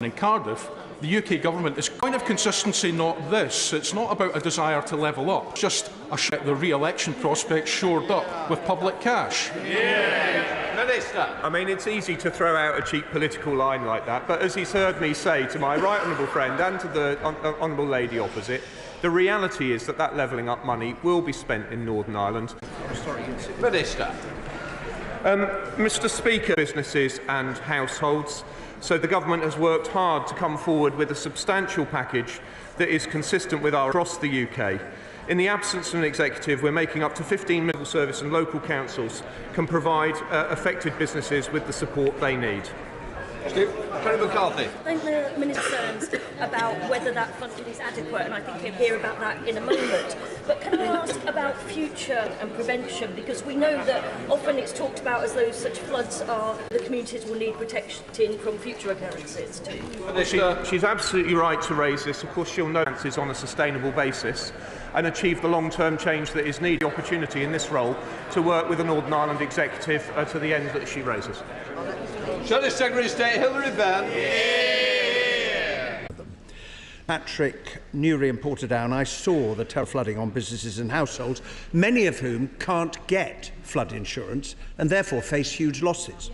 In Cardiff, the UK government is kind of consistency, not this. It's not about a desire to level up, it's just the re-election prospects shored up with public cash. Yeah. Minister. I mean, it's easy to throw out a cheap political line like that, but as he's heard me say to my right honourable friend and to the honourable lady opposite, the reality is that levelling up money will be spent in Northern Ireland. Minister. Mr. Speaker, businesses and households. So the government has worked hard to come forward with a substantial package that is consistent with our across the UK. In the absence of an executive, we're making up to 15 civil service and local councils can provide affected businesses with the support they need. McCarthy. I think the Minister's about whether that funding is adequate, and I think you'll hear about that in a moment. But can I ask about future and prevention? Because we know that often it's talked about as though such floods are the communities will need protecting from future occurrences too. She's absolutely right to raise this. Of course, she'll know it's on a sustainable basis and achieve the long-term change that is needed. The opportunity in this role to work with the Northern Ireland Executive to the end that she raises. Shall Secretary of State Hilary Benn? Yeah. Patrick Newry and Portadown, I saw the terrible flooding on businesses and households, many of whom can't get flood insurance and therefore face huge losses.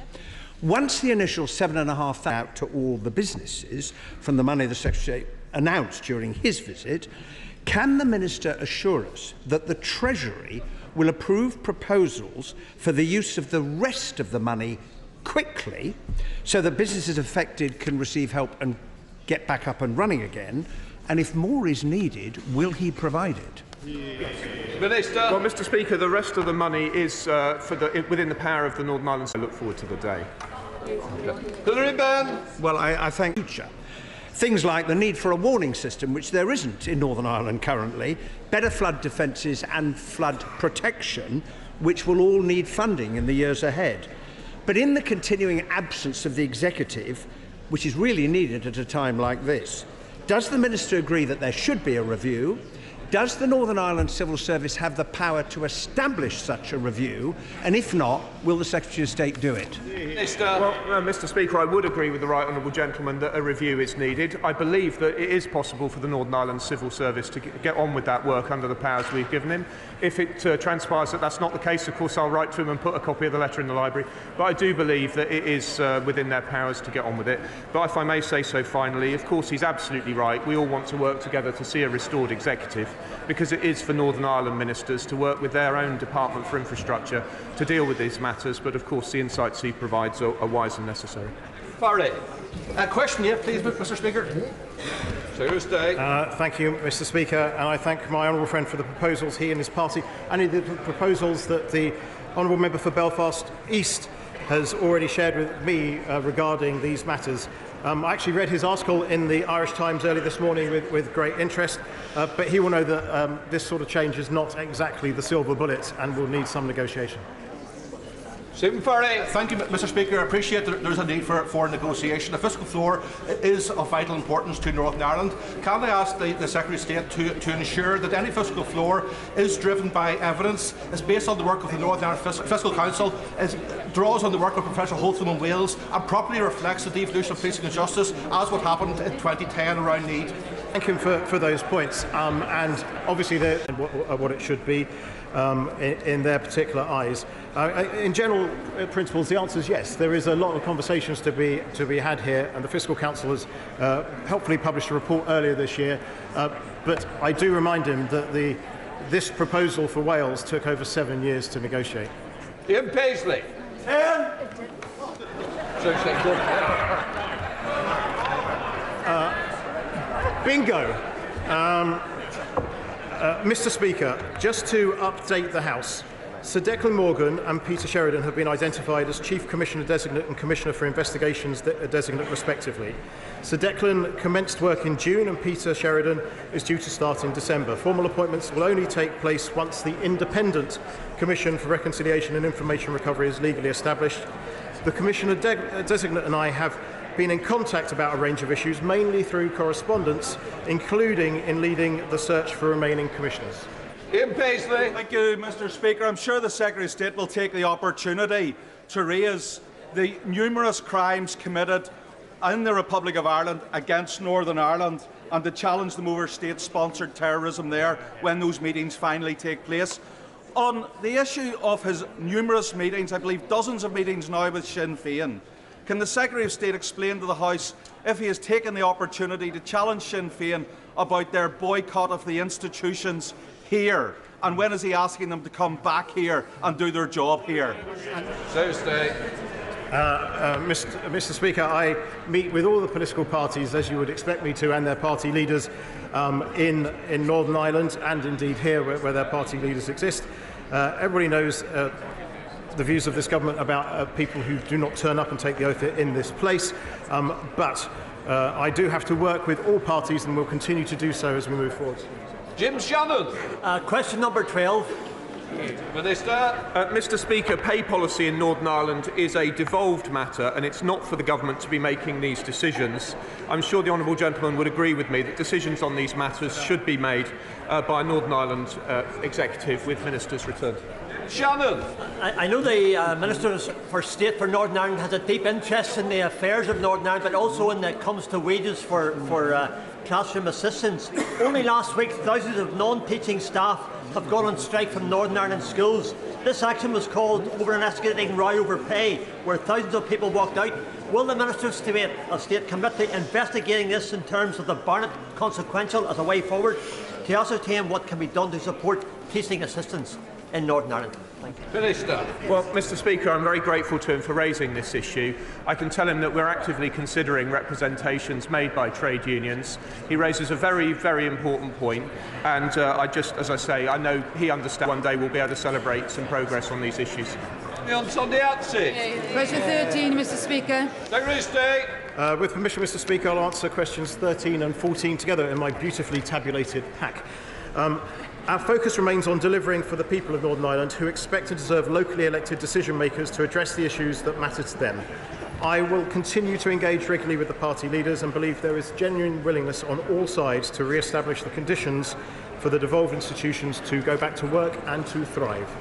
Once the initial $7,500 out to all the businesses from the money the Secretary announced during his visit, can the Minister assure us that the Treasury will approve proposals for the use of the rest of the money quickly so that businesses affected can receive help and get back up and running again? And if more is needed, will he provide it? Minister. Well, Mr. Speaker, the rest of the money is within the power of the Northern Ireland. I look forward to the day. Hilary Benn. Well, I think future. Things like the need for a warning system, which there isn't in Northern Ireland currently, better flood defences and flood protection, which will all need funding in the years ahead. But in the continuing absence of the executive, which is really needed at a time like this, does the Minister agree that there should be a review? Does the Northern Ireland Civil Service have the power to establish such a review? And if not, will the Secretary of State do it? Well, Mr. Speaker, I would agree with the right honourable gentleman that a review is needed. I believe that it is possible for the Northern Ireland Civil Service to get on with that work under the powers we've given him. If it transpires that that's not the case, of course, I'll write to him and put a copy of the letter in the library. But I do believe that it is within their powers to get on with it. But if I may say so finally, of course, he's absolutely right. We all want to work together to see a restored executive, because it is for Northern Ireland ministers to work with their own Department for Infrastructure to deal with these matters. But of course, the insights he provides are wise and necessary. Farry. Question here, please, Mr. Speaker. Thank you, Mr. Speaker, and I thank my honourable friend for the proposals he and his party, and the proposals that the honourable member for Belfast East has already shared with me regarding these matters. I actually read his article in the Irish Times early this morning with great interest, but he will know that this sort of change is not exactly the silver bullet and will need some negotiation. Thank you, Mr. Speaker. I appreciate that there's a need for negotiation. The fiscal floor is of vital importance to Northern Ireland. Can I ask the Secretary of State to ensure that any fiscal floor is driven by evidence, is based on the work of the Northern Ireland Fiscal Council, draws on the work of Professor Holtham in Wales, and properly reflects the devolution of policing and justice, as what happened in 2010 around Need? Thank him for those points, and obviously what it should be in their particular eyes. In general principles, the answer is yes. There is a lot of conversations to be had here, and the Fiscal Council has helpfully published a report earlier this year. But I do remind him that this proposal for Wales took over 7 years to negotiate. Ian Paisley. Bingo. Mr. Speaker, just to update the House, Sir Declan Morgan and Peter Sheridan have been identified as Chief Commissioner Designate and Commissioner for Investigations Designate respectively. Sir Declan commenced work in June and Peter Sheridan is due to start in December. Formal appointments will only take place once the Independent Commission for Reconciliation and Information Recovery is legally established. The Commissioner Designate and I have been in contact about a range of issues, mainly through correspondence, including in leading the search for remaining commissioners. Ian Paisley. Thank you, Mr. Speaker. I'm sure the Secretary of State will take the opportunity to raise the numerous crimes committed in the Republic of Ireland against Northern Ireland and to challenge them over state-sponsored terrorism there when those meetings finally take place. On the issue of his numerous meetings, I believe dozens of meetings now with Sinn Féin, can the Secretary of State explain to the House if he has taken the opportunity to challenge Sinn Féin about their boycott of the institutions here? And when is he asking them to come back here and do their job here? Mr. Speaker, I meet with all the political parties, as you would expect me to, and their party leaders in Northern Ireland and indeed here where their party leaders exist. Everybody knows the views of this government about people who do not turn up and take the oath in this place, but I do have to work with all parties and will continue to do so as we move forward. Jim Shannon. Question number 12. Minister. Mr. Speaker, pay policy in Northern Ireland is a devolved matter, and it's not for the government to be making these decisions. I'm sure the honourable gentleman would agree with me that decisions on these matters should be made by a Northern Ireland executive with ministers returned. Shannon. I know the Minister for State for Northern Ireland has a deep interest in the affairs of Northern Ireland, but also when it comes to wages for classroom assistants. Only last week, thousands of non-teaching staff have gone on strike from Northern Ireland schools. This action was called over an escalating row over pay, where thousands of people walked out. Will the Minister of State commit to investigating this in terms of the Barnett consequential as a way forward to ascertain what can be done to support teaching assistants in Northern Ireland? Minister. Well, Mr. Speaker, I'm very grateful to him for raising this issue. I can tell him that we're actively considering representations made by trade unions. He raises a very, very important point, and as I say, I know he understands one day we'll be able to celebrate some progress on these issues. On the outset. Question 13, Mr. Speaker. Secretary of State. With permission, Mr. Speaker, I'll answer questions 13 and 14 together in my beautifully tabulated pack. Our focus remains on delivering for the people of Northern Ireland who expect and deserve locally elected decision makers to address the issues that matter to them. I will continue to engage regularly with the party leaders and believe there is genuine willingness on all sides to re-establish the conditions for the devolved institutions to go back to work and to thrive.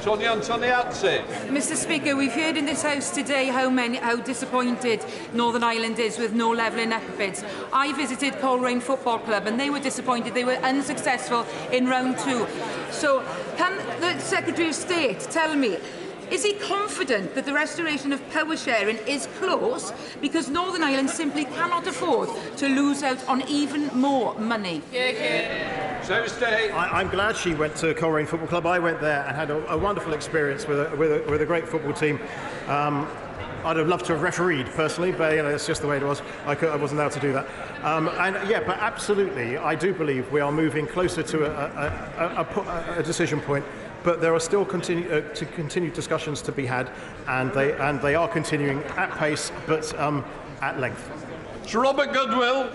Sonia on the outset. Mr. Speaker, we've heard in this House today how disappointed Northern Ireland is with no levelling up bids. I visited Coleraine Football Club and they were disappointed. They were unsuccessful in round 2. So can the Secretary of State tell me, is he confident that the restoration of power sharing is close because Northern Ireland simply cannot afford to lose out on even more money? I'm glad she went to Coleraine Football Club. I went there and had a wonderful experience with a great football team. I'd have loved to have refereed personally, but it's just the way it was. I wasn't allowed to do that. But absolutely, I do believe we are moving closer to a decision point. But there are still continued discussions to be had, and they are continuing at pace, but at length. Sir Robert Goodwill.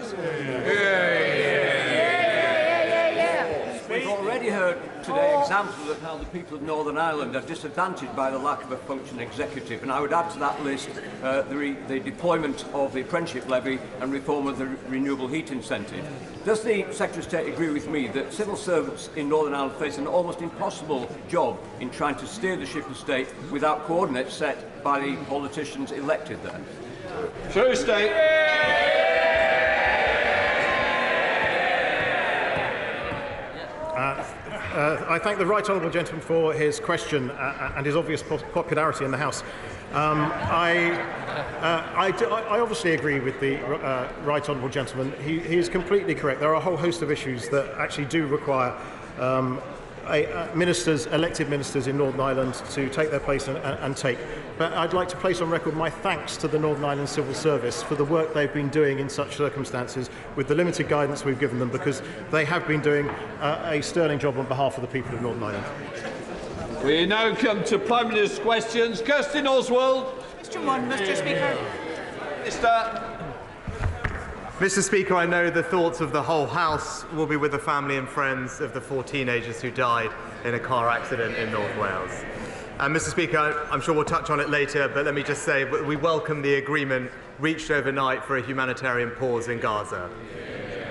We've already heard today examples of how the people of Northern Ireland are disadvantaged by the lack of a functioning executive, and I would add to that list the deployment of the apprenticeship levy and reform of the renewable heat incentive. Does the Secretary of State agree with me that civil servants in Northern Ireland face an almost impossible job in trying to steer the ship of state without coordinates set by the politicians elected there? True State. I thank the right honourable gentleman for his question and his obvious popularity in the House. I obviously agree with the right honourable gentleman. He is completely correct. There are a whole host of issues that actually do require elected ministers in Northern Ireland to take their place and take. But I'd like to place on record my thanks to the Northern Ireland Civil Service for the work they've been doing in such circumstances with the limited guidance we've given them, because they have been doing a sterling job on behalf of the people of Northern Ireland. We now come to Prime Minister's questions. Kirsten Oswald. Question 1, Mr. Speaker. Mr. Speaker, I know the thoughts of the whole House will be with the family and friends of the 4 teenagers who died in a car accident in North Wales. And Mr. Speaker, I'm sure we'll touch on it later, but let me just say we welcome the agreement reached overnight for a humanitarian pause in Gaza.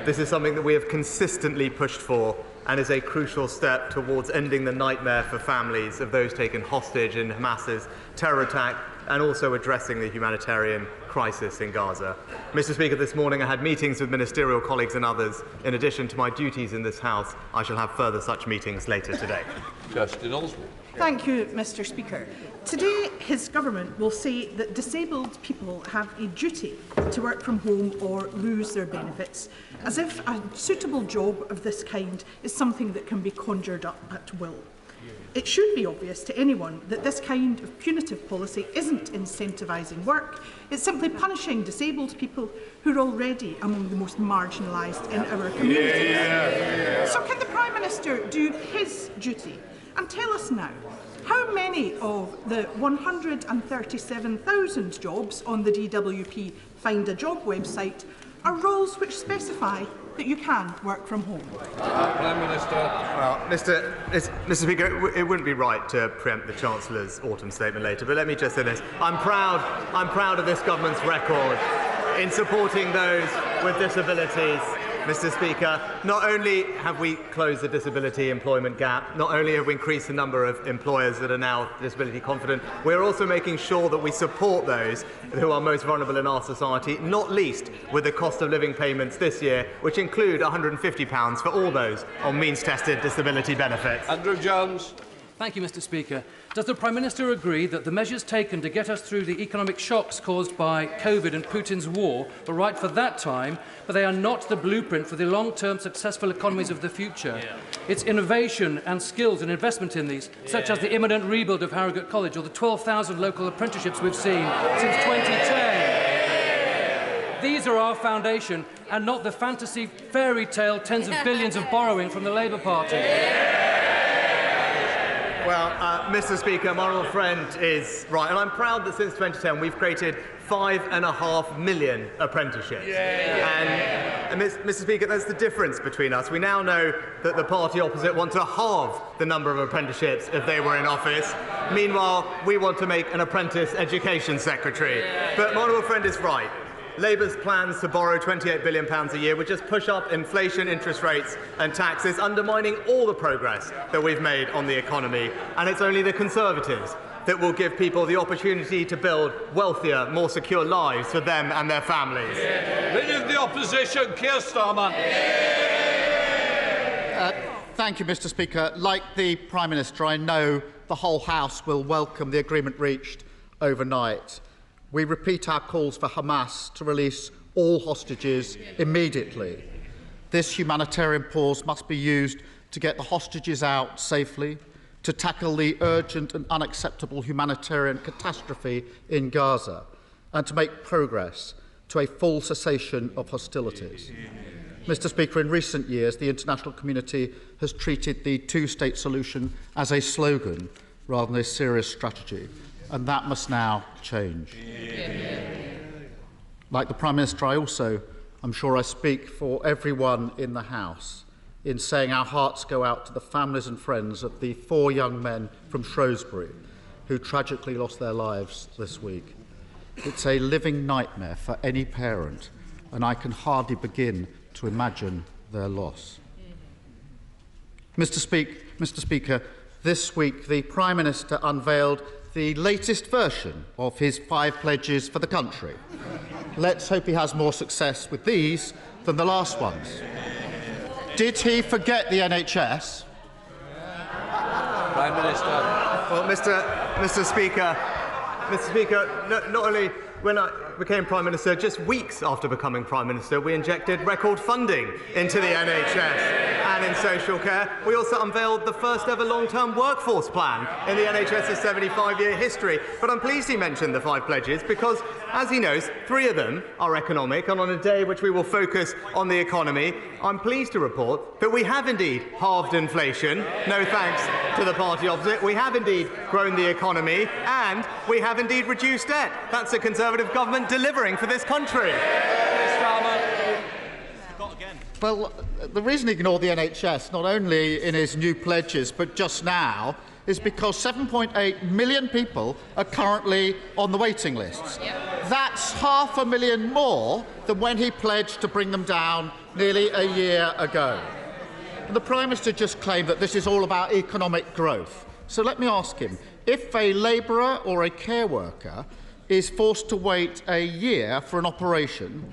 This is something that we have consistently pushed for and is a crucial step towards ending the nightmare for families of those taken hostage in Hamas's terror attack and also addressing the humanitarian crisis in Gaza. Mr. Speaker, this morning I had meetings with ministerial colleagues and others. In addition to my duties in this House, I shall have further such meetings later today. Justin Oswald. Thank you, Mr. Speaker. Today, his government will say that disabled people have a duty to work from home or lose their benefits, as if a suitable job of this kind is something that can be conjured up at will. It should be obvious to anyone that this kind of punitive policy isn't incentivising work, it's simply punishing disabled people who are already among the most marginalised in our communities. So can the Prime Minister do his duty and tell us now how many of the 137,000 jobs on the DWP Find a Job website are roles which specify that you can work from home? Prime Minister. Well, Mr. Speaker, it wouldn't be right to preempt the Chancellor's autumn statement later, but let me just say this. I'm proud of this government's record in supporting those with disabilities. Mr. Speaker, not only have we closed the disability employment gap, not only have we increased the number of employers that are now disability confident, we're also making sure that we support those who are most vulnerable in our society, not least with the cost of living payments this year, which include £150 for all those on means-tested disability benefits. Andrew Jones. Thank you, Mr. Speaker. Does the Prime Minister agree that the measures taken to get us through the economic shocks caused by COVID and Putin's war were right for that time, but they are not the blueprint for the long-term successful economies of the future? It's innovation and skills and investment in these, such as the imminent rebuild of Harrogate College or the 12,000 local apprenticeships we've seen since 2010. These are our foundation, and not the fantasy fairy tale tens of billions of borrowing from the Labour Party. Well, Mr. Speaker, my honourable friend is right, and I'm proud that since 2010 we've created 5.5 million apprenticeships. And Mr. Speaker, that's the difference between us. We now know that the party opposite want to halve the number of apprenticeships if they were in office. Meanwhile, we want to make an apprentice education secretary. But my honourable friend is right. Labour's plans to borrow £28 billion a year would just push up inflation, interest rates and taxes, undermining all the progress that we've made on the economy. And it's only the Conservatives that will give people the opportunity to build wealthier, more secure lives for them and their families. Leader of the Opposition, Keir Starmer. Thank you, Mr. Speaker. Like the Prime Minister, I know the whole House will welcome the agreement reached overnight. We repeat our calls for Hamas to release all hostages immediately. This humanitarian pause must be used to get the hostages out safely, to tackle the urgent and unacceptable humanitarian catastrophe in Gaza, and to make progress to a full cessation of hostilities. Mr. Speaker, in recent years, the international community has treated the two-state solution as a slogan rather than a serious strategy, and that must now change. Like the Prime Minister, I'm sure I speak for everyone in the House in saying our hearts go out to the families and friends of the 4 young men from Shrewsbury who tragically lost their lives this week. It's a living nightmare for any parent, and I can hardly begin to imagine their loss. Mr. Speaker, this week the Prime Minister unveiled the latest version of his 5 pledges for the country. Let's hope he has more success with these than the last ones. Did he forget the NHS? Prime Minister. Well, Mr. Speaker, not only when I became Prime Minister, just weeks after becoming Prime Minister, we injected record funding into the NHS and in social care. We also unveiled the first ever long-term workforce plan in the NHS's 75-year history. But I'm pleased he mentioned the 5 pledges because, as he knows, 3 of them are economic, and on a day which we will focus on the economy, I'm pleased to report that we have indeed halved inflation, no thanks to the party opposite. We have indeed grown the economy, and we have indeed reduced debt. That's a Conservative government delivering for this country. Well, the reason he ignored the NHS, not only in his new pledges but just now, is because 7.8 million people are currently on the waiting lists. That's 500,000 more than when he pledged to bring them down nearly a year ago. And the Prime Minister just claimed that this is all about economic growth. So let me ask him, if a labourer or a care worker is forced to wait a year for an operation,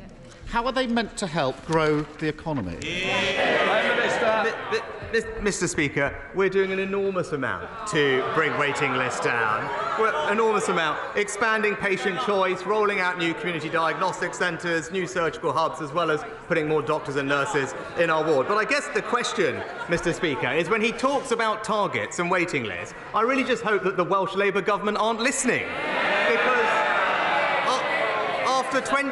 how are they meant to help grow the economy? Mr. Speaker, we're doing an enormous amount to bring waiting lists down. Enormous amount. Expanding patient choice, rolling out new community diagnostic centres, new surgical hubs, as well as putting more doctors and nurses in our ward. But I guess the question, Mr. Speaker, is when he talks about targets and waiting lists, I really just hope that the Welsh Labour government aren't listening. Because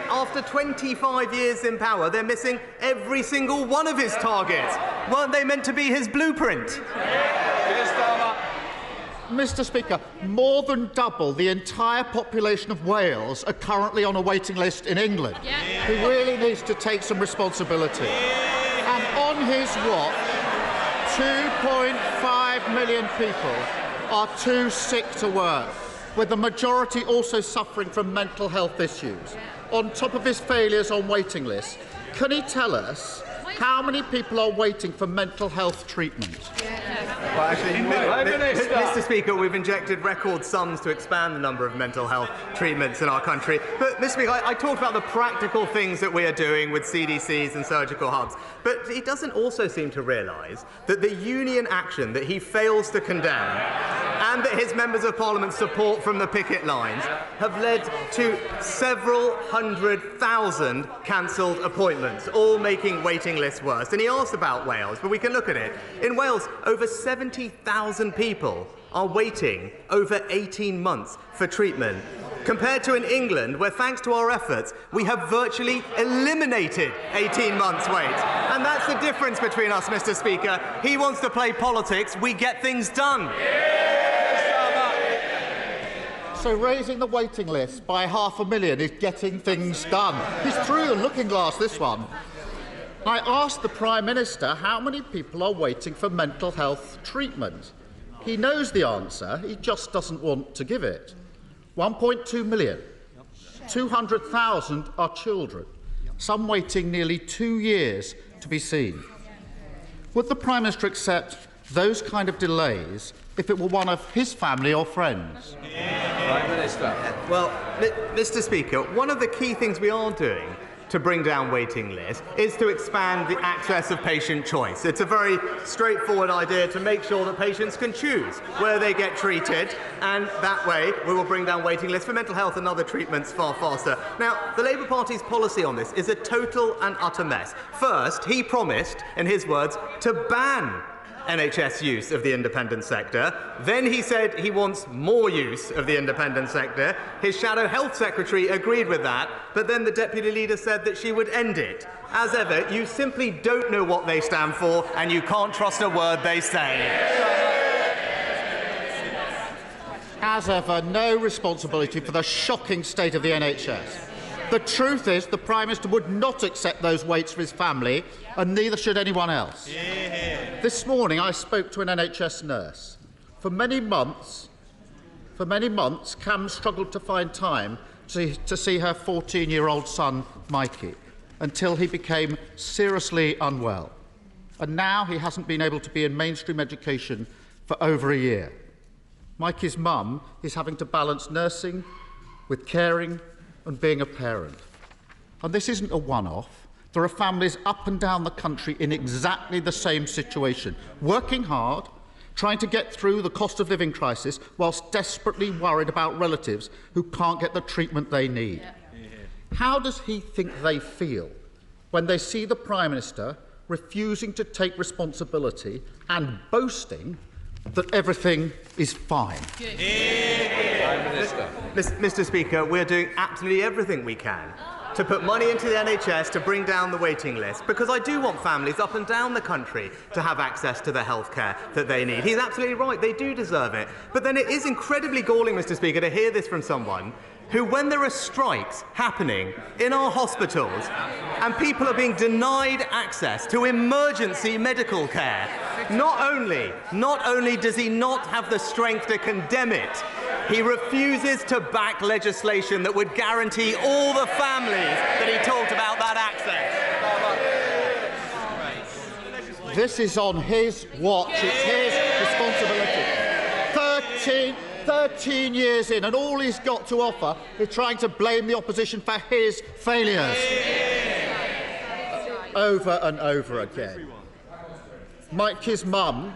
after 25 years in power, they're missing every single one of his targets. Weren't they meant to be his blueprint? Mr. Speaker, more than double the entire population of Wales are currently on a waiting list in England. He really needs to take some responsibility. And on his watch, 2.5 million people are too sick to work, with the majority also suffering from mental health issues. On top of his failures on waiting lists, can he tell us how many people are waiting for mental health treatment? Well, actually, Mr. Speaker, we've injected record sums to expand the number of mental health treatments in our country. But, Mr. Speaker, I talked about the practical things that we are doing with CDCs and surgical hubs. But he doesn't also seem to realise that the union action that he fails to condemn and that his members of parliament support from the picket lines have led to several 100,000 cancelled appointments, all making waiting lists worse. And he asked about Wales, but we can look at it. In Wales, over 70,000 people are waiting over 18 months for treatment, compared to in England, where, thanks to our efforts, we have virtually eliminated 18 months' wait. And that's the difference between us, Mr. Speaker. He wants to play politics, we get things done. So raising the waiting list by 500,000 is getting things done. He's through the looking glass, this one. I asked the Prime Minister how many people are waiting for mental health treatment. He knows the answer, he just doesn't want to give it. 1.2 million. 200,000 are children, some waiting nearly 2 years to be seen. Would the Prime Minister accept those kind of delays if it were one of his family or friends? Prime Minister. Well, Mr. Speaker, one of the key things we are doing to bring down waiting lists is to expand the access of patient choice. It's a very straightforward idea to make sure that patients can choose where they get treated, and that way we will bring down waiting lists for mental health and other treatments far faster. Now, the Labour Party's policy on this is a total and utter mess. First, he promised, in his words, to ban NHS use of the independent sector. Then he said he wants more use of the independent sector. His shadow health secretary agreed with that, but then the deputy leader said that she would end it. As ever, you simply don't know what they stand for, and you can't trust a word they say. As ever, no responsibility for the shocking state of the NHS. The truth is, the Prime Minister would not accept those waits for his family, and neither should anyone else. This morning, I spoke to an NHS nurse. For many months, Cam struggled to find time to see her 14-year-old son, Mikey, until he became seriously unwell. And now he hasn't been able to be in mainstream education for over a year. Mikey's mum is having to balance nursing with caring and being a parent. And this isn't a one-off. There are families up and down the country in exactly the same situation, working hard, trying to get through the cost of living crisis whilst desperately worried about relatives who can't get the treatment they need. How does he think they feel when they see the Prime Minister refusing to take responsibility and boasting that everything is fine? Mr. Speaker, we're doing absolutely everything we can to put money into the NHS to bring down the waiting list, because I do want families up and down the country to have access to the healthcare that they need. He's absolutely right, they do deserve it. But then it is incredibly galling, Mr. Speaker, to hear this from someone who, when there are strikes happening in our hospitals and people are being denied access to emergency medical care, not only does he not have the strength to condemn it, he refuses to back legislation that would guarantee all the families that he talked about that access. This is on his watch. It's his responsibility. 18 years in, and all he's got to offer is trying to blame the opposition for his failures. Over and over again. Mike's mum.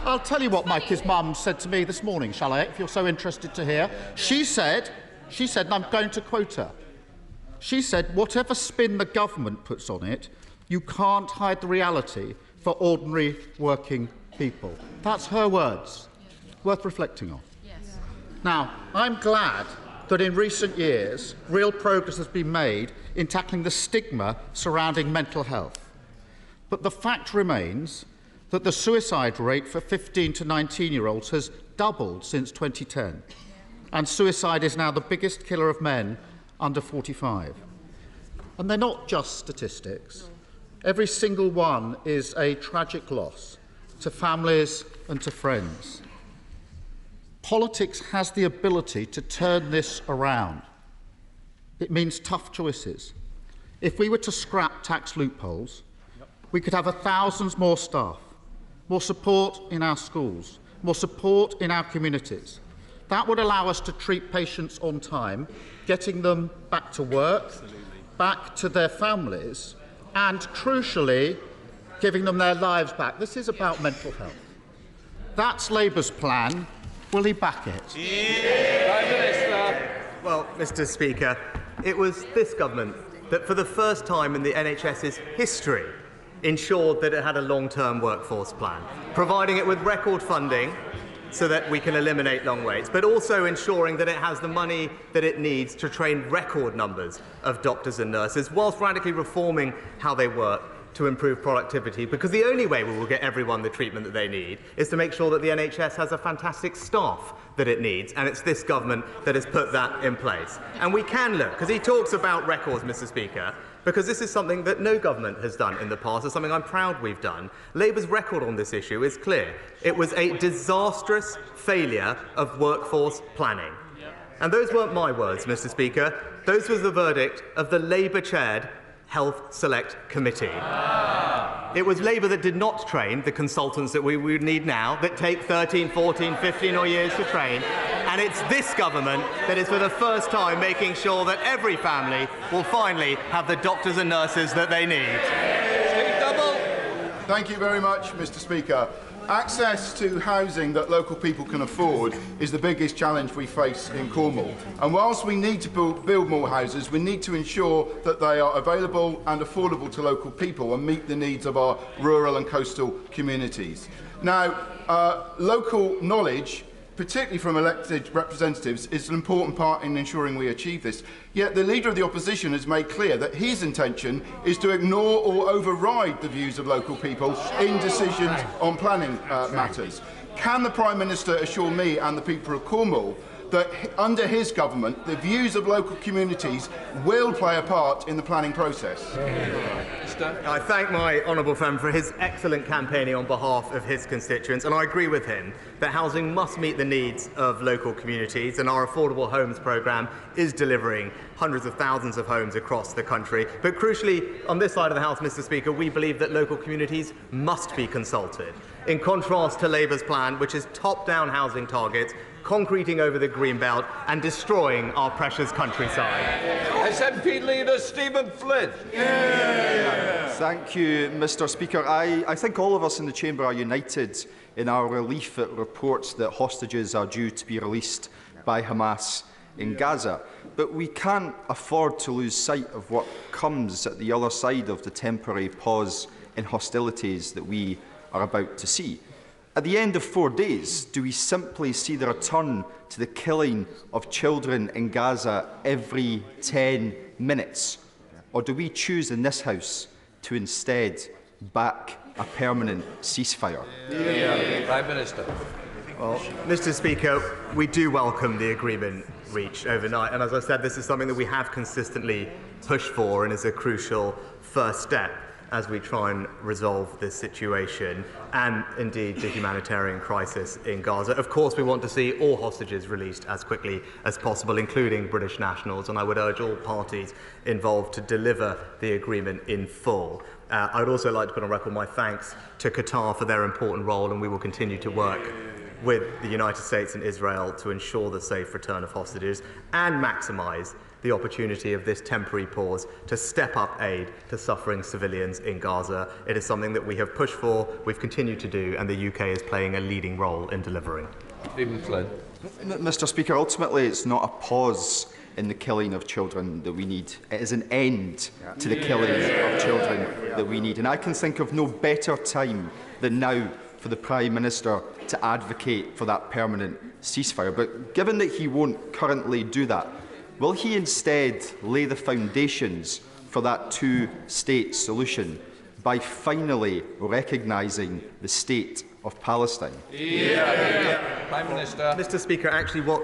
I'll tell you what Mike's mum said to me this morning, shall I, if you're so interested to hear. She said, and I'm going to quote her, she said, whatever spin the government puts on it, you can't hide the reality for ordinary working people. That's her words. Worth reflecting on. Yes. Now, I'm glad that in recent years, real progress has been made in tackling the stigma surrounding mental health. But the fact remains that the suicide rate for 15 to 19-year-olds has doubled since 2010, and suicide is now the biggest killer of men under 45. And they're not just statistics. Every single one is a tragic loss to families and to friends. Politics has the ability to turn this around. It means tough choices. If we were to scrap tax loopholes, we could have thousands more staff, more support in our schools, more support in our communities. That would allow us to treat patients on time, getting them back to work, back to their families, and, crucially, giving them their lives back. This is about mental health. That's Labour's plan. Will he back it? Prime Minister. Well, Mr. Speaker, it was this government that, for the first time in the NHS's history, ensured that it had a long-term workforce plan, providing it with record funding so that we can eliminate long waits, but also ensuring that it has the money that it needs to train record numbers of doctors and nurses, whilst radically reforming how they work to improve productivity, because the only way we will get everyone the treatment that they need is to make sure that the NHS has a fantastic staff that it needs, and it's this government that has put that in place. And we can look, because he talks about records, Mr. Speaker, because this is something that no government has done in the past. It's something I'm proud we've done. Labour's record on this issue is clear. It was a disastrous failure of workforce planning. And those weren't my words, Mr. Speaker. Those was the verdict of the Labour-chaired Health Select Committee. It was Labour that did not train the consultants that we would need now, that take 13, 14, 15 or years to train. And it's this government that is for the first time making sure that every family will finally have the doctors and nurses that they need. Thank you very much, Mr. Speaker. Access to housing that local people can afford is the biggest challenge we face in Cornwall. And whilst we need to build more houses, we need to ensure that they are available and affordable to local people and meet the needs of our rural and coastal communities. Now, local knowledge, particularly from elected representatives, is an important part in ensuring we achieve this. Yet the Leader of the Opposition has made clear that his intention is to ignore or override the views of local people in decisions on planning matters. Can the Prime Minister assure me and the people of Cornwall that under his government the views of local communities will play a part in the planning process? I thank my honourable friend for his excellent campaigning on behalf of his constituents, and I agree with him that housing must meet the needs of local communities, and our Affordable Homes programme is delivering hundreds of thousands of homes across the country. But crucially, on this side of the House, Mr. Speaker, we believe that local communities must be consulted, in contrast to Labour's plan, which is top-down housing targets, concreting over the Greenbelt and destroying our precious countryside. SNP leader Stephen Flynn. Thank you, Mr. Speaker. I think all of us in the Chamber are united in our relief at reports that hostages are due to be released by Hamas in Gaza. But we can't afford to lose sight of what comes at the other side of the temporary pause in hostilities that we are about to see. At the end of 4 days, do we simply see the return to the killing of children in Gaza every 10 minutes? Or do we choose in this House to instead back a permanent ceasefire? Prime Minister. Well, Mr. Speaker, we do welcome the agreement reached overnight, and as I said, this is something that we have consistently pushed for and is a crucial first step as we try and resolve this situation and, indeed, the humanitarian crisis in Gaza. Of course, we want to see all hostages released as quickly as possible, including British nationals, and I would urge all parties involved to deliver the agreement in full. I would also like to put on record my thanks to Qatar for their important role, and we will continue to work with the United States and Israel to ensure the safe return of hostages and maximise the opportunity of this temporary pause to step up aid to suffering civilians in Gaza. It is something that we have pushed for, we've continued to do, and the UK is playing a leading role in delivering. Stephen Flynn. Mr. Speaker, ultimately it's not a pause in the killing of children that we need. It is an end to the killing of children that we need. And I can think of no better time than now for the Prime Minister to advocate for that permanent ceasefire. But given that he won't currently do that, will he instead lay the foundations for that two-state solution by finally recognising the state of Palestine? Prime Minister. Mr. Speaker, actually what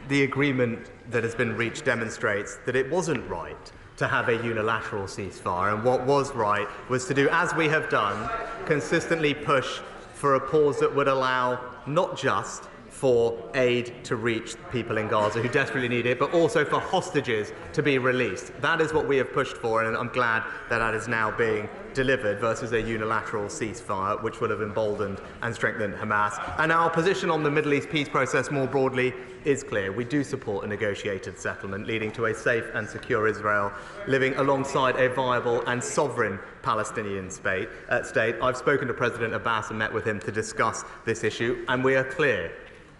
the agreement that has been reached demonstrates that it wasn't right to have a unilateral ceasefire, and what was right was to do, as we have done, consistently push for a pause that would allow not just for aid to reach people in Gaza who desperately need it, but also for hostages to be released. That is what we have pushed for, and I'm glad that that is now being delivered versus a unilateral ceasefire, which would have emboldened and strengthened Hamas. And our position on the Middle East peace process more broadly is clear. We do support a negotiated settlement leading to a safe and secure Israel living alongside a viable and sovereign Palestinian state. I've spoken to President Abbas and met with him to discuss this issue, and we are clear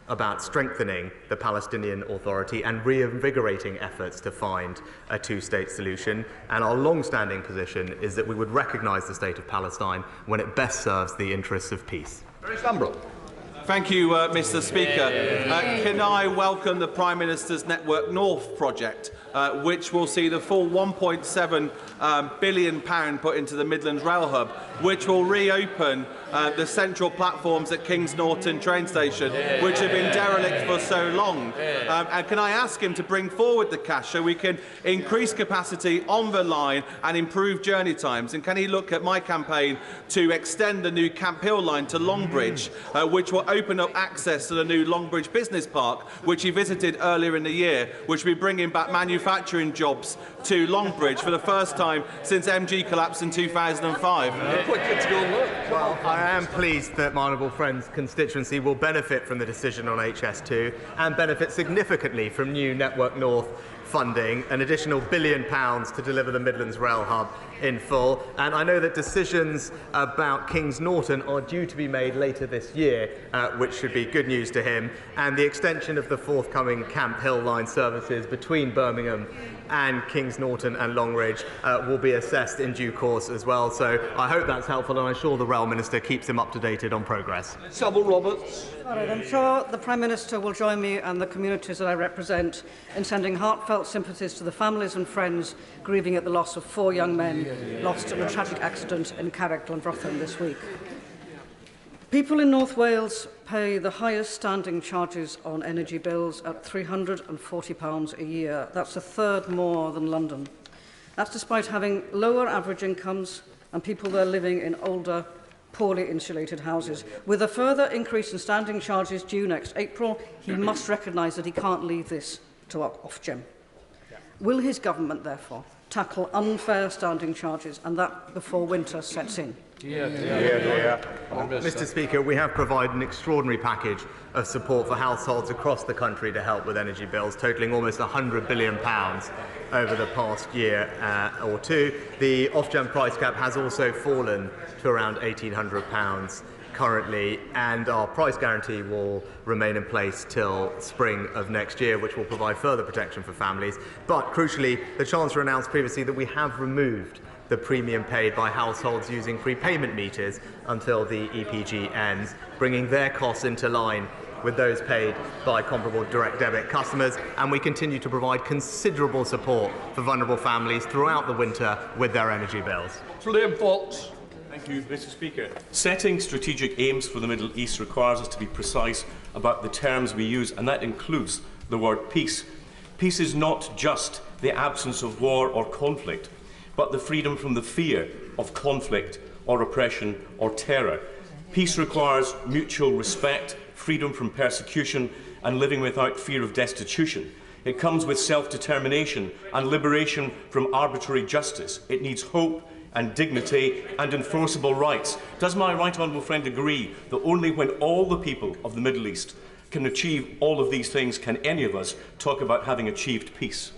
about strengthening the Palestinian Authority and reinvigorating efforts to find a two-state solution. And our long-standing position is that we would recognise the state of Palestine when it best serves the interests of peace. Thank you, Mr. Speaker. Can I welcome the Prime Minister's Network North project, which will see the full £1.7 billion put into the Midlands Rail Hub, which will reopen the central platforms at Kings Norton train station, which have been derelict for so long. And can I ask him to bring forward the cash so we can increase capacity on the line and improve journey times? And can he look at my campaign to extend the new Camp Hill line to Longbridge, which will open up access to the new Longbridge Business Park, which he visited earlier in the year, which will be bringing back manufacturing jobs to Longbridge for the first time since MG collapsed in 2005. Well, I am pleased that my honourable friend's constituency will benefit from the decision on HS2 and benefit significantly from new Network North funding, an additional £1 billion to deliver the Midlands Rail Hub in full. And I know that decisions about Kings Norton are due to be made later this year, which should be good news to him. And the extension of the forthcoming Camp Hill line services between Birmingham and Kings Norton and Longridge will be assessed in due course as well. So I hope that's helpful, and I'm sure the Rail Minister keeps him up to date on progress. Sybil Roberts. All right, I'm sure the Prime Minister will join me and the communities that I represent in sending heartfelt sympathies to the families and friends grieving at the loss of 4 young men lost in a tragic accident in Carrickglanfrothin this week. People in North Wales pay the highest standing charges on energy bills at £340 a year. That's a third more than London. That's despite having lower average incomes and people there living in older, poorly insulated houses. With a further increase in standing charges due next April, he must recognise that he can't leave this to Ofgem. Will his government, therefore, tackle unfair standing charges, and that before winter sets in? Mr. Speaker, we have provided an extraordinary package of support for households across the country to help with energy bills, totalling almost £100 billion over the past year or two. The Ofgem price cap has also fallen to around £1,800 currently, and our price guarantee will remain in place till spring of next year, which will provide further protection for families. But crucially, the Chancellor announced previously that we have removed the premium paid by households using prepayment meters until the EPG ends, bringing their costs into line with those paid by comparable direct debit customers, and we continue to provide considerable support for vulnerable families throughout the winter with their energy bills. Liam Fox. Thank you, Mr. Speaker. Setting strategic aims for the Middle East requires us to be precise about the terms we use, and that includes the word peace. Peace is not just the absence of war or conflict, but the freedom from the fear of conflict or oppression or terror. Peace requires mutual respect, freedom from persecution, and living without fear of destitution. It comes with self-determination and liberation from arbitrary justice. It needs hope and dignity and enforceable rights. Does my right honourable friend agree that only when all the people of the Middle East can achieve all of these things can any of us talk about having achieved peace?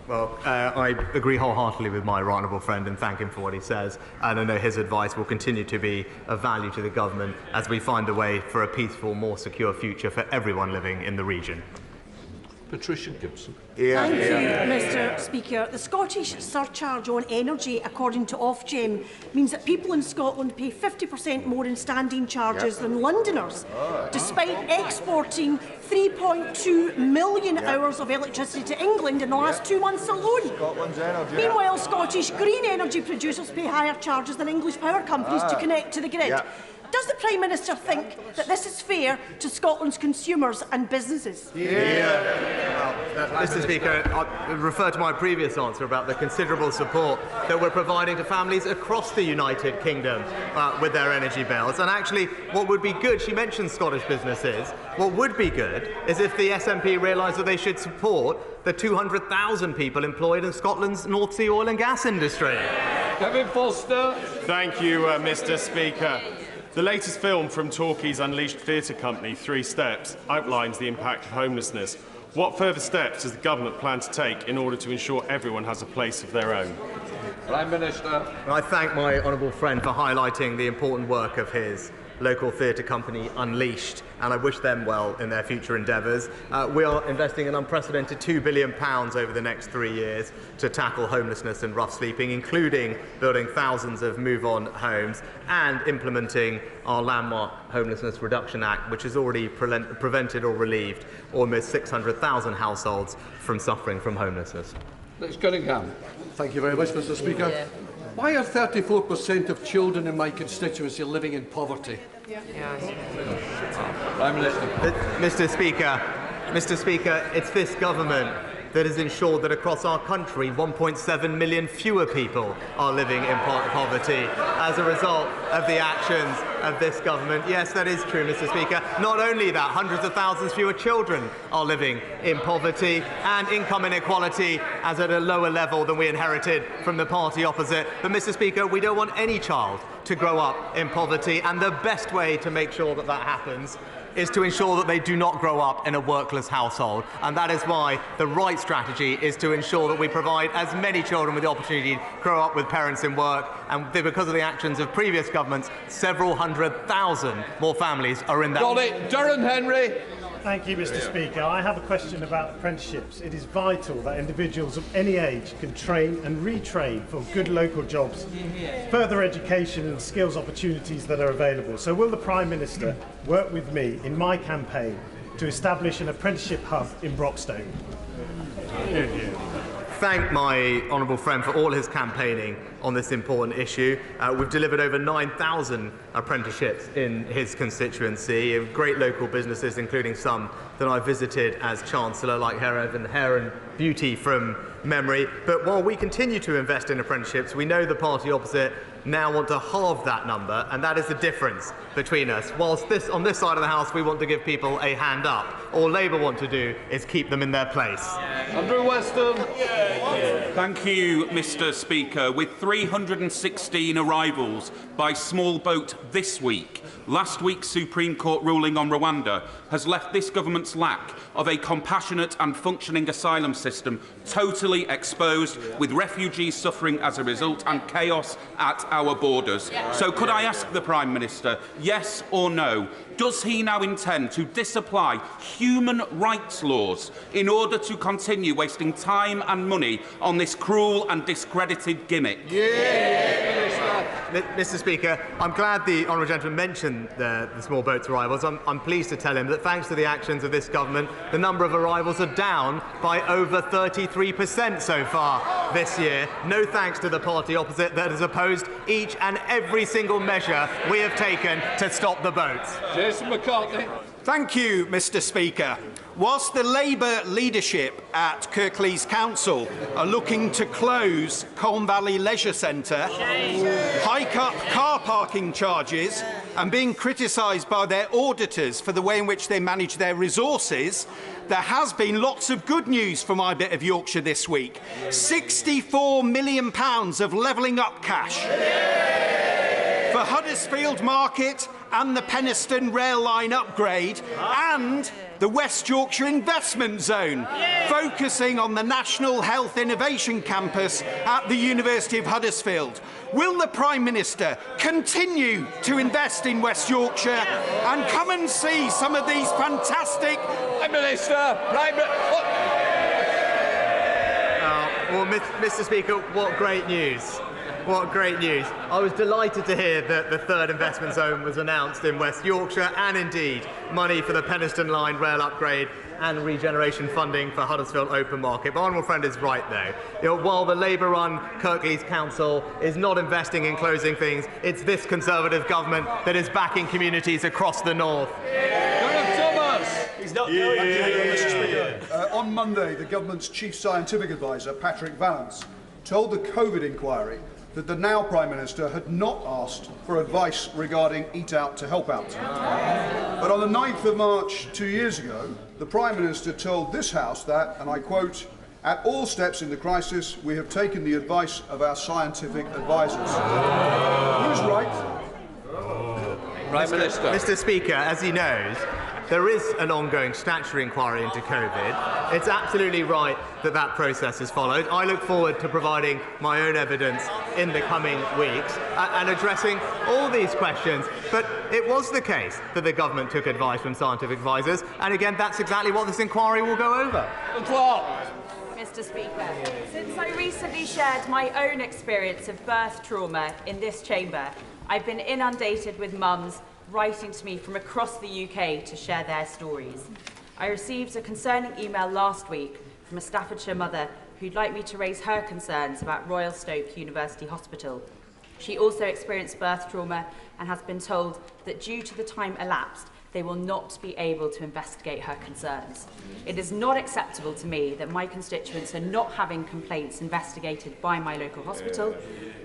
Well, I agree wholeheartedly with my right honourable friend and thank him for what he says. And I know his advice will continue to be of value to the government as we find a way for a peaceful, more secure future for everyone living in the region. Patricia Gibson. Thank you, Mr Speaker. The Scottish surcharge on energy, according to Ofgem, means that people in Scotland pay 50% more in standing charges than Londoners, despite exporting 3.2 million hours of electricity to England in the last 2 months alone. Meanwhile, Scottish green energy producers pay higher charges than English power companies to connect to the grid. Does the Prime Minister think that this is fair to Scotland's consumers and businesses? Mr Speaker, I refer to my previous answer about the considerable support that we're providing to families across the United Kingdom with their energy bills. And actually, what would be good, she mentioned Scottish businesses, what would be good is if the SNP realised that they should support the 200,000 people employed in Scotland's North Sea oil and gas industry. Kevin Foster. Thank you, Mr Speaker. The latest film from Torquay's unleashed theatre company, 3 Steps, outlines the impact of homelessness. What further steps does the government plan to take in order to ensure everyone has a place of their own? Prime Minister. I thank my honourable friend for highlighting the important work of his local theatre company, Unleashed, and I wish them well in their future endeavours. We are investing an unprecedented £2 billion over the next 3 years to tackle homelessness and rough sleeping, including building thousands of move-on homes and implementing our landmark Homelessness Reduction Act, which has already prevented or relieved almost 600,000 households from suffering from homelessness. Let's go again. Thank you very much, Mr Speaker. Why are 34% of children in my constituency living in poverty? Prime Minister. Mr Speaker, it's this government that has ensured that across our country 1.7 million fewer people are living in poverty as a result of the actions of this government. Yes, that is true, Mr Speaker. Not only that, hundreds of thousands fewer children are living in poverty, and income inequality is at a lower level than we inherited from the party opposite. But, Mr Speaker, we don't want any child to grow up in poverty, and the best way to make sure that that happens is to ensure that they do not grow up in a workless household. And that is why the right strategy is to ensure that we provide as many children with the opportunity to grow up with parents in work. And because of the actions of previous governments, several 100,000 more families are in that. Got it. Durham Henry. Thank you, Mr Speaker. I have a question about apprenticeships. It is vital that individuals of any age can train and retrain for good local jobs, further education and skills opportunities that are available. So will the Prime Minister work with me in my campaign to establish an apprenticeship hub in Broxton? Thank my honourable friend for all his campaigning on this important issue. We've delivered over 9,000 apprenticeships in his constituency, of great local businesses, including some that I visited as Chancellor, like Hair and Beauty from memory. But while we continue to invest in apprenticeships, we know the party opposite now want to halve that number, and that is the difference between us. Whilst on this side of the House we want to give people a hand up, all Labour want to do is keep them in their place. Andrew Weston. Thank you, Mr Speaker. With 316 arrivals by small boat this week, last week's Supreme Court ruling on Rwanda has left this government's lack of a compassionate and functioning asylum system totally exposed, with refugees suffering as a result and chaos at our borders. So could I ask the Prime Minister, yes or no, does he now intend to disapply human rights laws in order to continue wasting time and money on this cruel and discredited gimmick? Mr Speaker, I'm glad the honourable gentleman mentioned the small boats arrivals. I'm pleased to tell him that thanks to the actions of this government, the number of arrivals are down by over 33% so far this year. No thanks to the party opposite that has opposed each and every single measure we have taken to stop the boats. Jason McCartney. Thank you, Mr Speaker. Whilst the Labour leadership at Kirklees Council are looking to close Colne Valley Leisure Centre, hike up car parking charges and being criticised by their auditors for the way in which they manage their resources, there has been lots of good news for my bit of Yorkshire this week. £64 million of levelling up cash for Huddersfield Market and the Penistone rail line upgrade and the West Yorkshire Investment Zone, focusing on the National Health Innovation Campus at the University of Huddersfield. Will the Prime Minister continue to invest in West Yorkshire and come and see some of these fantastic... Prime Minister! Well, Mr. Speaker, what great news. What great news. I was delighted to hear that the third investment zone was announced in West Yorkshire, and indeed money for the Penistone Line rail upgrade and regeneration funding for Huddersfield Open Market. But Honourable Friend is right, though. While the Labour-run Kirklees Council is not investing in closing things, it's this Conservative government that is backing communities across the north. He's not going to, Mr. Speaker. On Monday, the government's chief scientific advisor, Patrick Vallance, told the COVID inquiry that the now Prime Minister had not asked for advice regarding Eat Out to Help Out. But on the 9th of March 2 years ago, the Prime Minister told this House that, and I quote, "At all steps in the crisis, we have taken the advice of our scientific advisors." Who's right? Prime Minister. Mr. Speaker, as he knows, there is an ongoing statutory inquiry into COVID. It's absolutely right that that process is followed. I look forward to providing my own evidence in the coming weeks and addressing all these questions. But it was the case that the government took advice from scientific advisors, and again, that's exactly what this inquiry will go over. Mr. Speaker, since I recently shared my own experience of birth trauma in this chamber, I've been inundated with mums writing to me from across the UK to share their stories. I received a concerning email last week from a Staffordshire mother who'd like me to raise her concerns about Royal Stoke University Hospital. She also experienced birth trauma and has been told that due to the time elapsed, they will not be able to investigate her concerns. It is not acceptable to me that my constituents are not having complaints investigated by my local hospital.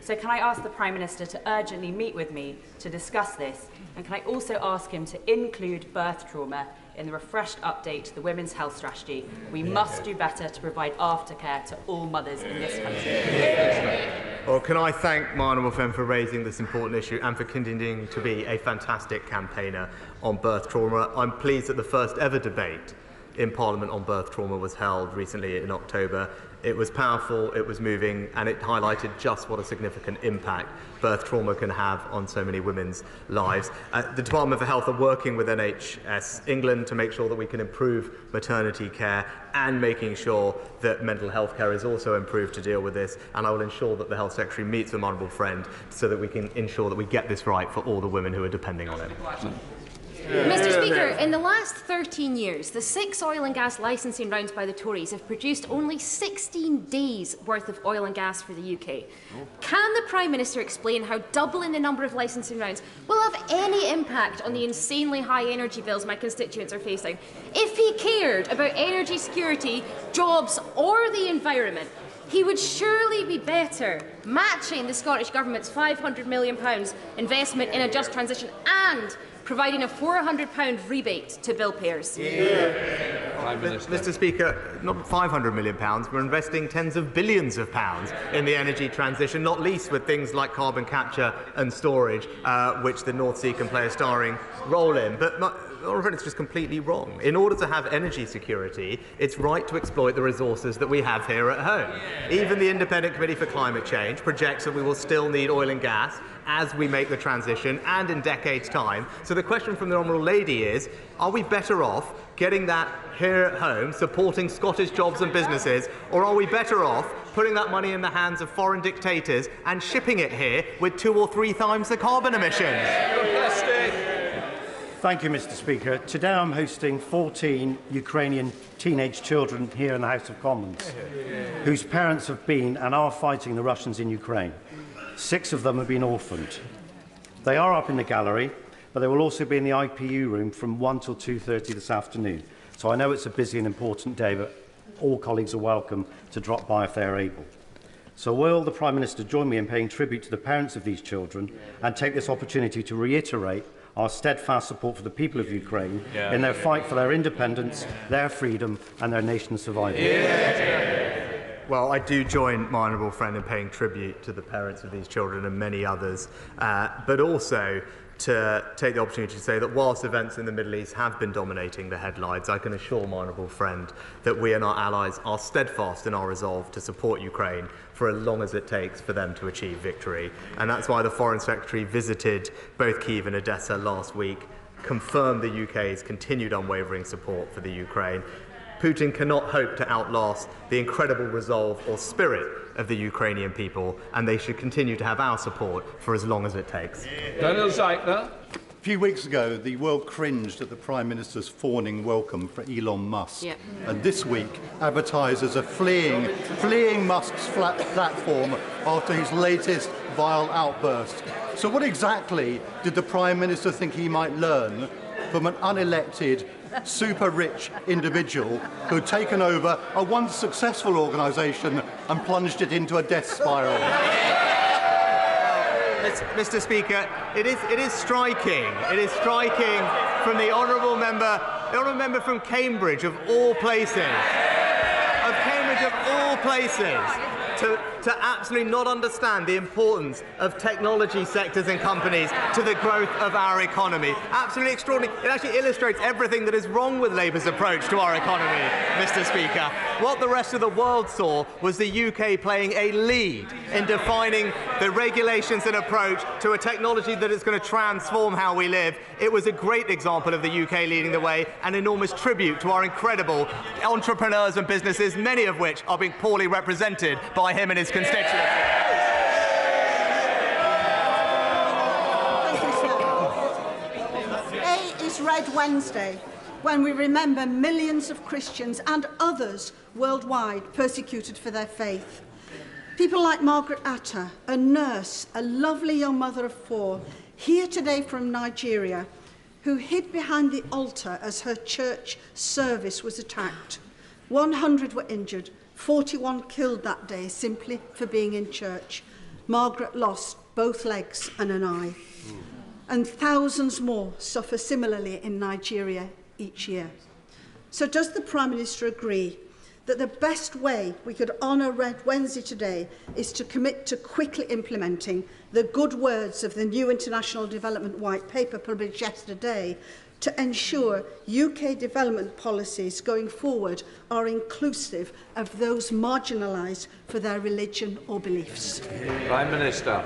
So can I ask the Prime Minister to urgently meet with me to discuss this? And can I also ask him to include birth trauma in the refreshed update to the Women's Health Strategy? We must do better to provide aftercare to all mothers in this country. Well, can I thank my honourable friend for raising this important issue and for continuing to be a fantastic campaigner on birth trauma. I'm pleased that the first ever debate in Parliament on birth trauma was held recently in October. It was powerful, it was moving, and it highlighted just what a significant impact birth trauma can have on so many women's lives. The Department for Health are working with NHS England to make sure that we can improve maternity care and making sure that mental health care is also improved to deal with this. And I will ensure that the Health Secretary meets with my honourable friend so that we can ensure that we get this right for all the women who are depending on it. Mr. Speaker, in the last 13 years, the 6 oil and gas licensing rounds by the Tories have produced only 16 days' worth of oil and gas for the UK. Can the Prime Minister explain how doubling the number of licensing rounds will have any impact on the insanely high energy bills my constituents are facing? If he cared about energy security, jobs or the environment, he would surely be better matching the Scottish Government's £500 million investment in a just transition and providing a £400 rebate to bill payers. Mr. Speaker, not £500 million. We're investing tens of billions of pounds in the energy transition, not least with things like carbon capture and storage, which the North Sea can play a starring role in. But it's just completely wrong. In order to have energy security, it's right to exploit the resources that we have here at home. Even the Independent Committee for Climate Change projects that we will still need oil and gas as we make the transition and in decades' time. So the question from the Honourable Lady is, are we better off getting that here at home, supporting Scottish jobs and businesses, or are we better off putting that money in the hands of foreign dictators and shipping it here with 2 or 3 times the carbon emissions? Thank you, Mr. Speaker. Today I'm hosting 14 Ukrainian teenage children here in the House of Commons, whose parents have been and are fighting the Russians in Ukraine. 6 of them have been orphaned. They are up in the gallery, but they will also be in the IPU room from 1 till 2:30 this afternoon. So I know it's a busy and important day, but all colleagues are welcome to drop by if they are able. So will the Prime Minister join me in paying tribute to the parents of these children and take this opportunity to reiterate our steadfast support for the people of Ukraine in their fight for their independence, their freedom and their nation's survival. Well, I do join my honourable friend in paying tribute to the parents of these children and many others, but also to take the opportunity to say that whilst events in the Middle East have been dominating the headlines, I can assure my honourable friend that we and our allies are steadfast in our resolve to support Ukraine for as long as it takes for them to achieve victory. And that's why the Foreign Secretary visited both Kyiv and Odessa last week, confirmed the UK's continued unwavering support for the Ukraine. Putin cannot hope to outlast the incredible resolve or spirit of the Ukrainian people, and they should continue to have our support for as long as it takes. A few weeks ago, the world cringed at the Prime Minister's fawning welcome for Elon Musk. Yep. And this week, advertisers are fleeing Musk's platform after his latest vile outburst. So what exactly did the Prime Minister think he might learn from an unelected, super-rich individual who had taken over a once successful organisation and plunged it into a death spiral? Mr. Speaker, it is striking. It is striking from the honourable member from Cambridge, of all places, to absolutely not understand the importance of technology sectors and companies to the growth of our economy. Absolutely extraordinary. It actually illustrates everything that is wrong with Labour's approach to our economy, Mr. Speaker. What the rest of the world saw was the UK playing a lead in defining the regulations and approach to a technology that is going to transform how we live. It was a great example of the UK leading the way, an enormous tribute to our incredible entrepreneurs and businesses, many of which are being poorly represented by him and his constituents. Thank you, sir. Today is Red Wednesday, when we remember millions of Christians and others worldwide persecuted for their faith. People like Margaret Atta, a nurse, a lovely young mother of 4, here today from Nigeria, who hid behind the altar as her church service was attacked. 100 were injured, 41 killed that day simply for being in church. Margaret lost both legs and an eye. And thousands more suffer similarly in Nigeria each year. So does the Prime Minister agree that the best way we could honour Red Wednesday today is to commit to quickly implementing the good words of the new International Development White Paper published yesterday to ensure UK development policies going forward are inclusive of those marginalised for their religion or beliefs? Prime Minister.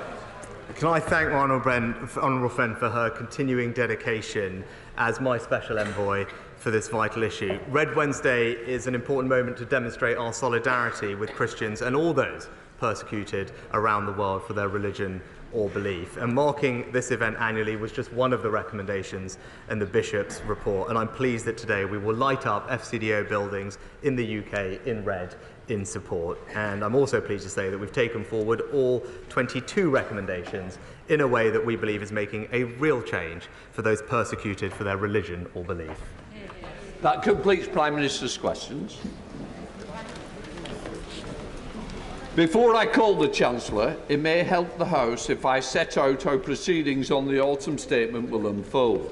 Can I thank my honourable friend for her continuing dedication as my special envoy for this vital issue. Red Wednesday is an important moment to demonstrate our solidarity with Christians and all those persecuted around the world for their religion or belief. And marking this event annually was just one of the recommendations in the Bishop's report. And I'm pleased that today we will light up FCDO buildings in the UK in red in support. And I'm also pleased to say that we've taken forward all 22 recommendations in a way that we believe is making a real change for those persecuted for their religion or belief. That completes Prime Minister's questions. Before I call the Chancellor, it may help the House if I set out how proceedings on the autumn statement will unfold.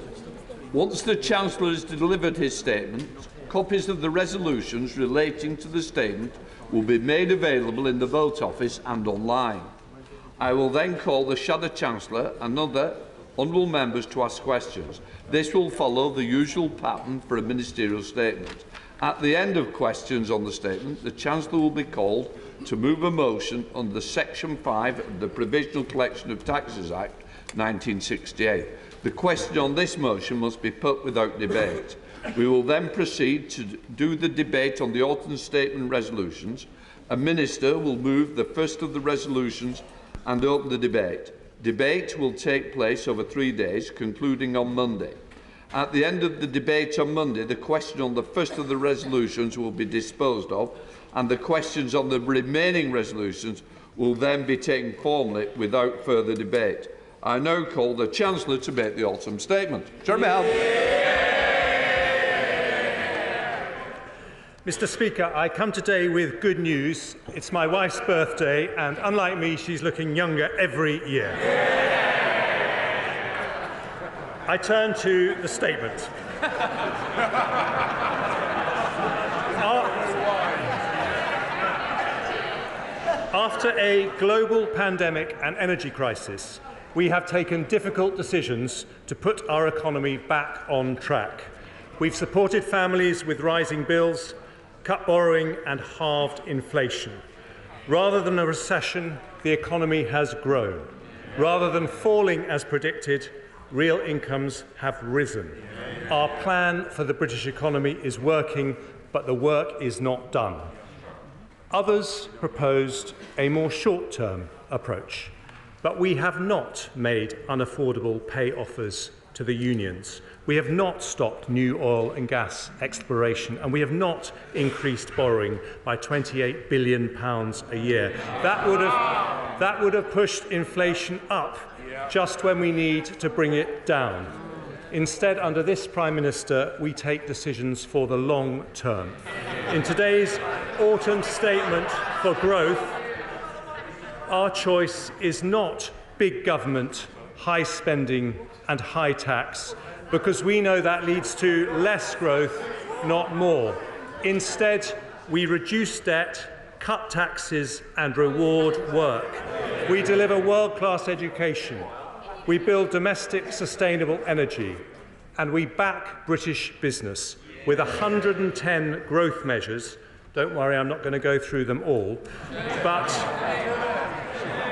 Once the Chancellor has delivered his statement, copies of the resolutions relating to the statement will be made available in the Vote Office and online. I will then call the Shadow Chancellor and other honourable members to ask questions. This will follow the usual pattern for a ministerial statement. At the end of questions on the statement, the Chancellor will be called to move a motion under Section 5 of the Provisional Collection of Taxes Act 1968. The question on this motion must be put without debate. We will then proceed to do the debate on the autumn statement resolutions. A minister will move the first of the resolutions and open the debate. Debate will take place over 3 days, concluding on Monday. At the end of the debate on Monday, the question on the first of the resolutions will be disposed of, and the questions on the remaining resolutions will then be taken formally without further debate. I now call the Chancellor to make the autumn statement. Mr. Speaker, I come today with good news. It's my wife's birthday, and unlike me, she's looking younger every year. I turn to the statement. After a global pandemic and energy crisis, we have taken difficult decisions to put our economy back on track. We've supported families with rising bills, cut borrowing and halved inflation. Rather than a recession, the economy has grown. Rather than falling as predicted, real incomes have risen. Our plan for the British economy is working, but the work is not done. Others proposed a more short-term approach, but we have not made unaffordable pay offers to the unions. We have not stopped new oil and gas exploration, and we have not increased borrowing by £28 billion a year. That would have pushed inflation up just when we need to bring it down. Instead, under this Prime Minister, we take decisions for the long term. In today's autumn statement for growth, our choice is not big government, high spending and high tax, because we know that leads to less growth, not more. Instead, we reduce debt, cut taxes and reward work. We deliver world-class education. We build domestic sustainable energy, and we back British business with 110 growth measures. Don't worry, I'm not going to go through them all, but,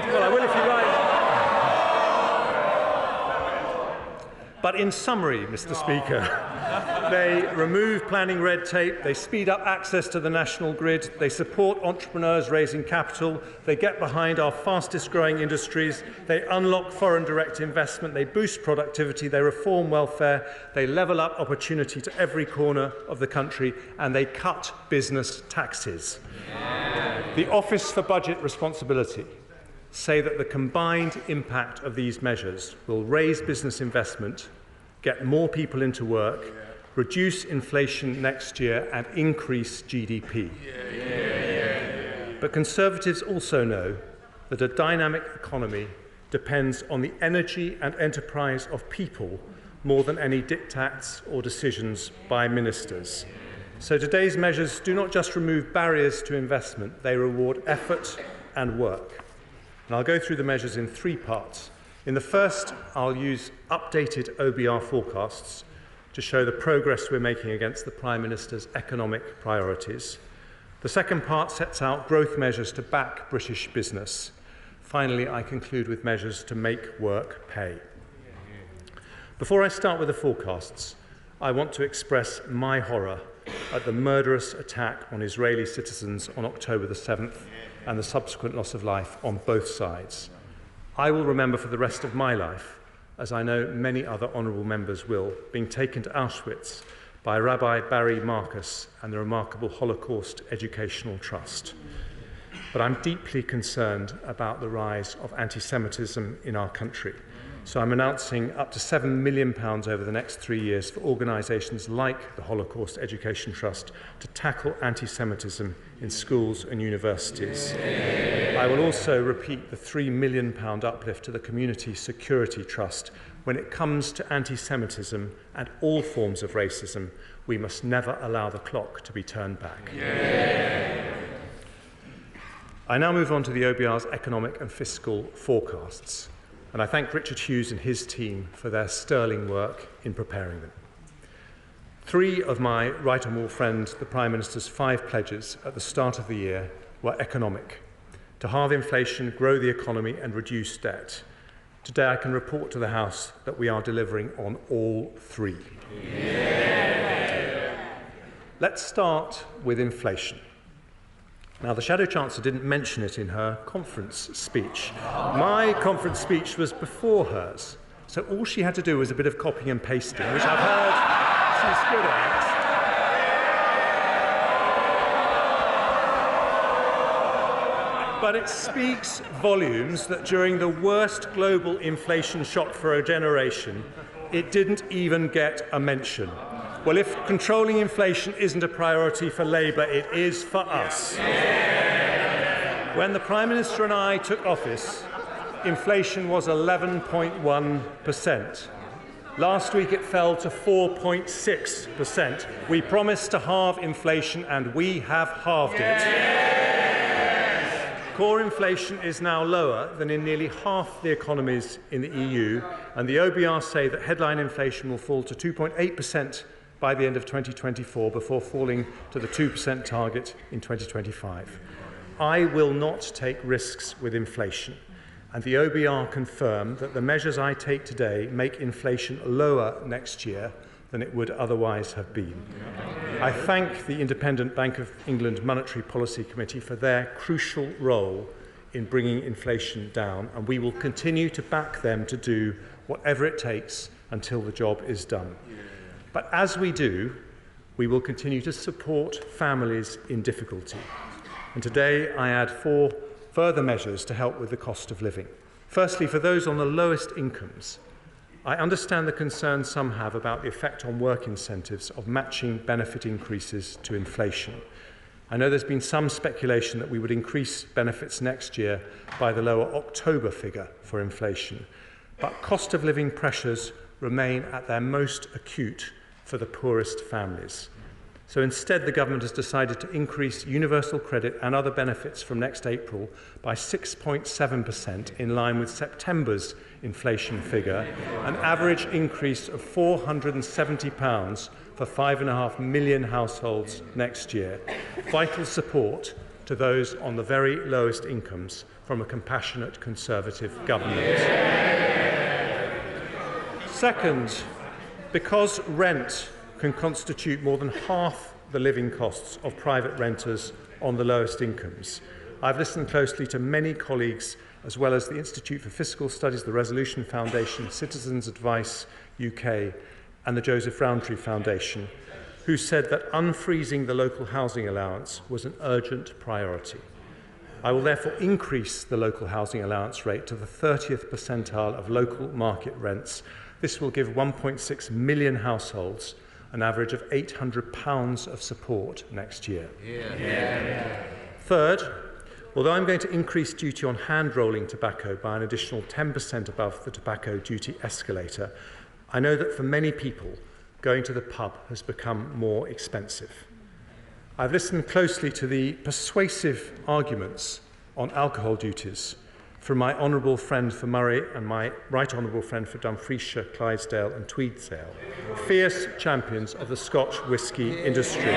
well, I will if you like. But in summary, Mr. Speaker, they remove planning red tape, they speed up access to the national grid, they support entrepreneurs raising capital, they get behind our fastest growing industries, they unlock foreign direct investment, they boost productivity, they reform welfare, they level up opportunity to every corner of the country, and they cut business taxes. The Office for Budget Responsibility say that the combined impact of these measures will raise business investment, get more people into work, reduce inflation next year and increase GDP. But Conservatives also know that a dynamic economy depends on the energy and enterprise of people more than any diktats or decisions by ministers. So today's measures do not just remove barriers to investment, they reward effort and work. And I'll go through the measures in three parts. In the first, I'll use updated OBR forecasts to show the progress we're making against the Prime Minister's economic priorities. The second part sets out growth measures to back British business. Finally, I conclude with measures to make work pay. Before I start with the forecasts, I want to express my horror at the murderous attack on Israeli citizens on October the 7th and the subsequent loss of life on both sides. I will remember for the rest of my life, as I know many other honourable members will, being taken to Auschwitz by Rabbi Barry Marcus and the remarkable Holocaust Educational Trust. But I'm deeply concerned about the rise of anti-Semitism in our country. So I'm announcing up to £7 million over the next 3 years for organisations like the Holocaust Education Trust to tackle anti-Semitism in schools and universities. I will also repeat the £3 million uplift to the Community Security Trust. When it comes to anti-Semitism and all forms of racism, we must never allow the clock to be turned back. I now move on to the OBR's economic and fiscal forecasts. And I thank Richard Hughes and his team for their sterling work in preparing them. Three of my right honourable friend, the Prime Minister's 5 pledges at the start of the year were economic: to halve inflation, grow the economy and reduce debt. Today I can report to the House that we are delivering on all 3. Let's start with inflation. Now, the Shadow Chancellor didn't mention it in her conference speech. My conference speech was before hers, so all she had to do was a bit of copying and pasting, which I've heard she's good at. But it speaks volumes that during the worst global inflation shock for a generation, it didn't even get a mention. Well, if controlling inflation isn't a priority for Labour, it is for us. When the Prime Minister and I took office, inflation was 11.1%. Last week it fell to 4.6%. We promised to halve inflation and we have halved it. Core inflation is now lower than in nearly half the economies in the EU, and the OBR say that headline inflation will fall to 2.8% by the end of 2024 before falling to the 2% target in 2025. I will not take risks with inflation, and the OBR confirm that the measures I take today make inflation lower next year than it would otherwise have been. I thank the Independent Bank of England Monetary Policy Committee for their crucial role in bringing inflation down, and we will continue to back them to do whatever it takes until the job is done. But as we do, we will continue to support families in difficulty. And today I add 4 further measures to help with the cost of living. Firstly, for those on the lowest incomes, I understand the concerns some have about the effect on work incentives of matching benefit increases to inflation. I know there's been some speculation that we would increase benefits next year by the lower October figure for inflation, but cost of living pressures remain at their most acute for the poorest families. So instead, the government has decided to increase universal credit and other benefits from next April by 6.7% in line with September's inflation figure, an average increase of £470 for 5.5 million households next year. Vital support to those on the very lowest incomes from a compassionate Conservative government. Second, because rent can constitute more than half the living costs of private renters on the lowest incomes, I've listened closely to many colleagues, as well as the Institute for Fiscal Studies, the Resolution Foundation, Citizens Advice UK, and the Joseph Rowntree Foundation, who said that unfreezing the local housing allowance was an urgent priority. I will therefore increase the local housing allowance rate to the 30th percentile of local market rents. This will give 1.6 million households an average of £800 of support next year. Third, although I'm going to increase duty on hand-rolling tobacco by an additional 10% above the tobacco duty escalator, I know that for many people, going to the pub has become more expensive. I've listened closely to the persuasive arguments on alcohol duties from my honourable friend for Murray and my right honourable friend for Dumfriesshire, Clydesdale and Tweedsdale, fierce champions of the Scotch whisky industry.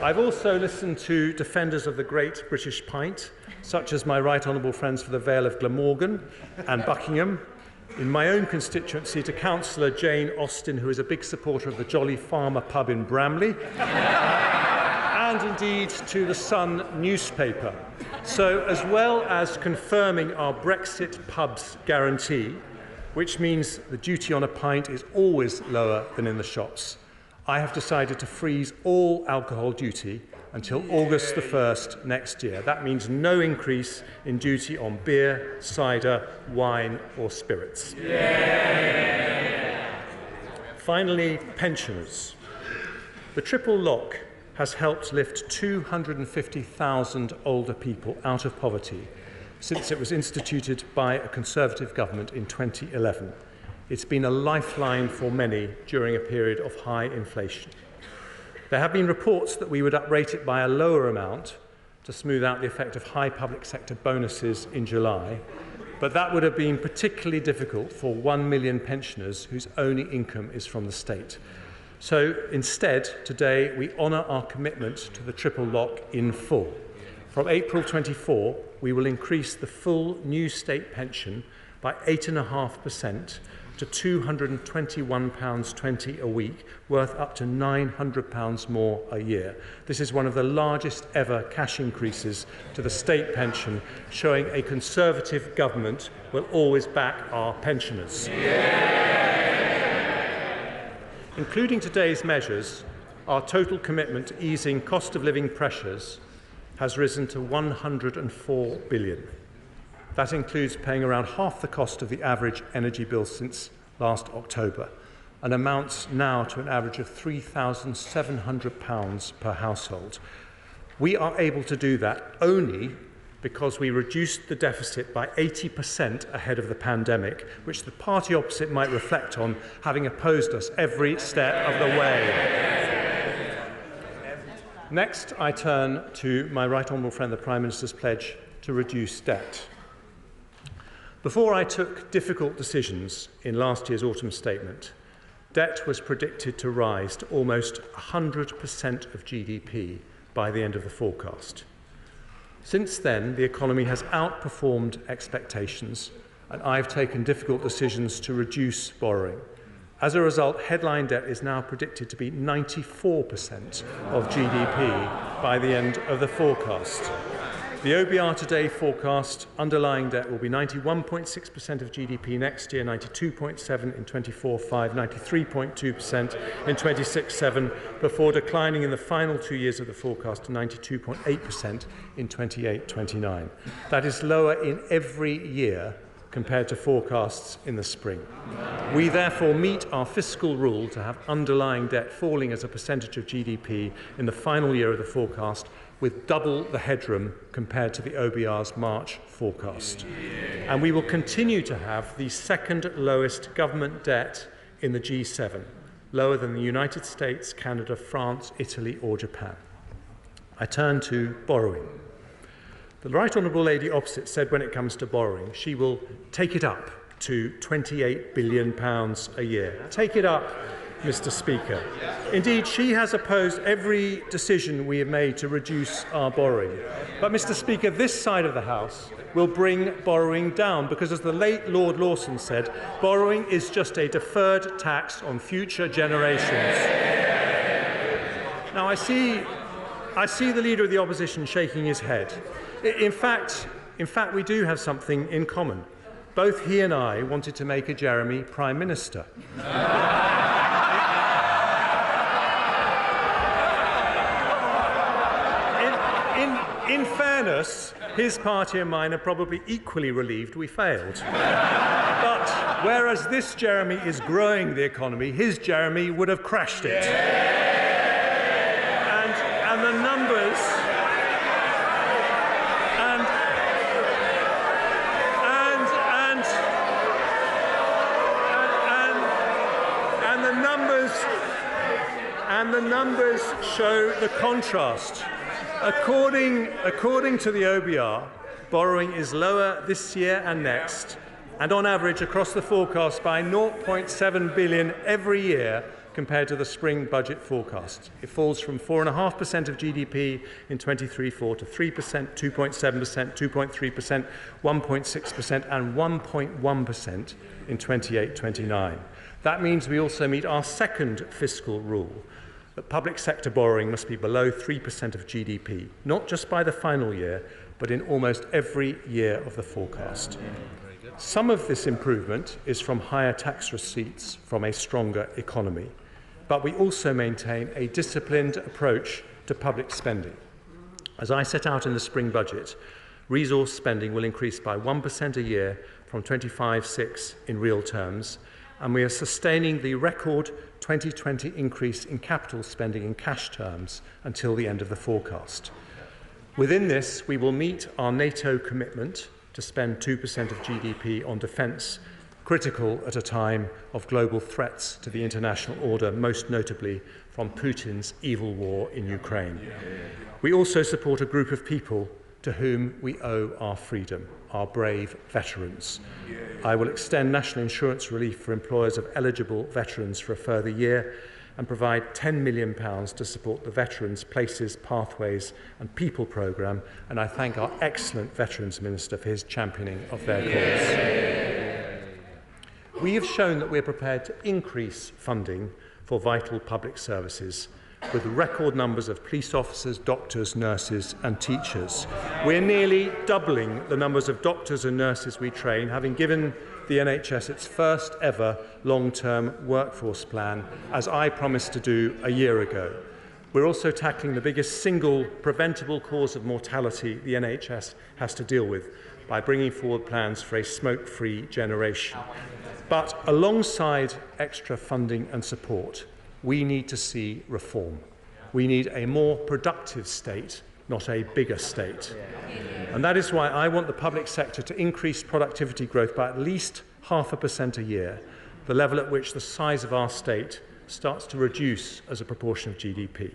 I've also listened to defenders of the great British pint, such as my right honourable friends for the Vale of Glamorgan and Buckingham, in my own constituency to Councillor Jane Austen, who is a big supporter of the Jolly Farmer pub in Bramley, and indeed to the Sun newspaper. So, as well as confirming our Brexit pubs guarantee, which means the duty on a pint is always lower than in the shops, I have decided to freeze all alcohol duty until August the 1st next year. That means no increase in duty on beer, cider, wine or spirits. Finally, pensioners. The triple lock has helped lift 250,000 older people out of poverty since it was instituted by a Conservative government in 2011. It's been a lifeline for many during a period of high inflation. There have been reports that we would uprate it by a lower amount to smooth out the effect of high public sector bonuses in July, but that would have been particularly difficult for 1 million pensioners whose only income is from the state. So instead, today, we honour our commitment to the triple lock in full. From April 24, we will increase the full new state pension by 8.5% to £221.20 a week, worth up to £900 more a year. This is one of the largest ever cash increases to the state pension, showing a Conservative government will always back our pensioners. Including today's measures, our total commitment to easing cost of living pressures has risen to £104 billion. That includes paying around half the cost of the average energy bill since last October, and amounts now to an average of £3,700 per household. We are able to do that only because we reduced the deficit by 80% ahead of the pandemic, which the party opposite might reflect on, having opposed us every step of the way. Next, I turn to my right honourable friend, the Prime Minister's pledge to reduce debt. Before I took difficult decisions in last year's autumn statement, debt was predicted to rise to almost 100% of GDP by the end of the forecast. Since then, the economy has outperformed expectations, and I've taken difficult decisions to reduce borrowing. As a result, headline debt is now predicted to be 94% of GDP by the end of the forecast. The OBR today forecast underlying debt will be 91.6% of GDP next year, 92.7% in 24-5, 93.2% in 26-7, before declining in the final 2 years of the forecast to 92.8% in 28-29. That is lower in every year compared to forecasts in the spring. We therefore meet our fiscal rule to have underlying debt falling as a percentage of GDP in the final year of the forecast, with double the headroom compared to the OBR's March forecast. And we will continue to have the second lowest government debt in the G7, lower than the United States, Canada, France, Italy or Japan. I turn to borrowing. The Right Honourable Lady opposite said when it comes to borrowing, she will take it up to £28 billion a year. Take it up, Mr. Speaker. Indeed, she has opposed every decision we have made to reduce our borrowing. But, Mr. Speaker, this side of the House will bring borrowing down because, as the late Lord Lawson said, borrowing is just a deferred tax on future generations. Now, I see the Leader of the Opposition shaking his head. In fact, we do have something in common. Both he and I wanted to make a Jeremy Prime Minister. In fairness, his party and mine are probably equally relieved we failed. But whereas this Jeremy is growing the economy, his Jeremy would have crashed it. And the numbers... And the numbers show the contrast. According to the OBR, borrowing is lower this year and next, and on average across the forecast by 0.7 billion every year compared to the spring budget forecast. It falls from 4.5% of GDP in 23-4 to 3%, 2.7%, 2.3%, 1.6% and 1.1% in 28-29. That means we also meet our second fiscal rule, that public sector borrowing must be below 3% of GDP, not just by the final year, but in almost every year of the forecast. Some of this improvement is from higher tax receipts from a stronger economy, but we also maintain a disciplined approach to public spending. As I set out in the spring budget, resource spending will increase by 1% a year from 25.6 in real terms, and we are sustaining the record 2020 increase in capital spending in cash terms until the end of the forecast. Within this, we will meet our NATO commitment to spend 2% of GDP on defence, critical at a time of global threats to the international order, most notably from Putin's evil war in Ukraine. We also support a group of people to whom we owe our freedom, our brave veterans. I will extend national insurance relief for employers of eligible veterans for a further year and provide £10 million to support the Veterans Places, Pathways and People programme, and I thank our excellent Veterans Minister for his championing of their cause. We have shown that we are prepared to increase funding for vital public services, with record numbers of police officers, doctors, nurses and teachers. We're nearly doubling the numbers of doctors and nurses we train, having given the NHS its first ever long-term workforce plan, as I promised to do a year ago. We're also tackling the biggest single preventable cause of mortality the NHS has to deal with by bringing forward plans for a smoke-free generation. But alongside extra funding and support, we need to see reform. We need a more productive state, not a bigger state. And that is why I want the public sector to increase productivity growth by at least 0.5% a year, the level at which the size of our state starts to reduce as a proportion of GDP.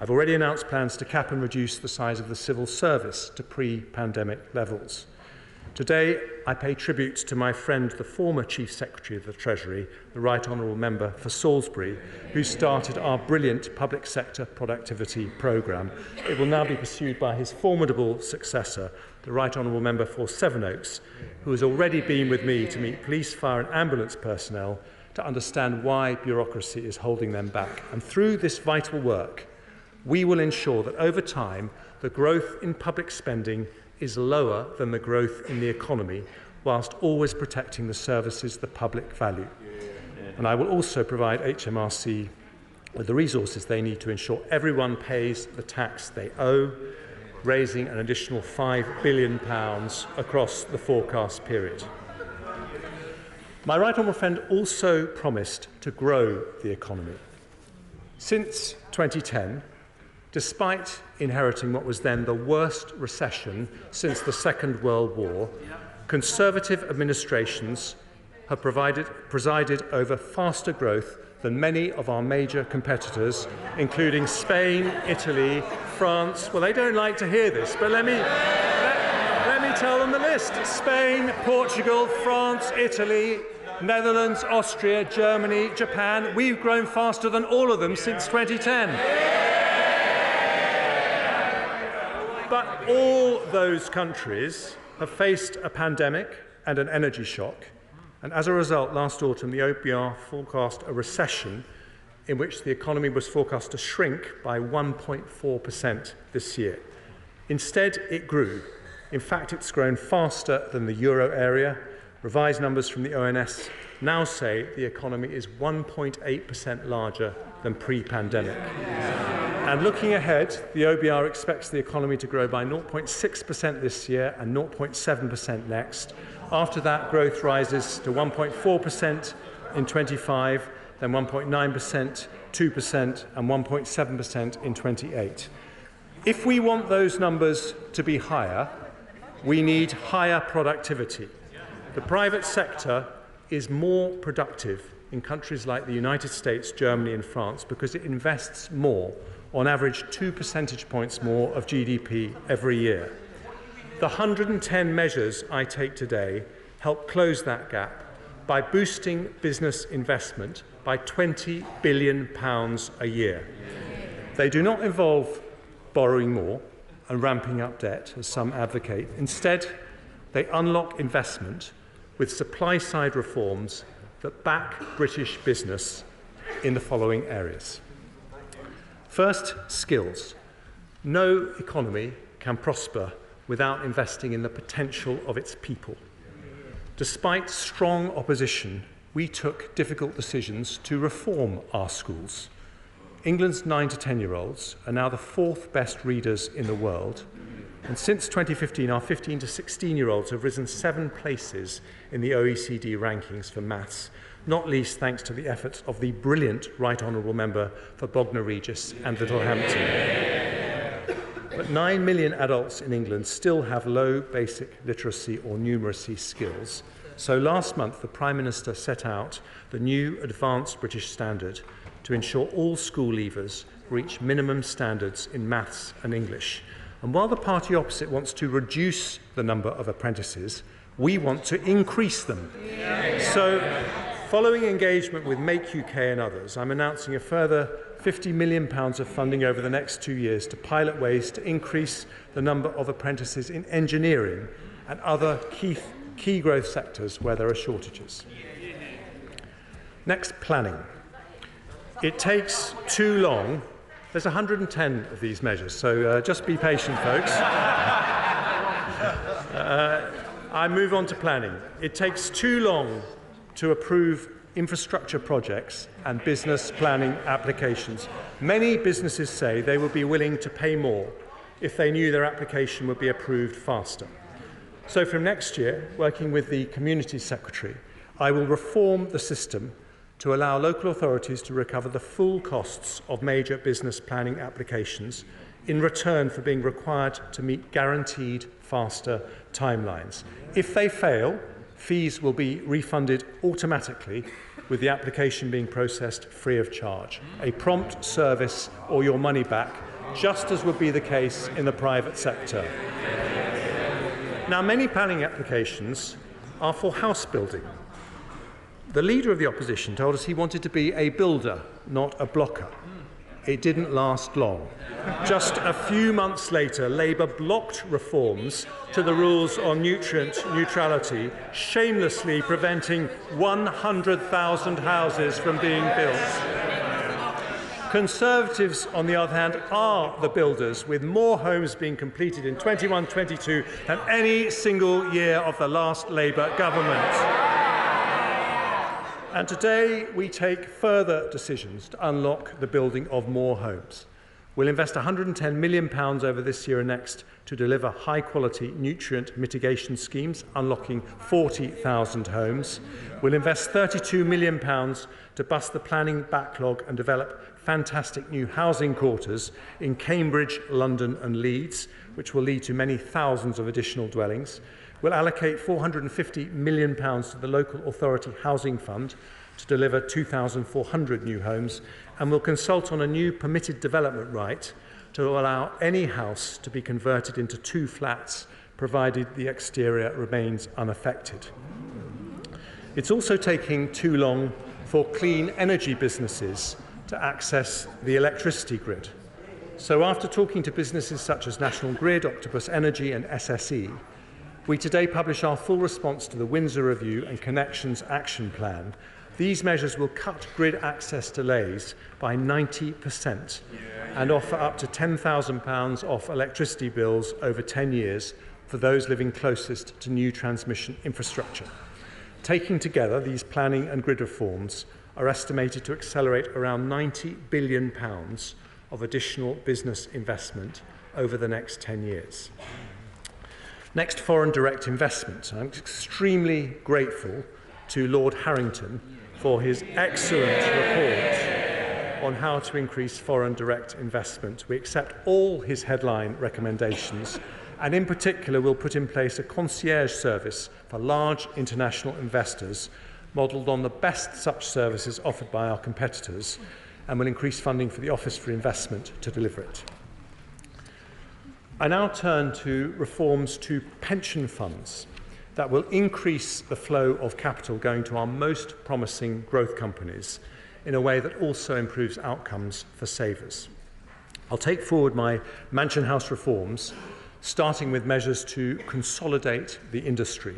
I've already announced plans to cap and reduce the size of the civil service to pre-pandemic levels. Today, I pay tribute to my friend, the former Chief Secretary of the Treasury, the Right Honourable Member for Salisbury, who started our brilliant public sector productivity programme. It will now be pursued by his formidable successor, the Right Honourable Member for Sevenoaks, who has already been with me to meet police, fire and ambulance personnel to understand why bureaucracy is holding them back. And through this vital work, we will ensure that over time, the growth in public spending is lower than the growth in the economy, whilst always protecting the services the public value. And I will also provide HMRC with the resources they need to ensure everyone pays the tax they owe, raising an additional £5 billion across the forecast period. My right honourable friend also promised to grow the economy. Since 2010, despite inheriting what was then the worst recession since the Second World War, Conservative administrations have presided over faster growth than many of our major competitors, including Spain, Italy, France. Well, they don't like to hear this, but let me tell them the list. Spain, Portugal, France, Italy, Netherlands, Austria, Germany, Japan. We've grown faster than all of them since 2010. But all those countries have faced a pandemic and an energy shock, and as a result, last autumn, the OBR forecast a recession in which the economy was forecast to shrink by 1.4% this year. Instead, it grew. In fact, it's grown faster than the euro area. Revised numbers from the ONS now say the economy is 1.8% larger than pre-pandemic. And looking ahead, the OBR expects the economy to grow by 0.6% this year and 0.7% next. After that, growth rises to 1.4% in 25, then 1.9%, 2% and 1.7% in 28. If we want those numbers to be higher, we need higher productivity. The private sector is more productive in countries like the United States, Germany and France because it invests more, on average 2 percentage points more of GDP every year. The 110 measures I take today help close that gap by boosting business investment by £20 billion a year. They do not involve borrowing more and ramping up debt, as some advocate. Instead, they unlock investment with supply-side reforms that back British business in the following areas. First, skills. No economy can prosper without investing in the potential of its people. Despite strong opposition, we took difficult decisions to reform our schools. England's 9 to 10-year-olds are now the 4th best readers in the world. And since 2015, our 15 to 16-year-olds have risen 7 places in the OECD rankings for maths, not least thanks to the efforts of the brilliant Right Honourable Member for Bognor Regis and Littlehampton. But 9 million adults in England still have low basic literacy or numeracy skills. So last month, the Prime Minister set out the new Advanced British Standard to ensure all school leavers reach minimum standards in maths and English. And while the party opposite wants to reduce the number of apprentices, we want to increase them. So, following engagement with Make UK and others, I'm announcing a further £50 million of funding over the next 2 years to pilot ways to increase the number of apprentices in engineering and other key growth sectors where there are shortages. Next, planning. It takes too long. There's 110 of these measures, so just be patient, folks. I move on to planning. It takes too long to approve infrastructure projects and business planning applications. Many businesses say they would be willing to pay more if they knew their application would be approved faster. So from next year, working with the Community Secretary, I will reform the system to allow local authorities to recover the full costs of major business planning applications in return for being required to meet guaranteed faster timelines. If they fail, fees will be refunded automatically, with the application being processed free of charge. A prompt service or your money back, just as would be the case in the private sector. Now, many planning applications are for house building. The leader of the opposition told us he wanted to be a builder, not a blocker. It didn't last long. Just a few months later, Labour blocked reforms to the rules on nutrient neutrality, shamelessly preventing 100,000 houses from being built. Conservatives, on the other hand, are the builders, with more homes being completed in 21-22 than any single year of the last Labour government. And today we take further decisions to unlock the building of more homes. We'll invest £110 million over this year and next to deliver high-quality nutrient mitigation schemes, unlocking 40,000 homes. We'll invest £32 million to bust the planning backlog and develop fantastic new housing quarters in Cambridge, London and Leeds, which will lead to many thousands of additional dwellings. We'll allocate £450 million to the Local Authority Housing Fund to deliver 2,400 new homes, and we'll consult on a new permitted development right to allow any house to be converted into 2 flats, provided the exterior remains unaffected. It's also taking too long for clean energy businesses to access the electricity grid. So after talking to businesses such as National Grid, Octopus Energy and SSE, we today publish our full response to the Windsor Review and Connections Action Plan. These measures will cut grid access delays by 90% and offer up to £10,000 off electricity bills over 10 years for those living closest to new transmission infrastructure. Taking together, these planning and grid reforms are estimated to accelerate around £90 billion of additional business investment over the next 10 years. Next, foreign direct investment. I'm extremely grateful to Lord Harrington for his excellent report on how to increase foreign direct investment. We accept all his headline recommendations, and in particular will put in place a concierge service for large international investors, modelled on the best such services offered by our competitors, and will increase funding for the Office for Investment to deliver it. I now turn to reforms to pension funds that will increase the flow of capital going to our most promising growth companies in a way that also improves outcomes for savers. I'll take forward my Mansion House reforms, starting with measures to consolidate the industry.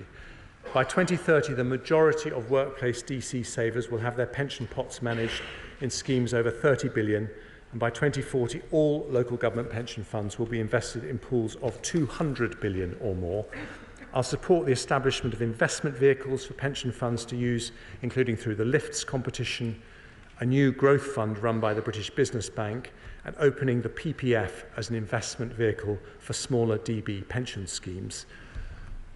By 2030, the majority of workplace DC savers will have their pension pots managed in schemes over £30 billion, and by 2040, all local government pension funds will be invested in pools of £200 billion or more. I'll support the establishment of investment vehicles for pension funds to use, including through the LIFTS competition, a new growth fund run by the British Business Bank, and opening the PPF as an investment vehicle for smaller DB pension schemes.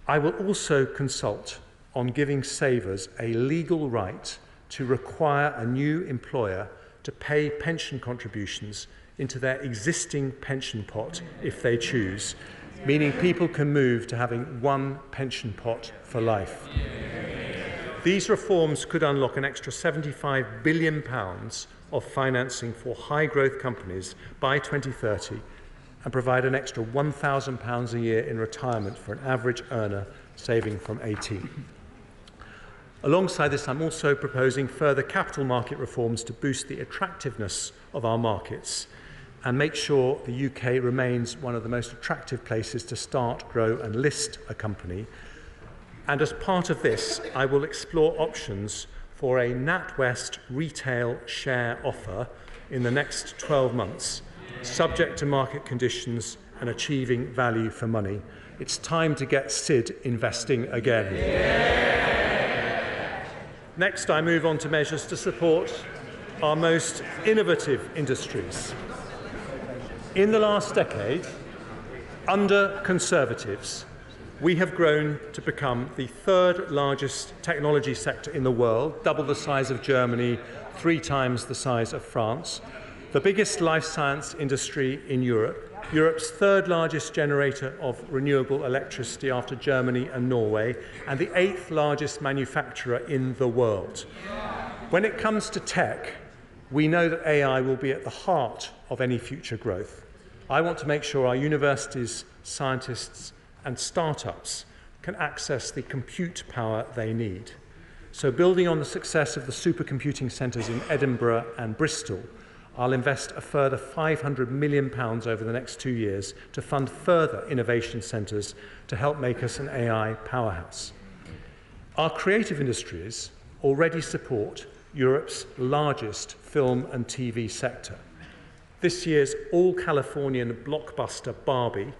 I will also consult on giving savers a legal right to require a new employer to pay pension contributions into their existing pension pot if they choose, meaning people can move to having one pension pot for life. These reforms could unlock an extra £75 billion of financing for high-growth companies by 2030 and provide an extra £1,000 a year in retirement for an average earner saving from 18. Alongside this, I'm also proposing further capital market reforms to boost the attractiveness of our markets and make sure the UK remains one of the most attractive places to start, grow and list a company. And as part of this, I will explore options for a NatWest retail share offer in the next 12 months, subject to market conditions and achieving value for money. It's time to get Sid investing again. Yeah. Next, I move on to measures to support our most innovative industries. In the last decade, under Conservatives, we have grown to become the third largest technology sector in the world, double the size of Germany, 3 times the size of France. the biggest life science industry in Europe, Europe's third largest generator of renewable electricity after Germany and Norway, and the 8th largest manufacturer in the world. When it comes to tech, we know that AI will be at the heart of any future growth. I want to make sure our universities, scientists, and startups can access the compute power they need. So, building on the success of the supercomputing centres in Edinburgh and Bristol, I'll invest a further £500 million over the next 2 years to fund further innovation centres to help make us an AI powerhouse. Our creative industries already support Europe's largest film and TV sector. This year's all-Californian blockbuster Barbie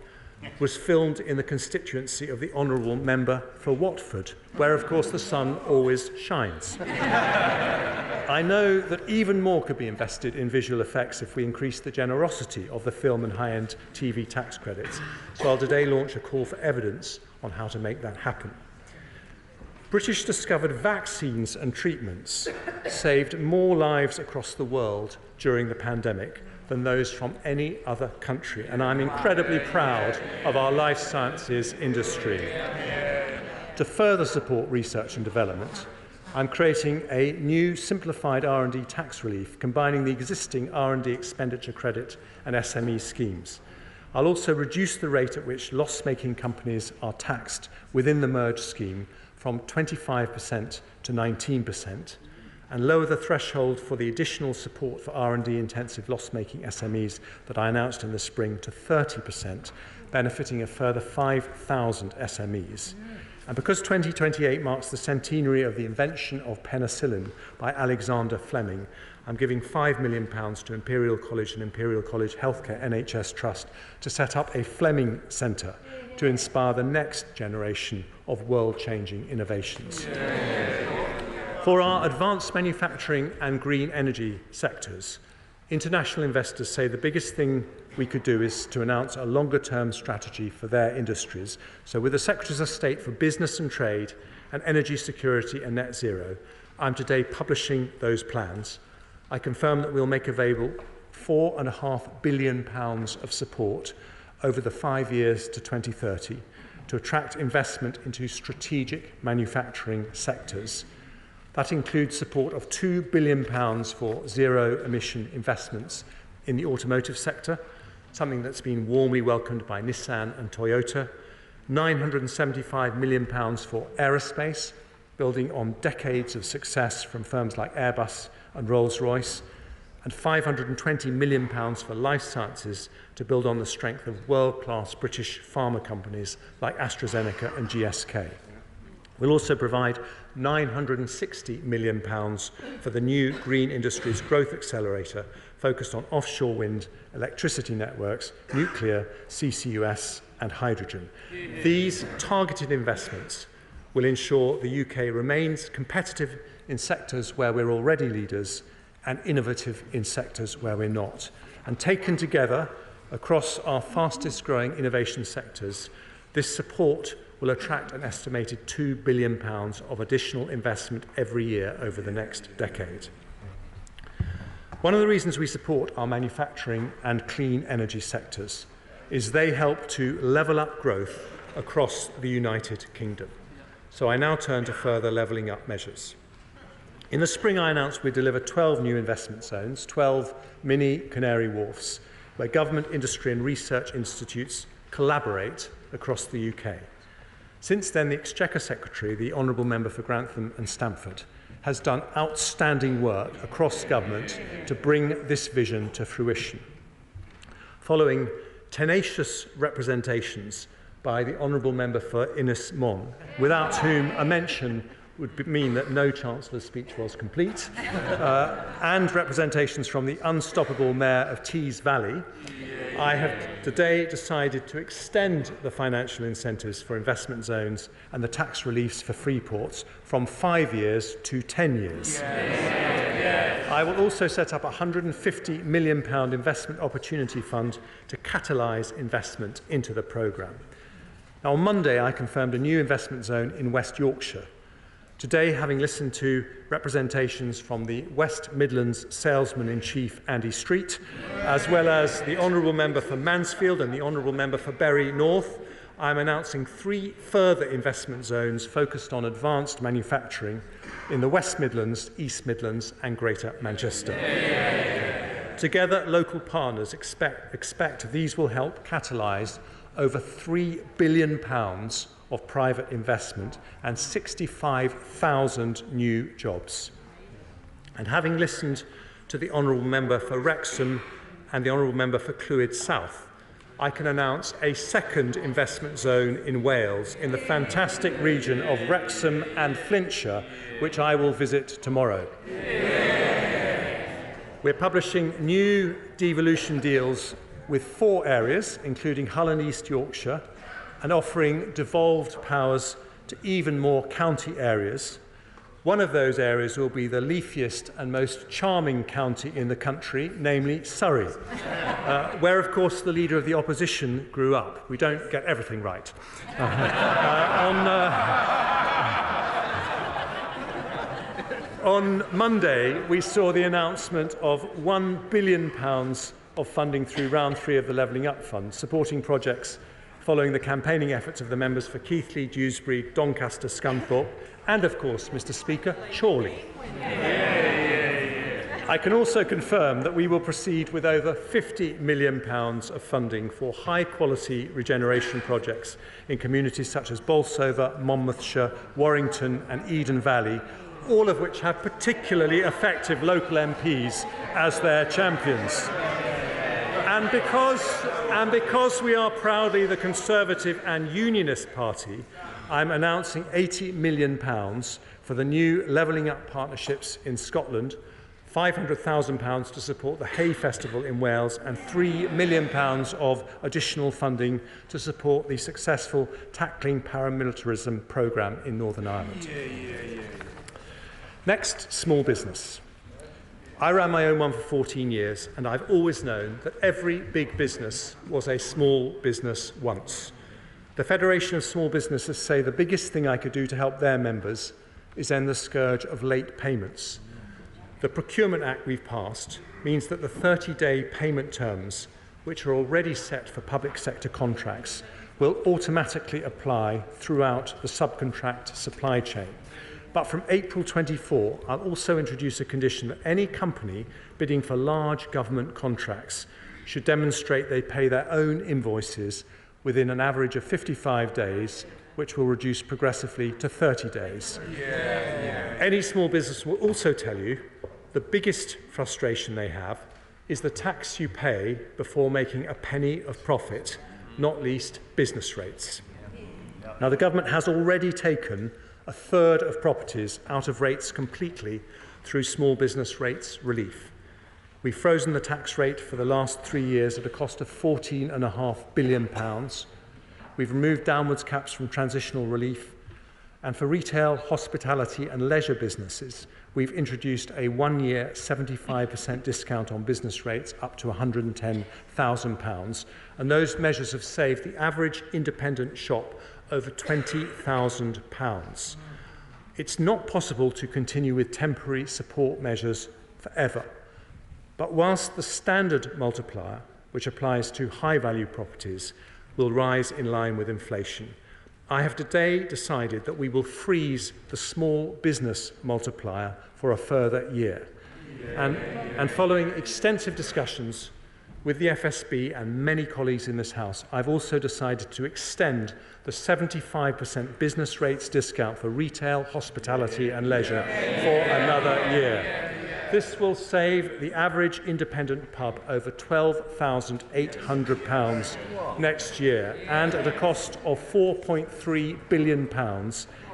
was filmed in the constituency of the Honourable Member for Watford, where, of course, the sun always shines. I know that even more could be invested in visual effects if we increase the generosity of the film and high-end TV tax credits, so I'll today launch a call for evidence on how to make that happen. British discovered vaccines and treatments saved more lives across the world during the pandemic than those from any other country, and I'm incredibly proud of our life sciences industry. To further support research and development, I'm creating a new simplified R&D tax relief, combining the existing R&D expenditure credit and SME schemes. I'll also reduce the rate at which loss-making companies are taxed within the merged scheme from 25% to 19%, and lower the threshold for the additional support for R&D intensive loss-making SMEs that I announced in the spring to 30%, benefiting a further 5,000 SMEs. And because 2028 marks the centenary of the invention of penicillin by Alexander Fleming, I'm giving £5 million to Imperial College and Imperial College Healthcare NHS Trust to set up a Fleming Centre to inspire the next generation of world-changing innovations. For our advanced manufacturing and green energy sectors, international investors say the biggest thing we could do is to announce a longer-term strategy for their industries. So with the Secretaries of State for Business and Trade and Energy Security and Net Zero, I'm today publishing those plans. I confirm that we'll make available £4.5 billion of support over the 5 years to 2030 to attract investment into strategic manufacturing sectors. That includes support of £2 billion for zero-emission investments in the automotive sector, something that's been warmly welcomed by Nissan and Toyota, £975 million for aerospace, building on decades of success from firms like Airbus and Rolls-Royce, and £520 million for life sciences to build on the strength of world-class British pharma companies like AstraZeneca and GSK. We'll also provide £960 million for the new Green Industries Growth Accelerator focused on offshore wind, electricity networks, nuclear, CCUS and hydrogen. These targeted investments will ensure the UK remains competitive in sectors where we're already leaders and innovative in sectors where we're not. And taken together across our fastest growing innovation sectors, this support will attract an estimated £2 billion of additional investment every year over the next decade. One of the reasons we support our manufacturing and clean energy sectors is they help to level up growth across the United Kingdom. So I now turn to further levelling up measures. In the spring, I announced we'd deliver 12 new investment zones, 12 mini Canary Wharfs, where government, industry and research institutes collaborate across the UK. Since then, the Exchequer Secretary, the Honourable Member for Grantham and Stamford, has done outstanding work across government to bring this vision to fruition. Following tenacious representations by the Honourable Member for Innis Mon, without whom a mention would mean that no Chancellor's speech was complete, and representations from the unstoppable Mayor of Tees Valley, I have today decided to extend the financial incentives for investment zones and the tax reliefs for free ports from 5 years to 10 years. I will also set up a £150 million investment opportunity fund to catalyse investment into the programme. Now, on Monday, I confirmed a new investment zone in West Yorkshire Today, having listened to representations from the West Midlands Salesman-in-Chief Andy Street, as well as the Honourable Member for Mansfield and the Honourable Member for Bury North, I am announcing 3 further investment zones focused on advanced manufacturing in the West Midlands, East Midlands and Greater Manchester. Together, local partners expect these will help catalyse over £3 billion of private investment and 65,000 new jobs. And having listened to the Honourable Member for Wrexham and the Honourable Member for Clwyd South, I can announce a second investment zone in Wales in the fantastic region of Wrexham and Flintshire, which I will visit tomorrow. We're publishing new devolution deals with 4 areas, including Hull and East Yorkshire, and offering devolved powers to even more county areas. One of those areas will be the leafiest and most charming county in the country, namely Surrey, where, of course, the Leader of the Opposition grew up. We don't get everything right. On Monday, we saw the announcement of £1 billion of funding through round 3 of the Levelling Up Fund, supporting projects following the campaigning efforts of the members for Keighley, Dewsbury, Doncaster, Scunthorpe, and, of course, Mr. Speaker, Chorley. I can also confirm that we will proceed with over £50 million of funding for high-quality regeneration projects in communities such as Bolsover, Monmouthshire, Warrington and Eden Valley, all of which have particularly effective local MPs as their champions. And because we are proudly the Conservative and Unionist Party, I'm announcing £80 million for the new Levelling Up partnerships in Scotland, £500,000 to support the Hay Festival in Wales, and £3 million of additional funding to support the successful Tackling Paramilitarism programme in Northern Ireland. Next, small business. I ran my own one for 14 years, and I've always known that every big business was a small business once. The Federation of Small Businesses say the biggest thing I could do to help their members is end the scourge of late payments. The Procurement Act we've passed means that the 30-day payment terms, which are already set for public sector contracts, will automatically apply throughout the subcontract supply chain. But from April 24, I'll also introduce a condition that any company bidding for large government contracts should demonstrate they pay their own invoices within an average of 55 days, which will reduce progressively to 30 days. Any small business will also tell you the biggest frustration they have is the tax you pay before making a penny of profit, not least business rates. Now, the government has already taken a third of properties out of rates completely through small business rates relief. We've frozen the tax rate for the last 3 years at a cost of £14.5 billion. We've removed downwards caps from transitional relief. And for retail, hospitality and leisure businesses, we've introduced a 1-year 75% discount on business rates up to £110,000. And those measures have saved the average independent shop over £20,000. It's not possible to continue with temporary support measures forever. But whilst the standard multiplier, which applies to high-value properties, will rise in line with inflation, I have today decided that we will freeze the small business multiplier for a further year. And following extensive discussions with the FSB and many colleagues in this House, I've also decided to extend the 75% business rates discount for retail, hospitality and leisure for another year. This will save the average independent pub over £12,800 next year, and at a cost of £4.3 billion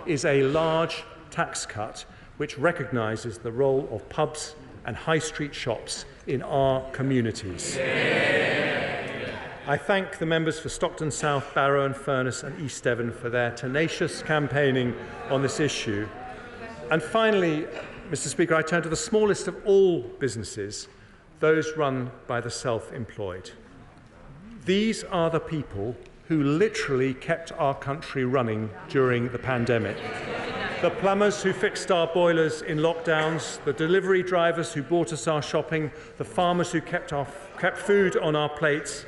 is a large tax cut which recognises the role of pubs and high street shops in our communities. I thank the members for Stockton South, Barrow and Furness and East Devon for their tenacious campaigning on this issue. And finally, Mr. Speaker, I turn to the smallest of all businesses, those run by the self-employed. These are the people who literally kept our country running during the pandemic. The plumbers who fixed our boilers in lockdowns, the delivery drivers who bought us our shopping, the farmers who kept food on our plates.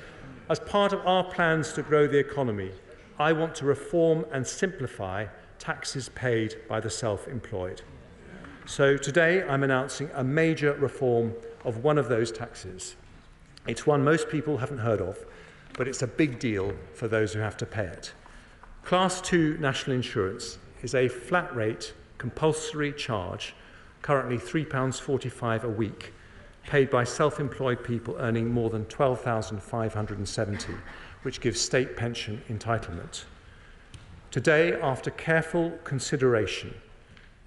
As part of our plans to grow the economy, I want to reform and simplify taxes paid by the self-employed. So today I'm announcing a major reform of one of those taxes. It's one most people haven't heard of, but it's a big deal for those who have to pay it. Class 2 national insurance is a flat rate compulsory charge, currently £3.45 a week, paid by self-employed people earning more than £12,570, which gives state pension entitlement. Today, after careful consideration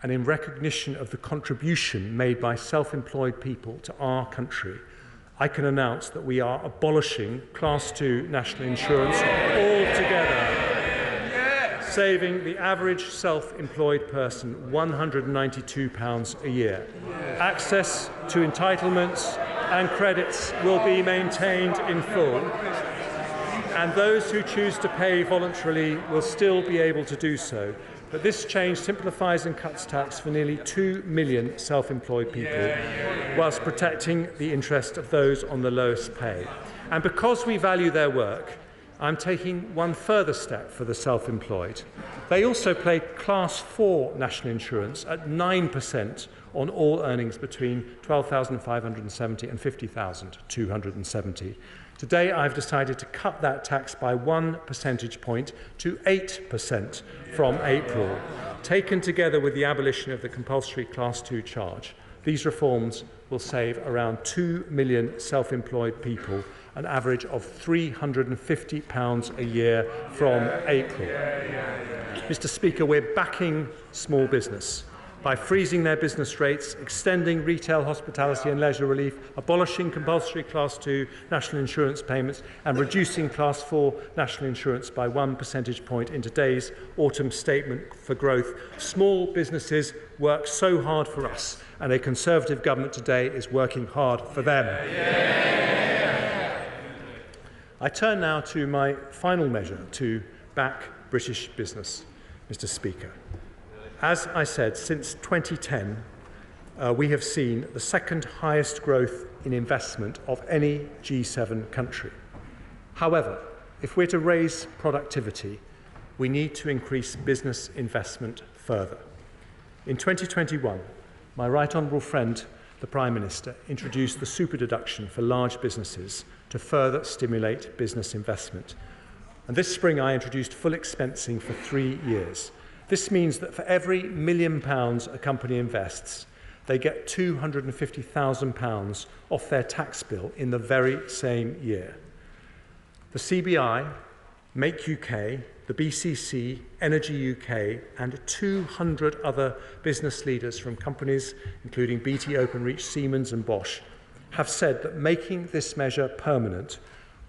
and in recognition of the contribution made by self-employed people to our country, I can announce that we are abolishing Class 2 national insurance altogether, saving the average self-employed person £192 a year. Access to entitlements and credits will be maintained in full, and those who choose to pay voluntarily will still be able to do so. But this change simplifies and cuts tax for nearly 2 million self-employed people, whilst protecting the interest of those on the lowest pay. And because we value their work, I'm taking one further step for the self-employed. They also pay Class 4 national insurance at 9% on all earnings between £12,570 and £50,270. Today, I've decided to cut that tax by 1 percentage point to 8% from April. Taken together with the abolition of the compulsory Class 2 charge, these reforms will save around 2 million self-employed people an average of £350 a year from April. Mr. Speaker, we're backing small business by freezing their business rates, extending retail, hospitality and leisure relief, abolishing compulsory Class 2 national insurance payments and reducing Class 4 national insurance by 1 percentage point in today's autumn statement for growth. Small businesses work so hard for us, and a Conservative government today is working hard for them. I turn now to my final measure to back British business, Mr. Speaker. As I said, since 2010, we have seen the second highest growth in investment of any G7 country. However, if we're to raise productivity, we need to increase business investment further. In 2021, my right honourable friend, the Prime Minister, introduced the super deduction for large businesses to further stimulate business investment. And this spring, I introduced full expensing for 3 years. This means that for every £1 million a company invests, they get £250,000 off their tax bill in the very same year. The CBI, Make UK, the BCC, Energy UK and 200 other business leaders from companies including BT Openreach, Siemens and Bosch have said that making this measure permanent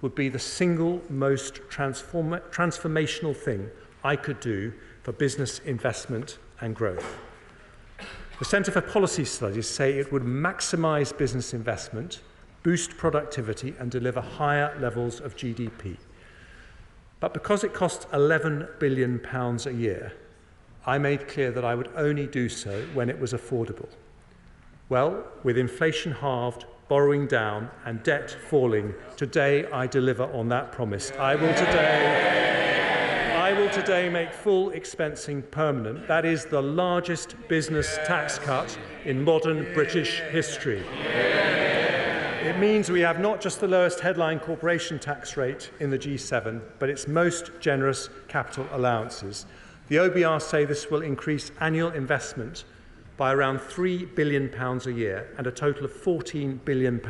would be the single most transformational thing I could do for business investment and growth. The Centre for Policy Studies say it would maximise business investment, boost productivity and deliver higher levels of GDP. But because it costs £11 billion a year, I made clear that I would only do so when it was affordable. Well, with inflation halved, borrowing down and debt falling, today I deliver on that promise. I will today make full expensing permanent. That is the largest business tax cut in modern British history. It means we have not just the lowest headline corporation tax rate in the G7, but its most generous capital allowances. The OBR say this will increase annual investment by around £3 billion a year and a total of £14 billion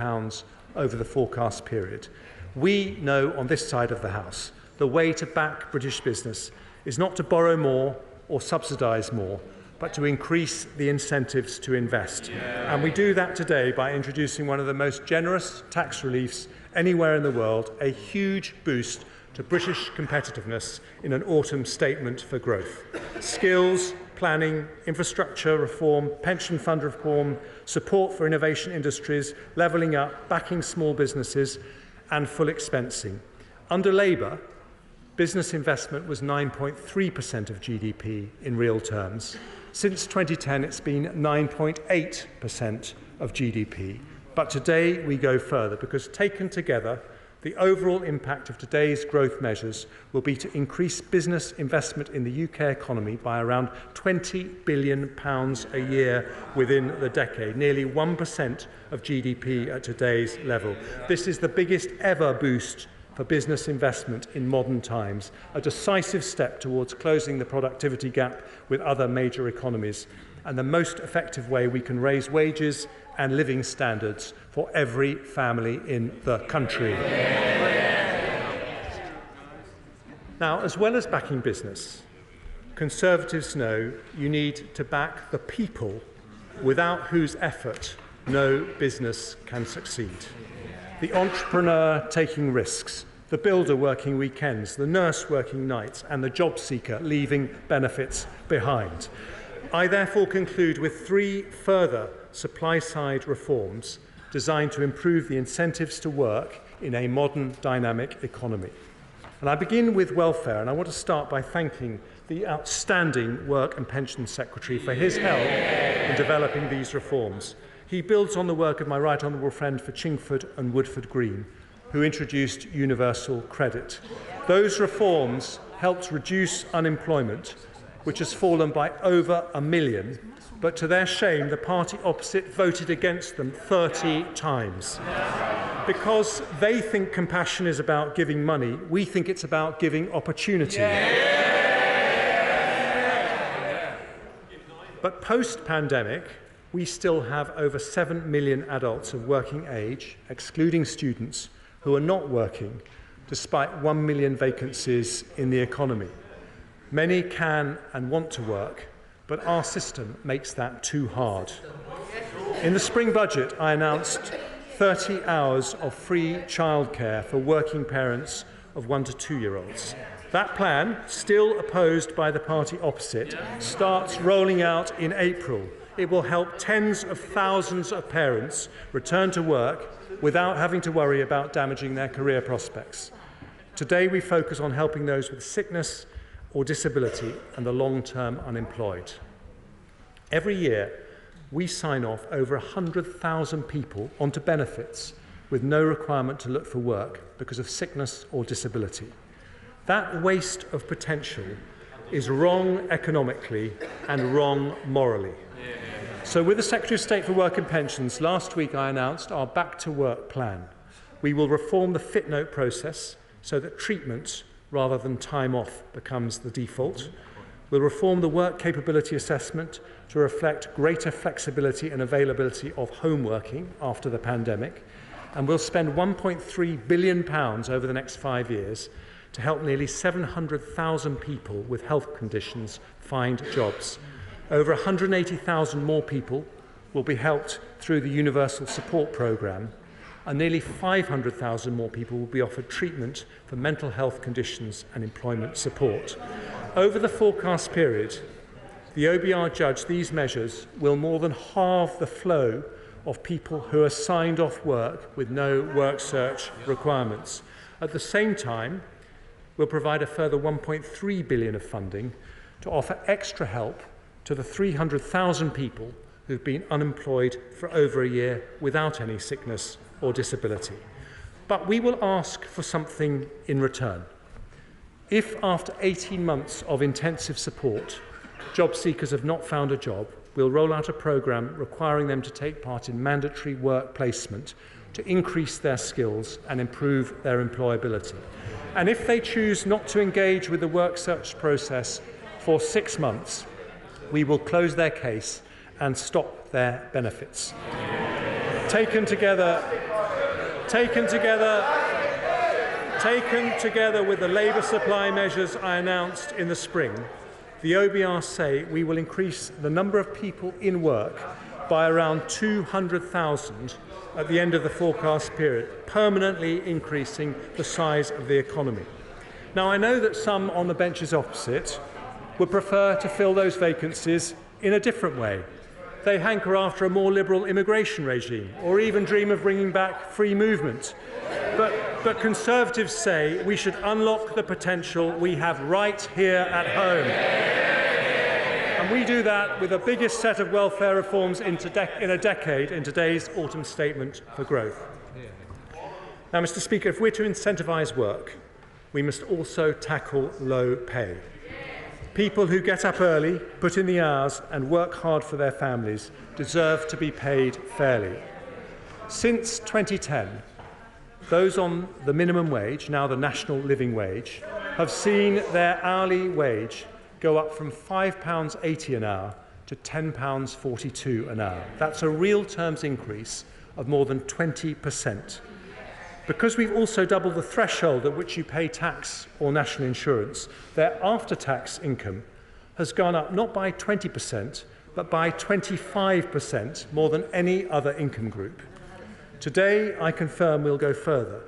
over the forecast period. We know on this side of the House the way to back British business is not to borrow more or subsidise more, but to increase the incentives to invest. And we do that today by introducing one of the most generous tax reliefs anywhere in the world, a huge boost to British competitiveness in an autumn statement for growth. Skills, planning, infrastructure reform, pension fund reform, support for innovation industries, levelling up, backing small businesses and full expensing. Under Labour, business investment was 9.3% of GDP in real terms. Since 2010, it's been 9.8% of GDP. But today we go further because taken together, the overall impact of today's growth measures will be to increase business investment in the UK economy by around £20 billion a year within the decade, nearly 1% of GDP at today's level. This is the biggest ever boost for business investment in modern times, a decisive step towards closing the productivity gap with other major economies, and the most effective way we can raise wages and living standards for every family in the country. Now, as well as backing business, Conservatives know you need to back the people without whose effort no business can succeed. The entrepreneur taking risks, the builder working weekends, the nurse working nights, and the job seeker leaving benefits behind. I therefore conclude with 3 further supply-side reforms designed to improve the incentives to work in a modern, dynamic economy. And I begin with welfare, and I want to start by thanking the outstanding Work and Pensions Secretary for his help in developing these reforms. He builds on the work of my right honourable friend for Chingford and Woodford Green, who introduced universal credit. Those reforms helped reduce unemployment, which has fallen by over 1 million, but to their shame, the party opposite voted against them 30 times. Because they think compassion is about giving money, we think it's about giving opportunity. But post-pandemic, we still have over 7 million adults of working age, excluding students, who are not working, despite 1 million vacancies in the economy. Many can and want to work, but our system makes that too hard. In the spring budget, I announced 30 hours of free childcare for working parents of 1 to 2-year-olds. That plan, still opposed by the party opposite, starts rolling out in April. It will help tens of thousands of parents return to work without having to worry about damaging their career prospects. Today, we focus on helping those with sickness or disability and the long-term unemployed. Every year, we sign off over 100,000 people onto benefits with no requirement to look for work because of sickness or disability. That waste of potential is wrong economically and wrong morally. So with the Secretary of State for Work and Pensions, last week I announced our Back to Work plan. We will reform the fit note process so that treatment rather than time off becomes the default. We'll reform the work capability assessment to reflect greater flexibility and availability of home working after the pandemic. And we'll spend £1.3 billion over the next 5 years to help nearly 700,000 people with health conditions find jobs. Over 180,000 more people will be helped through the Universal Support Programme, and nearly 500,000 more people will be offered treatment for mental health conditions and employment support. Over the forecast period, the OBR judged these measures will more than halve the flow of people who are signed off work with no work search requirements. At the same time, we'll provide a further £1.3 billion of funding to offer extra help to the 300,000 people who've been unemployed for over a year without any sickness or disability. But we will ask for something in return. If after 18 months of intensive support, job seekers have not found a job, we'll roll out a programme requiring them to take part in mandatory work placement to increase their skills and improve their employability. And if they choose not to engage with the work search process for 6 months, we will close their case and stop their benefits. Taken together with the labour supply measures I announced in the spring, the OBR say we will increase the number of people in work by around 200,000 at the end of the forecast period, permanently increasing the size of the economy. Now, I know that some on the benches opposite would prefer to fill those vacancies in a different way. They hanker after a more liberal immigration regime, or even dream of bringing back free movement. But Conservatives say we should unlock the potential we have right here at home. And we do that with the biggest set of welfare reforms in a decade in today's autumn statement for growth. Now, Mr. Speaker, if we're to incentivise work, we must also tackle low pay. People who get up early, put in the hours and work hard for their families deserve to be paid fairly. Since 2010, those on the minimum wage, now the national living wage, have seen their hourly wage go up from £5.80 an hour to £10.42 an hour. That's a real terms increase of more than 20%. Because we've also doubled the threshold at which you pay tax or national insurance, their after-tax income has gone up not by 20%, but by 25%, more than any other income group. Today, I confirm we'll go further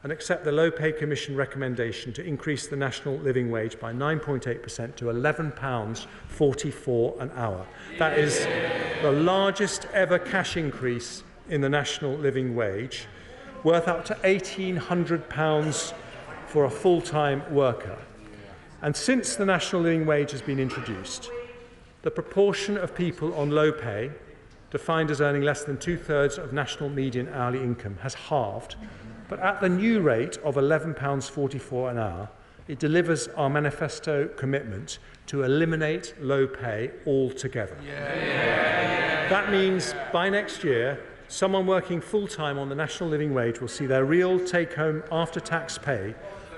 and accept the Low Pay Commission recommendation to increase the national living wage by 9.8% to £11.44 an hour. That is the largest ever cash increase in the national living wage, worth up to £1,800 for a full-time worker. And since the national living wage has been introduced, the proportion of people on low pay, defined as earning less than 2/3 of national median hourly income, has halved. But at the new rate of £11.44 an hour, it delivers our manifesto commitment to eliminate low pay altogether. That means by next year, someone working full-time on the national living wage will see their real take-home after-tax pay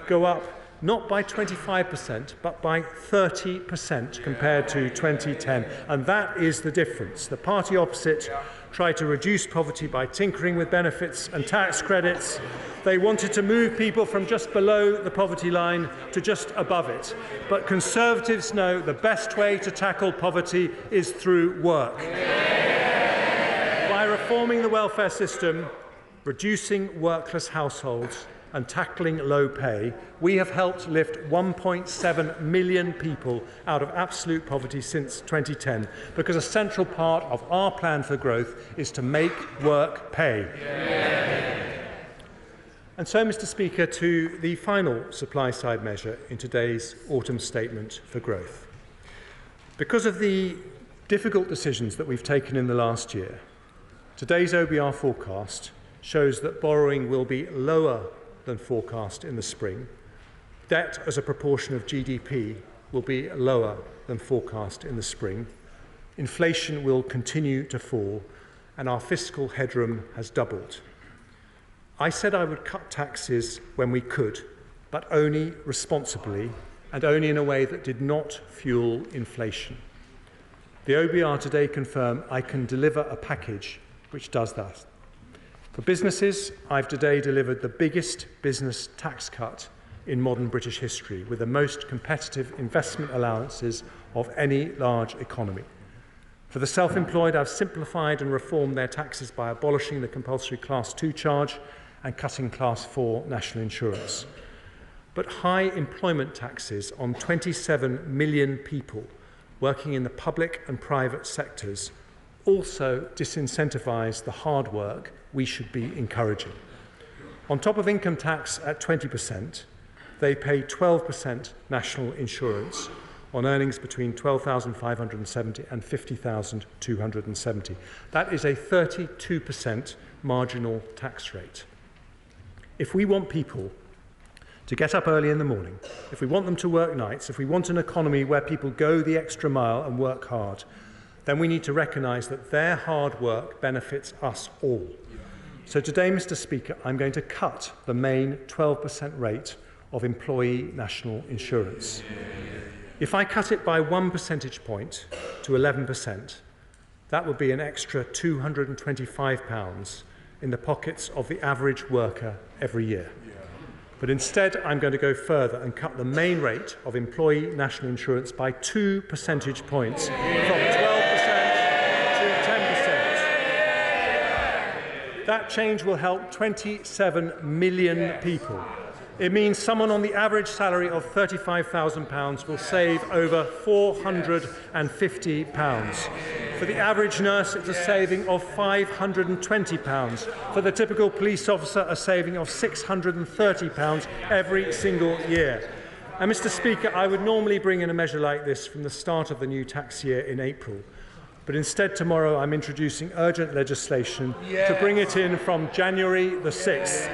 go up not by 25%, but by 30% compared to 2010. And that is the difference. The party opposite tried to reduce poverty by tinkering with benefits and tax credits. They wanted to move people from just below the poverty line to just above it. But Conservatives know the best way to tackle poverty is through work. By reforming the welfare system, reducing workless households and tackling low pay, we have helped lift 1.7 million people out of absolute poverty since 2010, because a central part of our plan for growth is to make work pay. And so, Mr. Speaker, to the final supply-side measure in today's autumn statement for growth. Because of the difficult decisions that we've taken in the last year, today's OBR forecast shows that borrowing will be lower than forecast in the spring. Debt as a proportion of GDP will be lower than forecast in the spring. Inflation will continue to fall, and our fiscal headroom has doubled. I said I would cut taxes when we could, but only responsibly and only in a way that did not fuel inflation. The OBR today confirm I can deliver a package which does that. For businesses, I've today delivered the biggest business tax cut in modern British history, with the most competitive investment allowances of any large economy. For the self-employed, I've simplified and reformed their taxes by abolishing the compulsory Class 2 charge and cutting Class 4 national insurance. But high employment taxes on 27 million people working in the public and private sectors also disincentivise the hard work we should be encouraging. On top of income tax at 20%, they pay 12% national insurance on earnings between £12,570 and £50,270. That is a 32% marginal tax rate. If we want people to get up early in the morning, if we want them to work nights, if we want an economy where people go the extra mile and work hard, then we need to recognise that their hard work benefits us all. So today, Mr. Speaker, I'm going to cut the main 12% rate of employee national insurance. If I cut it by 1 percentage point to 11%, that would be an extra £225 in the pockets of the average worker every year. But instead, I'm going to go further and cut the main rate of employee national insurance by 2 percentage points from 12% to 10%. That change will help 27 million people. It means someone on the average salary of £35,000 will save over £450. For the average nurse, it's a saving of £520. For the typical police officer, a saving of £630 every single year. And, Mr. Speaker, I would normally bring in a measure like this from the start of the new tax year in April. But instead, tomorrow I'm introducing urgent legislation to bring it in from January the 6th.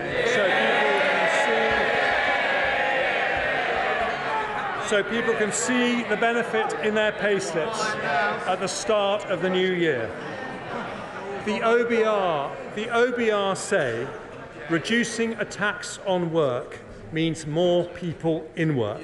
So people can see the benefit in their payslips at the start of the new year. The OBR say reducing a tax on work means more people in work.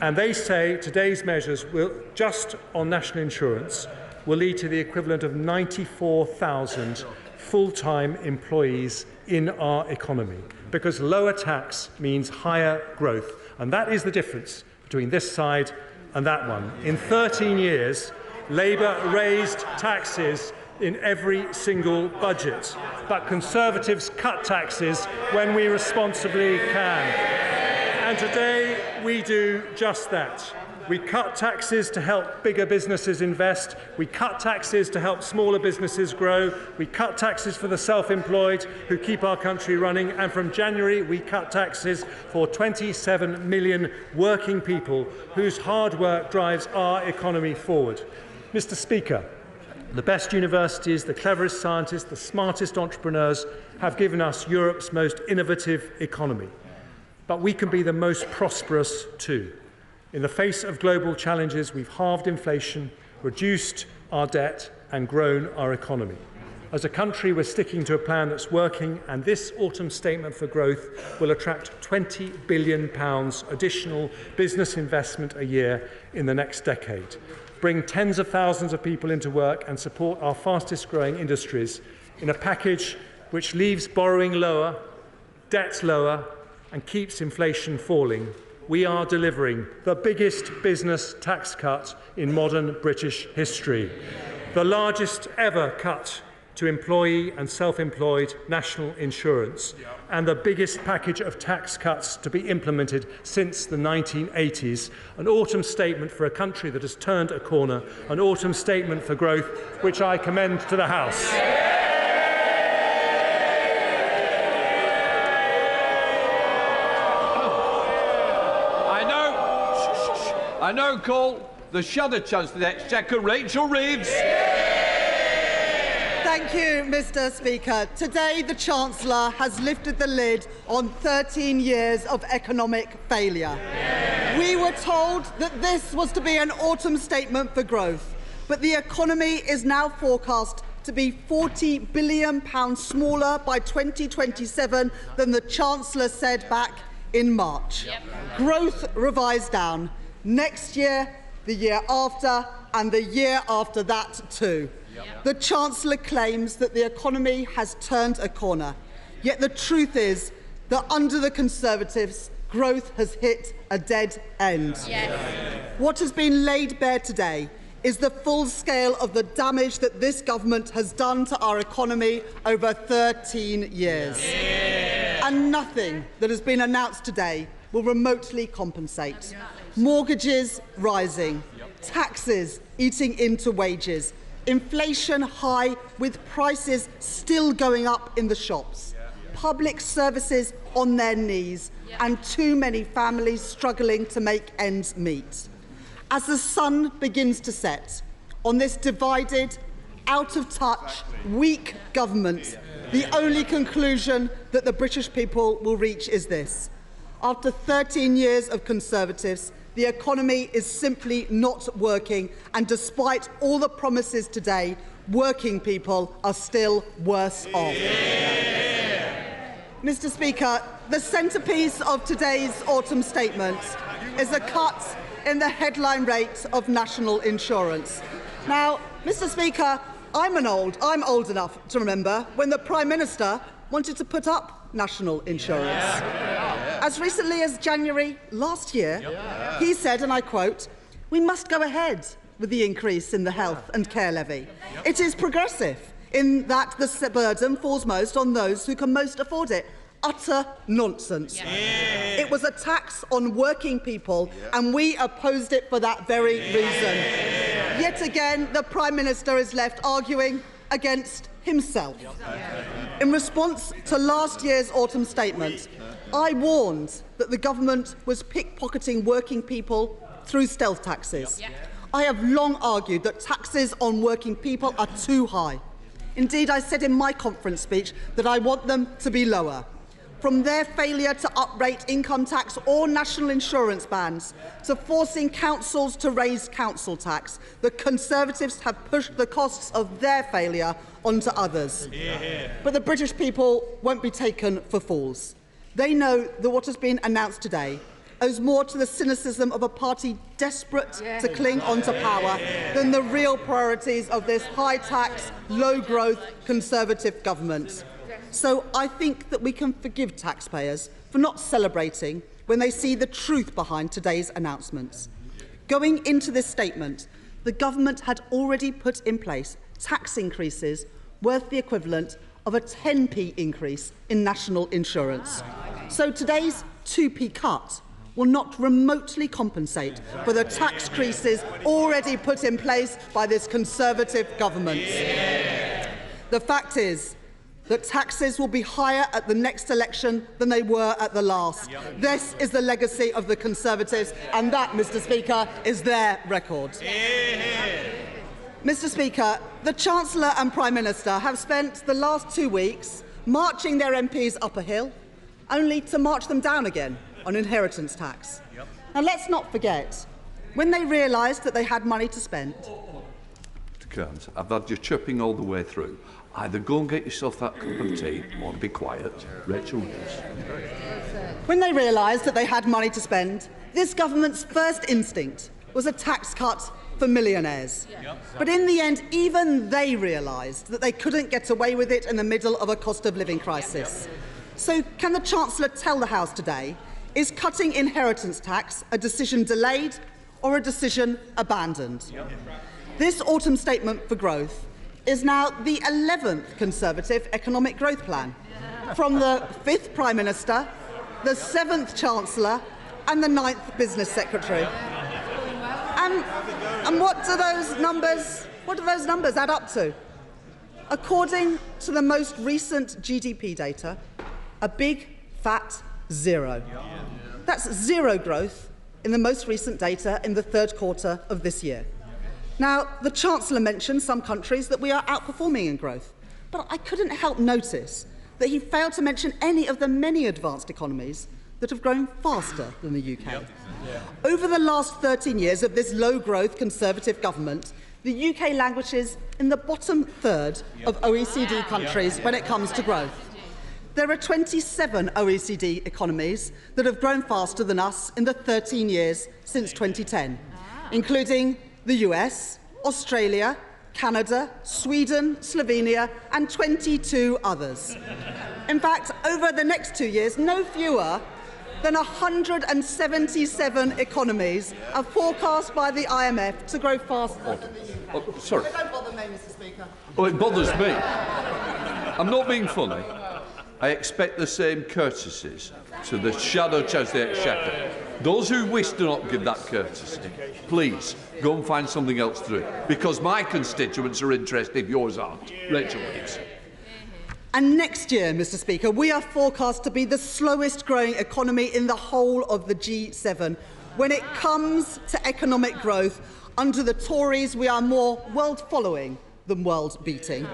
And they say today's measures will, just on national insurance, will lead to the equivalent of 94,000 full-time employees in our economy, because lower tax means higher growth. And that is the difference between this side and that one. In 13 years, Labour raised taxes in every single budget, but Conservatives cut taxes when we responsibly can. And today we do just that. We cut taxes to help bigger businesses invest. We cut taxes to help smaller businesses grow. We cut taxes for the self-employed who keep our country running. And from January, we cut taxes for 27 million working people whose hard work drives our economy forward. Mr. Speaker, the best universities, the cleverest scientists, the smartest entrepreneurs have given us Europe's most innovative economy. But we can be the most prosperous too. In the face of global challenges, we've halved inflation, reduced our debt and grown our economy. As a country, we're sticking to a plan that's working, and this autumn statement for growth will attract £20 billion additional business investment a year in the next decade, bring tens of thousands of people into work and support our fastest growing industries in a package which leaves borrowing lower, debts lower and keeps inflation falling. We are delivering the biggest business tax cut in modern British history, the largest ever cut to employee and self-employed national insurance, and the biggest package of tax cuts to be implemented since the 1980s, an autumn statement for a country that has turned a corner, an autumn statement for growth, which I commend to the House. I now call the Shadow Chancellor of the Exchequer, Rachel Reeves. Thank you, Mr. Speaker. Today, the Chancellor has lifted the lid on 13 years of economic failure. We were told that this was to be an autumn statement for growth, but the economy is now forecast to be £40 billion smaller by 2027 than the Chancellor said back in March. Growth revised down. Next year, the year after, and the year after that too. The Chancellor claims that the economy has turned a corner. Yet the truth is that under the Conservatives, growth has hit a dead end. What has been laid bare today is the full scale of the damage that this government has done to our economy over 13 years. And nothing that has been announced today will remotely compensate. Mortgages rising, taxes eating into wages, inflation high with prices still going up in the shops, public services on their knees, and too many families struggling to make ends meet. As the sun begins to set on this divided, out-of-touch, weak government, the only conclusion that the British people will reach is this. After 13 years of Conservatives, the economy is simply not working, and despite all the promises today, working people are still worse off. Mr. Speaker, the centrepiece of today's autumn statement is a cut in the headline rate of national insurance. Now, Mr. Speaker, I'm old enough to remember when the Prime Minister wanted to put up national insurance. As recently as January last year, he said, and I quote, "We must go ahead with the increase in the health and care levy. It is progressive in that the burden falls most on those who can most afford it." Utter nonsense. It was a tax on working people, and we opposed it for that very reason. Yet again, the Prime Minister is left arguing against himself. In response to last year's autumn statement, I warned that the government was pickpocketing working people through stealth taxes. I have long argued that taxes on working people are too high. Indeed, I said in my conference speech that I want them to be lower. From their failure to uprate income tax or national insurance bans, to forcing councils to raise council tax, the Conservatives have pushed the costs of their failure onto others. But the British people won't be taken for fools. They know that what has been announced today owes more to the cynicism of a party desperate to cling onto power than the real priorities of this high-tax, low-growth Conservative government. So I think that we can forgive taxpayers for not celebrating when they see the truth behind today's announcements. Going into this statement, the government had already put in place tax increases worth the equivalent of a 10p increase in national insurance. So today's 2p cut will not remotely compensate for the tax increases already put in place by this Conservative government. The fact is that taxes will be higher at the next election than they were at the last. This is the legacy of the Conservatives, and that, Mr. Speaker, is their record. Mr. Speaker, the Chancellor and Prime Minister have spent the last 2 weeks marching their MPs up a hill, only to march them down again on inheritance tax. Now, let's not forget, when they realised that they had money to spend. Mr. Kearns, I've had you chirping all the way through. Either go and get yourself that cup of tea or be quiet. Rachel Reeves. When they realised that they had money to spend, this government's first instinct was a tax cut for millionaires. But in the end, even they realised that they couldn't get away with it in the middle of a cost of living crisis. So can the Chancellor tell the House today, is cutting inheritance tax a decision delayed or a decision abandoned? This autumn statement for growth is now the 11th Conservative economic growth plan, from the 5th Prime Minister, the 7th Chancellor and the 9th Business Secretary. And what do those numbers add up to? According to the most recent GDP data, a big, fat zero. That's zero growth in the most recent data in the third quarter of this year. Now, the Chancellor mentioned some countries that we are outperforming in growth, but I couldn't help notice that he failed to mention any of the many advanced economies that have grown faster than the UK. Over the last 13 years of this low-growth Conservative government, the UK languishes in the bottom third of OECD countries when it comes to growth. There are 27 OECD economies that have grown faster than us in the 13 years since 2010, including the US, Australia, Canada, Sweden, Slovenia and 22 others. In fact, over the next 2 years, no fewer than 177 economies are forecast by the IMF to grow faster. Sorry. Don't bother me, Mr. Speaker. Oh, it bothers me. I'm not being funny. I expect the same courtesies to the Shadow Chancellor Exchequer. Those who wish to not give that courtesy, please go and find something else to do, because my constituents are interested, yours aren't. Rachel Reeves. And next year, Mr. Speaker, we are forecast to be the slowest growing economy in the whole of the G7. When it comes to economic growth, under the Tories, we are more world-following than world-beating.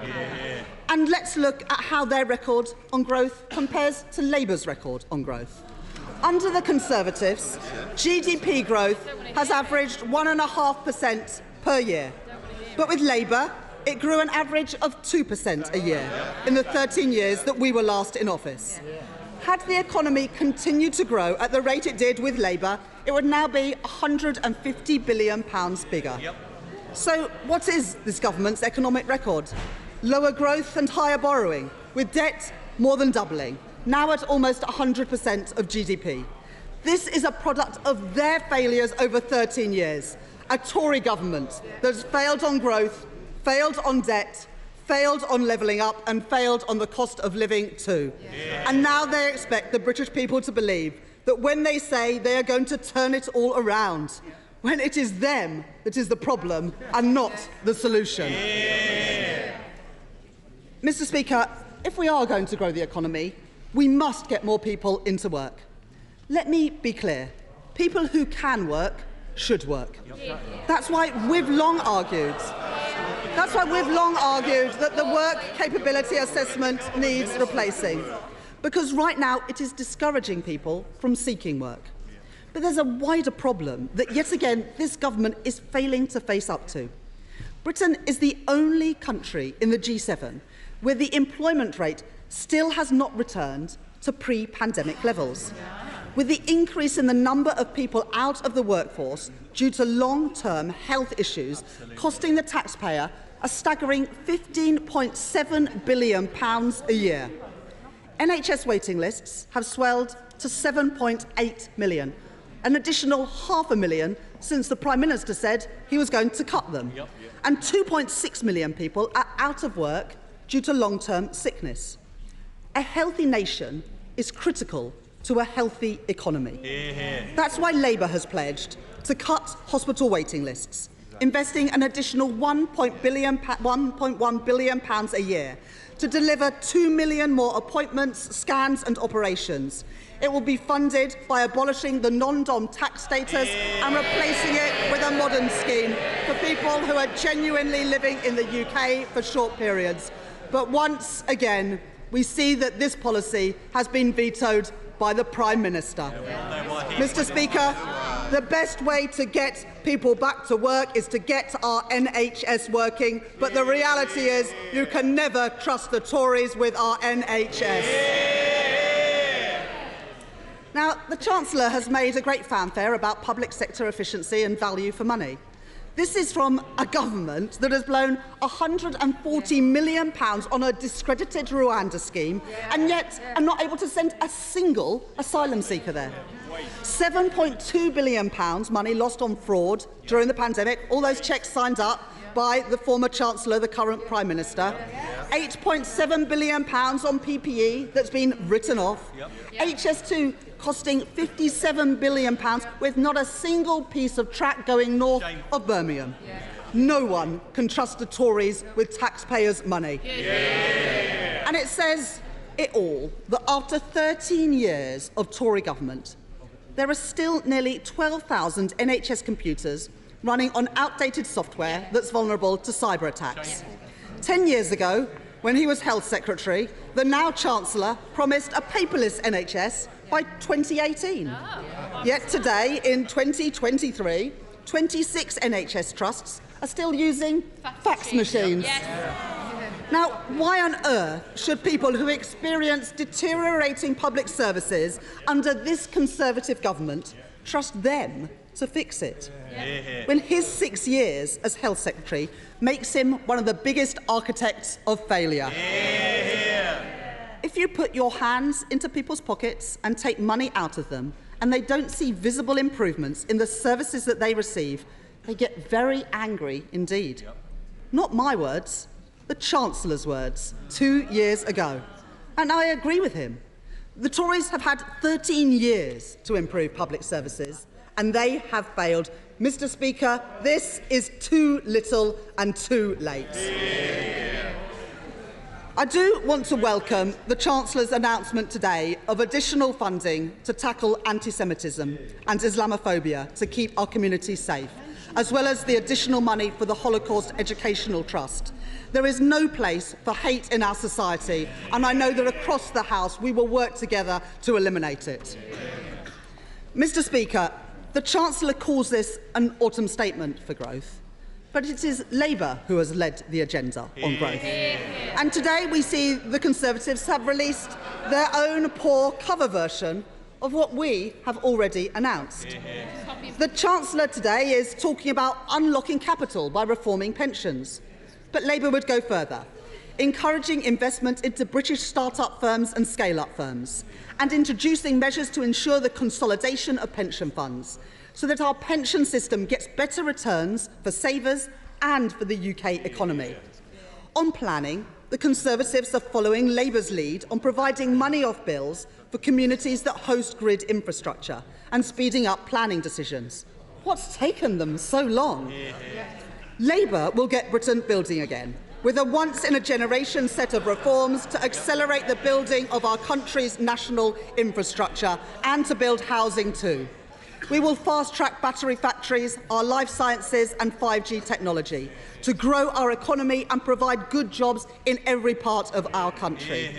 And let's look at how their record on growth compares to Labour's record on growth. Under the Conservatives, GDP growth has averaged 1.5% per year. But with Labour, it grew an average of 2% a year in the 13 years that we were last in office. Had the economy continued to grow at the rate it did with Labour, it would now be £150 billion bigger. So what is this government's economic record? Lower growth and higher borrowing, with debt more than doubling, now at almost 100% of GDP. This is a product of their failures over 13 years. A Tory government that has failed on growth, failed on debt, failed on levelling up and failed on the cost of living too. And now they expect the British people to believe that when they say they are going to turn it all around, when it is them that is the problem and not the solution. Mr. Speaker, if we are going to grow the economy, We must get more people into work. Let me be clear. People who can work should work. That's why we've long argued that the work capability assessment needs replacing, because right now it is discouraging people from seeking work. But there's a wider problem that, yet again, this government is failing to face up to. Britain is the only country in the G7 where the employment rate still has not returned to pre-pandemic levels, with the increase in the number of people out of the workforce due to long-term health issues costing the taxpayer a staggering £15.7 billion a year. NHS waiting lists have swelled to 7.8 million, an additional 500,000 since the Prime Minister said he was going to cut them. And 2.6 million people are out of work due to long-term sickness. A healthy nation is critical to a healthy economy. That's why Labour has pledged to cut hospital waiting lists, investing an additional £1.1 billion a year to deliver 2 million more appointments, scans and operations. It will be funded by abolishing the non-dom tax status and replacing it with a modern scheme for people who are genuinely living in the UK for short periods. But once again, we see that this policy has been vetoed by the Prime Minister. Mr. Speaker, the best way to get people back to work is to get our NHS working, but the reality is you can never trust the Tories with our NHS. Now, the Chancellor has made a great fanfare about public sector efficiency and value for money. This is from a government that has blown £140 million on a discredited Rwanda scheme and yet are not able to send a single asylum seeker there. £7.2 billion money lost on fraud during the pandemic, all those cheques signed up by the former Chancellor, the current Prime Minister. £8.7 billion on PPE that's been written off. HS2 costing £57 billion with not a single piece of track going north of Birmingham. No one can trust the Tories with taxpayers' money. And it says it all, that after 13 years of Tory government, there are still nearly 12,000 NHS computers running on outdated software that's vulnerable to cyber attacks. 10 years ago, when he was Health Secretary, the now Chancellor promised a paperless NHS by 2018. Yet today, in 2023, 26 NHS trusts are still using fax machines. Now, why on earth should people who experience deteriorating public services under this Conservative government trust them to fix it, when his 6 years as Health Secretary makes him one of the biggest architects of failure? If you put your hands into people's pockets and take money out of them, and they don't see visible improvements in the services that they receive, they get very angry indeed. Not my words, the Chancellor's words 2 years ago. And I agree with him. The Tories have had 13 years to improve public services, and they have failed. Mr. Speaker, this is too little and too late. I do want to welcome the Chancellor's announcement today of additional funding to tackle anti-Semitism and Islamophobia to keep our communities safe, as well as the additional money for the Holocaust Educational Trust. There is no place for hate in our society, and I know that across the House we will work together to eliminate it. Mr. Speaker, the Chancellor calls this an autumn statement for growth, but it is Labour who has led the agenda on growth. And today we see the Conservatives have released their own poor cover version of what we have already announced. The Chancellor today is talking about unlocking capital by reforming pensions, but Labour would go further, encouraging investment into British start-up firms and scale-up firms, and introducing measures to ensure the consolidation of pension funds, so that our pension system gets better returns for savers and for the UK economy. On planning, the Conservatives are following Labour's lead on providing money off bills for communities that host grid infrastructure and speeding up planning decisions. What's taken them so long? Labour will get Britain building again, with a once-in-a-generation set of reforms to accelerate the building of our country's national infrastructure and to build housing too. We will fast-track battery factories, our life sciences and 5G technology to grow our economy and provide good jobs in every part of our country.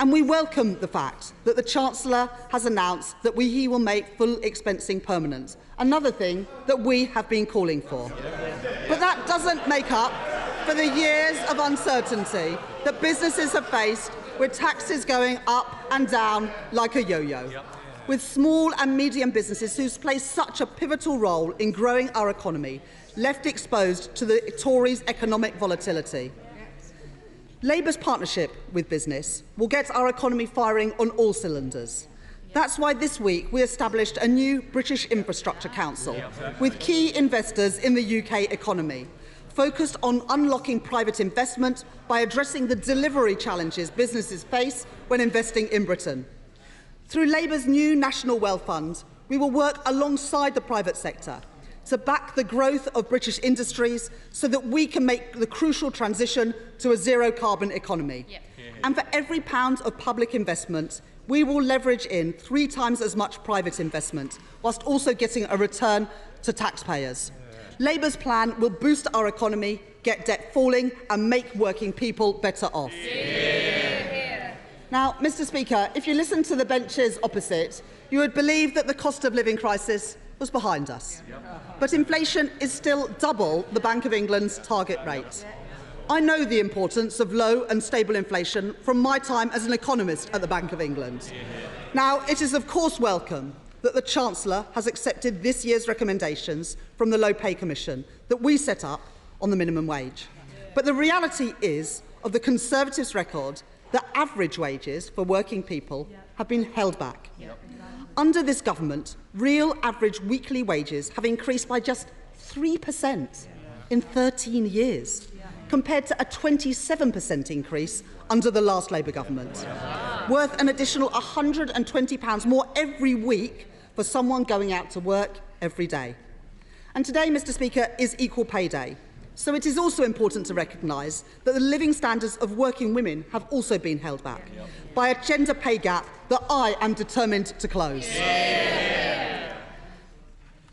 And we welcome the fact that the Chancellor has announced that he will make full expensing permanent, another thing that we have been calling for. But that doesn't make up for the years of uncertainty that businesses have faced, with taxes going up and down like a yo-yo, with small and medium businesses who play such a pivotal role in growing our economy left exposed to the Tories' economic volatility. Labour's partnership with business will get our economy firing on all cylinders. That's why this week we established a new British Infrastructure Council with key investors in the UK economy, focused on unlocking private investment by addressing the delivery challenges businesses face when investing in Britain. Through Labour's new National Wealth Fund, we will work alongside the private sector to back the growth of British industries so that we can make the crucial transition to a zero-carbon economy. And for every pound of public investment, we will leverage in 3 times as much private investment, whilst also getting a return to taxpayers. Labour's plan will boost our economy, get debt falling and make working people better off. Now, Mr Speaker, if you listen to the benches opposite, you would believe that the cost of living crisis was behind us. But inflation is still double the Bank of England's target rate. I know the importance of low and stable inflation from my time as an economist at the Bank of England. Now, it is of course welcome that the Chancellor has accepted this year's recommendations from the Low Pay Commission that we set up on the minimum wage. But the reality is, of the Conservatives' record, that average wages for working people have been held back. Under this government, real average weekly wages have increased by just 3% in 13 years, compared to a 27% increase under the last Labour government, worth an additional £120 more every week for someone going out to work every day. And today, Mr Speaker, is Equal Pay Day. So it is also important to recognise that the living standards of working women have also been held back by a gender pay gap that I am determined to close.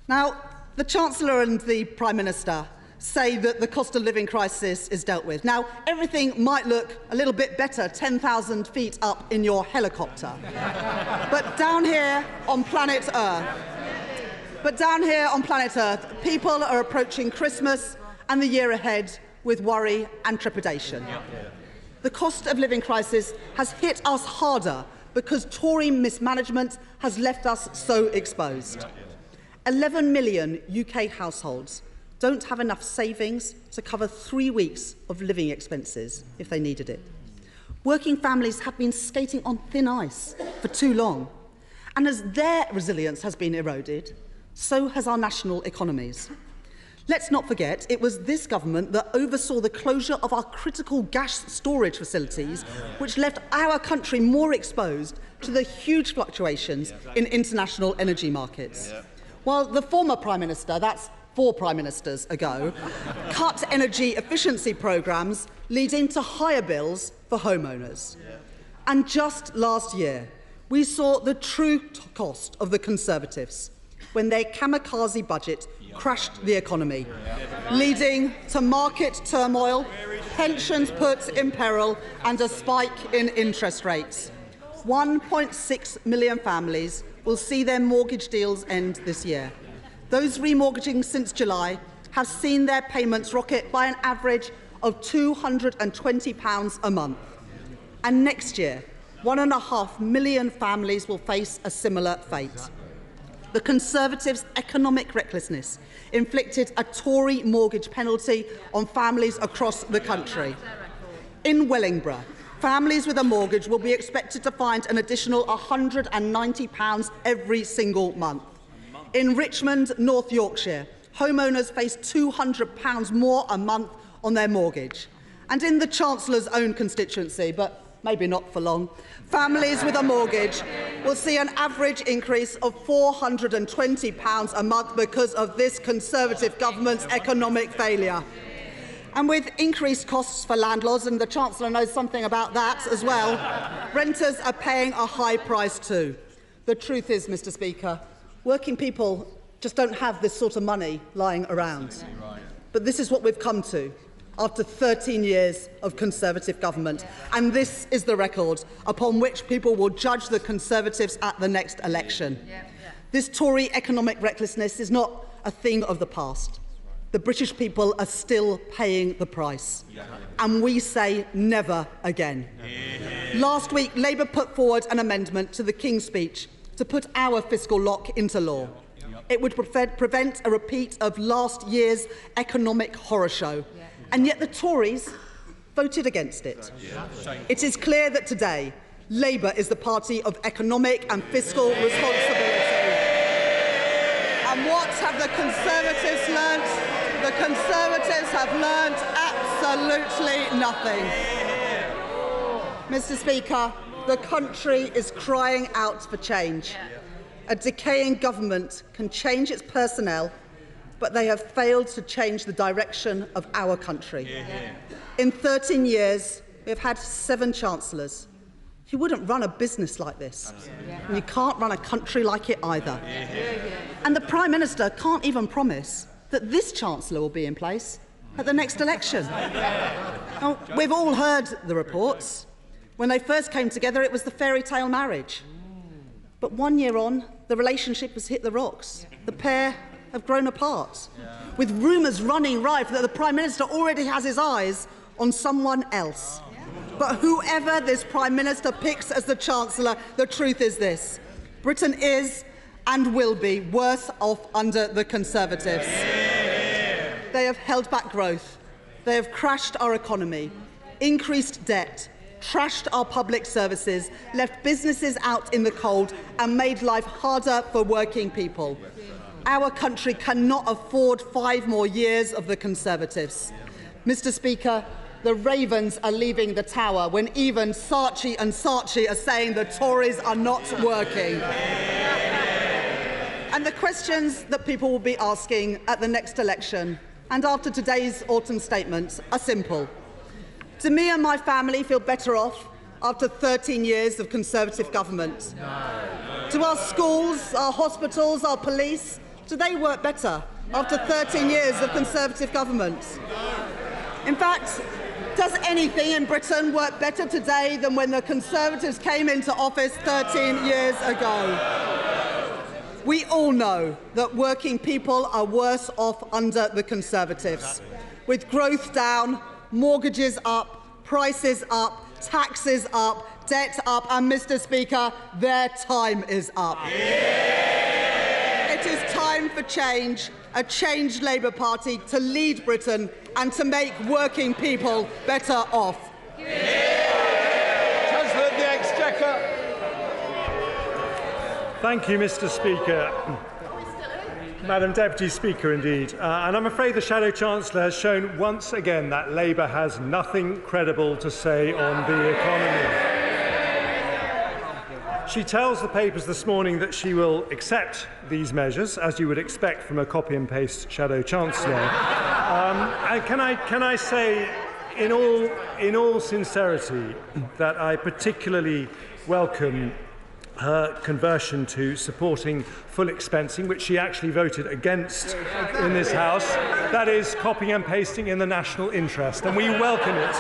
Now, the Chancellor and the Prime Minister say that the cost of living crisis is dealt with. Now, everything might look a little bit better 10,000 feet up in your helicopter. But down here on planet Earth, people are approaching Christmas and the year ahead with worry and trepidation. The cost of living crisis has hit us harder because Tory mismanagement has left us so exposed. 11 million UK households don't have enough savings to cover 3 weeks of living expenses if they needed it. Working families have been skating on thin ice for too long. And as their resilience has been eroded, so has our national economies. Let's not forget, it was this government that oversaw the closure of our critical gas storage facilities, which left our country more exposed to the huge fluctuations in international energy markets. While the former Prime Minister, that's 4 Prime Ministers ago, cut energy efficiency programmes, leading to higher bills for homeowners. And just last year, we saw the true cost of the Conservatives when their kamikaze budget crashed the economy, leading to market turmoil, pensions put in peril and a spike in interest rates. 1.6 million families will see their mortgage deals end this year. Those remortgaging since July have seen their payments rocket by an average of £220 a month. And next year, 1.5 million families will face a similar fate. The Conservatives' economic recklessness inflicted a Tory mortgage penalty on families across the country. In Wellingborough, families with a mortgage will be expected to find an additional £190 every single month. In Richmond, North Yorkshire, homeowners face £200 more a month on their mortgage. And in the Chancellor's own constituency, but maybe not for long, families with a mortgage will see an average increase of £420 a month because of this Conservative government's economic failure. And with increased costs for landlords, and the Chancellor knows something about that as well, renters are paying a high price too. The truth is, Mr. Speaker, working people just don't have this sort of money lying around. But this is what we've come to after 13 years of Conservative government. And this is the record upon which people will judge the Conservatives at the next election. This Tory economic recklessness is not a thing of the past. The British people are still paying the price. And we say never again. Last week, Labour put forward an amendment to the King's Speech to put our fiscal lock into law. It would prevent a repeat of last year's economic horror show. And yet the Tories voted against it. It is clear that today, Labour is the party of economic and fiscal responsibility. And what have the Conservatives learnt? The Conservatives have learnt absolutely nothing. Mr. Speaker, the country is crying out for change. A decaying government can change its personnel, but they have failed to change the direction of our country. In 13 years, we have had 7 chancellors. You wouldn't run a business like this. And you can't run a country like it either. And the Prime Minister can't even promise that this Chancellor will be in place at the next election. Now, we've all heard the reports. When they first came together, it was the fairy tale marriage. But 1 year on, the relationship has hit the rocks. The pair have grown apart, with rumours running rife that the Prime Minister already has his eyes on someone else. But whoever this Prime Minister picks as the Chancellor, the truth is this: Britain is and will be worse off under the Conservatives. They have held back growth. They have crashed our economy, increased debt, trashed our public services, left businesses out in the cold and made life harder for working people. Our country cannot afford 5 more years of the Conservatives. Mr. Speaker, the Ravens are leaving the tower when even Saatchi and Saatchi are saying the Tories are not working. And the questions that people will be asking at the next election and after today's autumn statements are simple. Do me and my family feel better off after 13 years of Conservative government? Do our schools, our hospitals, our police, do they work better after 13 years of Conservative government? In fact, does anything in Britain work better today than when the Conservatives came into office 13 years ago? We all know that working people are worse off under the Conservatives, with growth down, mortgages up, prices up, taxes up, debt up, and, Mr. Speaker, their time is up. It is time for change, a changed Labour Party to lead Britain and to make working people better off. Chancellor of the Exchequer. Thank you, Mr. Speaker. Madam Deputy Speaker, indeed. And I'm afraid the Shadow Chancellor has shown once again that Labour has nothing credible to say on the economy. She tells the papers this morning that she will accept these measures, as you would expect from a copy and paste Shadow Chancellor. And can I say, in all sincerity, that I particularly welcome her conversion to supporting full expensing, which she actually voted against in this House. That is copying and pasting in the national interest, and we welcome it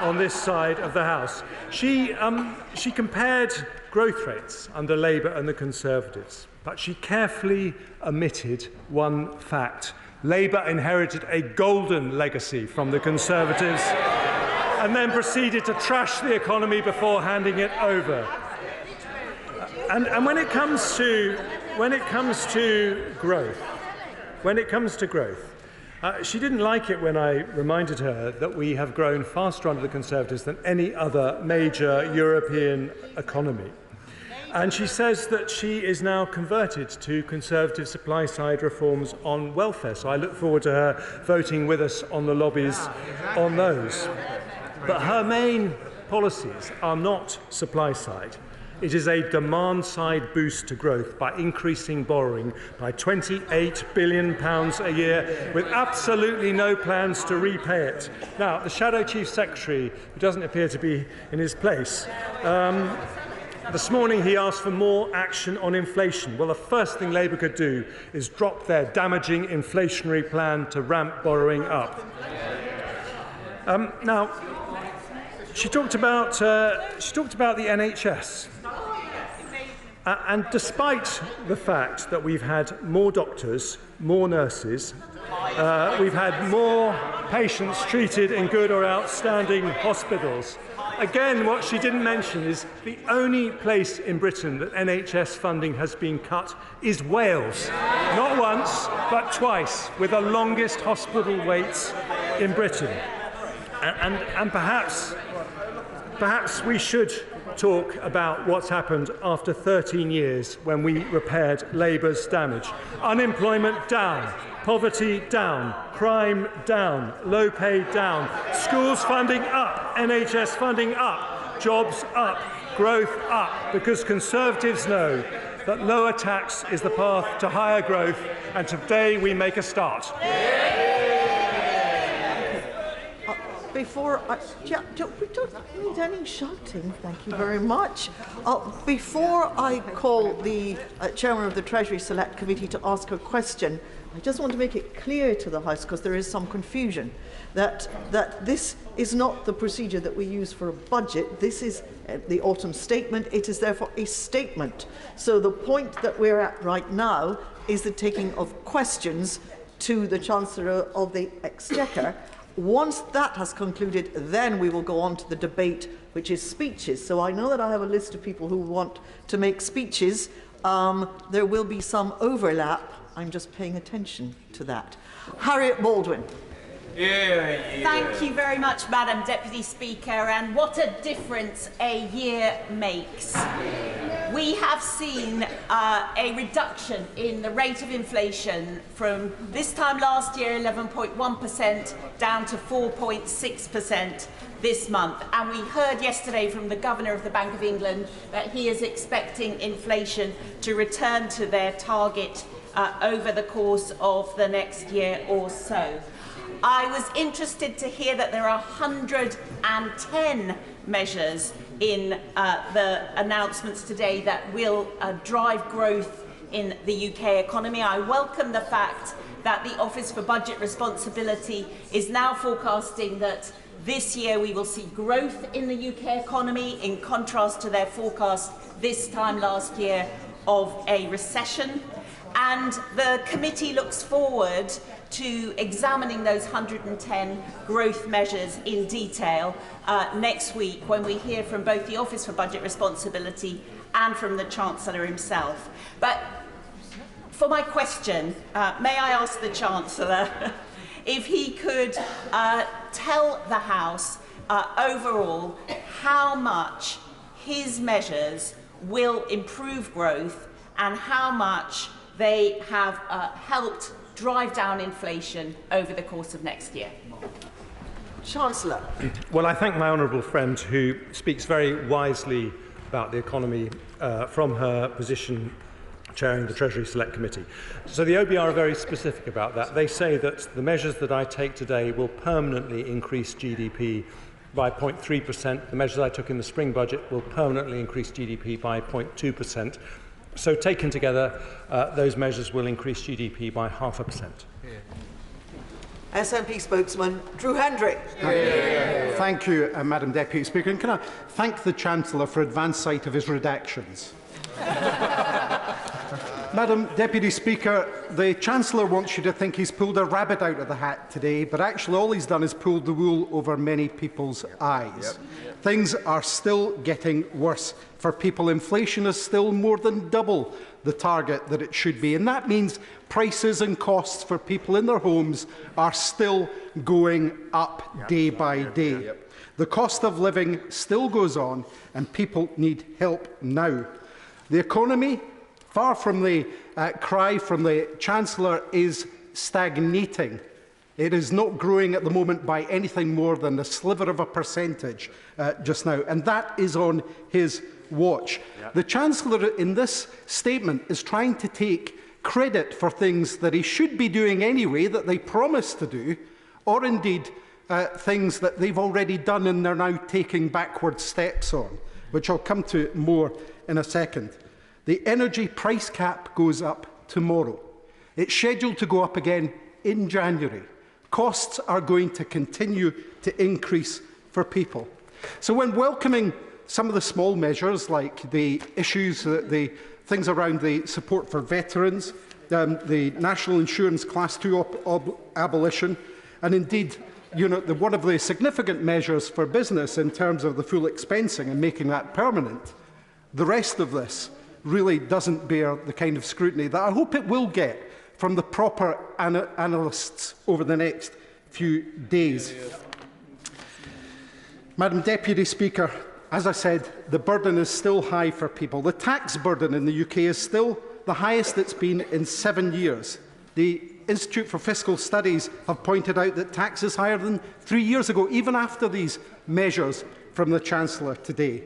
on this side of the House. She compared growth rates under Labour and the Conservatives, but she carefully omitted one fact. Labour inherited a golden legacy from the Conservatives and then proceeded to trash the economy before handing it over. And when it comes to growth, she didn't like it when I reminded her that we have grown faster under the Conservatives than any other major European economy. And she says that she is now converted to Conservative supply-side reforms on welfare. So I look forward to her voting with us on the lobbies on those. But her main policies are not supply-side. It is a demand-side boost to growth by increasing borrowing by £28 billion a year with absolutely no plans to repay it. Now, the Shadow Chief Secretary, who doesn't appear to be in his place, this morning he asked for more action on inflation. Well, the first thing Labour could do is drop their damaging inflationary plan to ramp borrowing up. Now, she talked about the NHS. And despite the fact that we've had more doctors, more nurses, we've had more patients treated in good or outstanding hospitals, again, what she didn't mention is the only place in Britain that NHS funding has been cut is Wales. Not once, but twice, with the longest hospital waits in Britain. And perhaps we should talk about what's happened after 13 years when we repaired Labour's damage. Unemployment down, poverty down, crime down, low pay down, schools funding up, NHS funding up, jobs up, growth up, because Conservatives know that lower tax is the path to higher growth, and today we make a start. Before we don't need any shouting, thank you very much. Before I call the Chairman of the Treasury Select Committee to ask a question, I just want to make it clear to the House, because there is some confusion, that this is not the procedure that we use for a budget. This is the autumn statement. It is therefore a statement. So the point that we're at right now is the taking of questions to the Chancellor of the Exchequer. Once that has concluded, then we will go on to the debate, which is speeches. So I know that I have a list of people who want to make speeches. There will be some overlap. I'm just paying attention to that. Harriet Baldwin. Thank you very much, Madam Deputy Speaker, and what a difference a year makes. We have seen a reduction in the rate of inflation from this time last year, 11.1%, down to 4.6% this month. And we heard yesterday from the Governor of the Bank of England that he is expecting inflation to return to their target over the course of the next year or so. I was interested to hear that there are 110 measures in the announcements today that will drive growth in the UK economy. I welcome the fact that the Office for Budget Responsibility is now forecasting that this year we will see growth in the UK economy, in contrast to their forecast this time last year of a recession. And the committee looks forward to examining those 110 growth measures in detail next week when we hear from both the Office for Budget Responsibility and from the Chancellor himself. But for my question, may I ask the Chancellor if he could tell the House overall how much his measures will improve growth and how much they have helped drive down inflation over the course of next year. Chancellor. Well, I thank my honourable friend who speaks very wisely about the economy from her position chairing the Treasury Select Committee. So the OBR are very specific about that. They say that the measures that I take today will permanently increase GDP by 0.3%. The measures I took in the spring budget will permanently increase GDP by 0.2%. So taken together, those measures will increase GDP by 0.5%. SNP spokesman Drew Hendry. Thank you, Madam Deputy Speaker. And can I thank the Chancellor for advance sight of his redactions? Madam Deputy Speaker, the Chancellor wants you to think he's pulled a rabbit out of the hat today, but actually all he's done is pulled the wool over many people's eyes. Things are still getting worse for people. Inflation is still more than double the target that it should be, and that means prices and costs for people in their homes are still going up day by day. The cost of living still goes on, and people need help now. The economy, far from the cry from the Chancellor, is stagnating. It is not growing at the moment by anything more than a sliver of a percentage just now, and that is on his watch. The Chancellor in this statement is trying to take credit for things that he should be doing anyway, that they promised to do, or indeed things that they've already done and they're now taking backward steps on, which I'll come to more in a second. The energy price cap goes up tomorrow. It's scheduled to go up again in January. Costs are going to continue to increase for people. So when welcoming some of the small measures, like the issues, the things around the support for veterans, the National Insurance Class 2 abolition, and indeed one of the significant measures for business in terms of the full expensing and making that permanent, the rest of this really doesn't bear the kind of scrutiny that I hope it will get from the proper analysts over the next few days. Madam Deputy Speaker, as I said, the burden is still high for people. The tax burden in the UK is still the highest it's been in 7 years. The Institute for Fiscal Studies have pointed out that tax is higher than 3 years ago, even after these measures from the Chancellor today.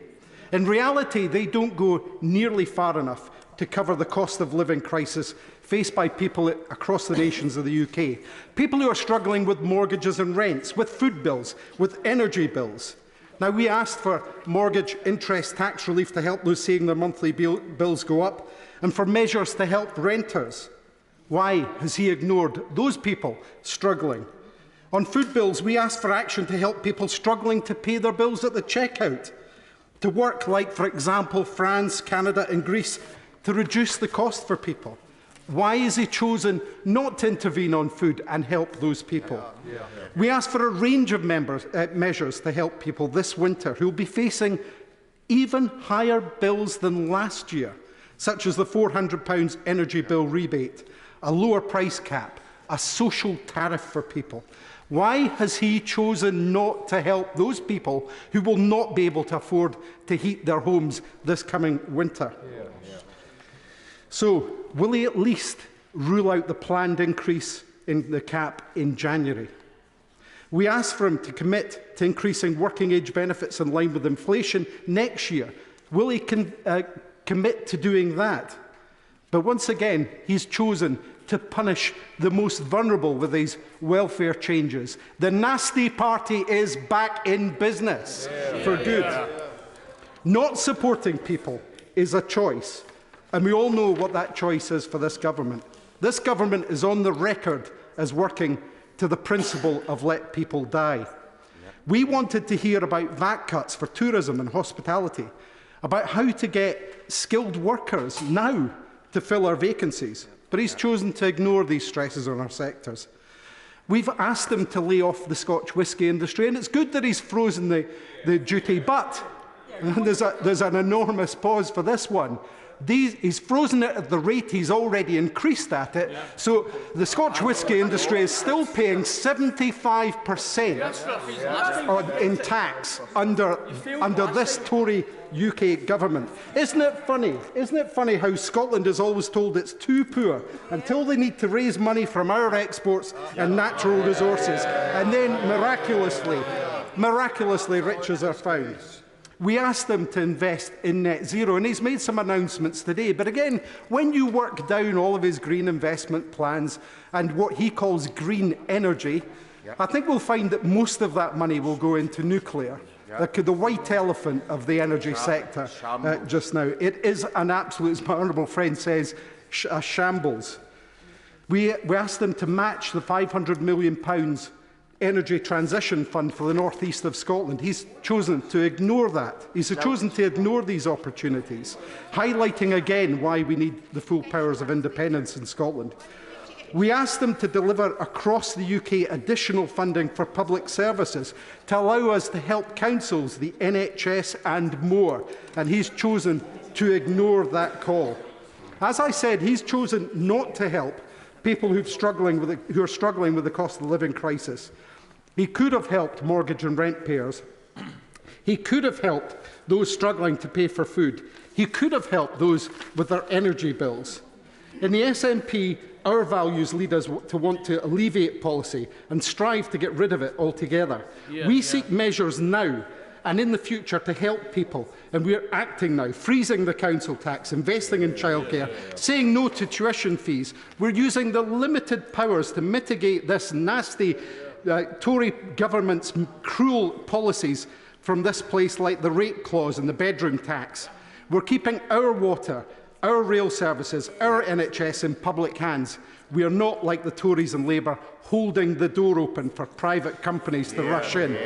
In reality, they don't go nearly far enough to cover the cost of living crisis faced by people across the nations of the UK. People who are struggling with mortgages and rents, with food bills, with energy bills. Now, we asked for mortgage interest tax relief to help those seeing their monthly bills go up, and for measures to help renters. Why has he ignored those people struggling? On food bills, we asked for action to help people struggling to pay their bills at the checkout, to work like, for example, France, Canada and Greece, to reduce the cost for people. Why has he chosen not to intervene on food and help those people? We asked for a range of measures to help people this winter who will be facing even higher bills than last year, such as the £400 energy bill rebate, a lower price cap, a social tariff for people. Why has he chosen not to help those people who will not be able to afford to heat their homes this coming winter? So, will he at least rule out the planned increase in the cap in January? We asked for him to commit to increasing working age benefits in line with inflation next year. Will he commit to doing that? But once again, he's chosen to punish the most vulnerable with these welfare changes. The nasty party is back in business for good. Not supporting people is a choice, and we all know what that choice is for this government. This government is on the record as working to the principle of let people die. We wanted to hear about VAT cuts for tourism and hospitality, about how to get skilled workers now to fill our vacancies, but he's chosen to ignore these stresses on our sectors. We've asked him to lay off the Scotch whisky industry, and it's good that he's frozen the duty, but there's an enormous pause for this one. He's frozen it at the rate he's already increased at it, so the Scotch whisky industry is still paying 75% in tax under this Tory UK government. Isn't it funny? Isn't it funny how Scotland is always told it's too poor until they need to raise money from our exports and natural resources, and then miraculously riches are found. We asked him to invest in net zero, and he's made some announcements today. But again, when you work down all of his green investment plans and what he calls green energy, I think we'll find that most of that money will go into nuclear, the white elephant of the energy sector just now. It is an absolute, as my honourable friend says, a shambles. We asked him to match the £500 million Energy Transition Fund for the North East of Scotland. He's chosen to ignore that. He's chosen to ignore these opportunities, highlighting again why we need the full powers of independence in Scotland. We asked them to deliver across the UK additional funding for public services to allow us to help councils, the NHS and more, and he's chosen to ignore that call. As I said, he's chosen not to help people who are struggling with the cost of living crisis. He could have helped mortgage and rent payers. He could have helped those struggling to pay for food. He could have helped those with their energy bills. In the SNP our values lead us to want to alleviate policy and strive to get rid of it altogether. We seek measures now and in the future to help people, and we are acting now, freezing the council tax, investing in childcare, saying no to tuition fees. We're using the limited powers to mitigate this nasty Tory government's cruel policies from this place, like the rate clause and the bedroom tax. We're keeping our water, our rail services, our NHS in public hands. We are not, like the Tories and Labour, holding the door open for private companies to rush in.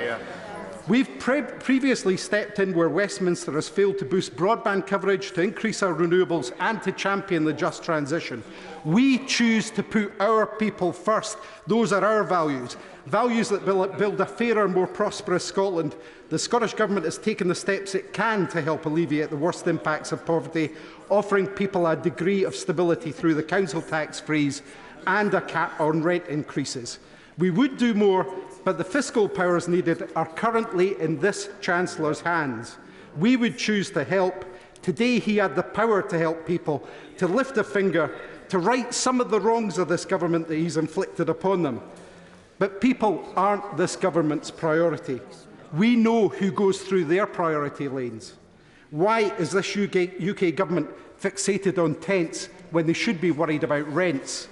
We've previously stepped in where Westminster has failed to boost broadband coverage, to increase our renewables and to champion the just transition. We choose to put our people first. Those are our values, values that build a fairer, more prosperous Scotland. The Scottish Government has taken the steps it can to help alleviate the worst impacts of poverty, offering people a degree of stability through the council tax freeze and a cap on rent increases. We would do more, but the fiscal powers needed are currently in this Chancellor's hands. We would choose to help. Today he had the power to help people, to lift a finger, to right some of the wrongs of this government that he's inflicted upon them. But people aren't this government's priority. We know who goes through their priority lanes. Why is this UK government fixated on tents when they should be worried about rents?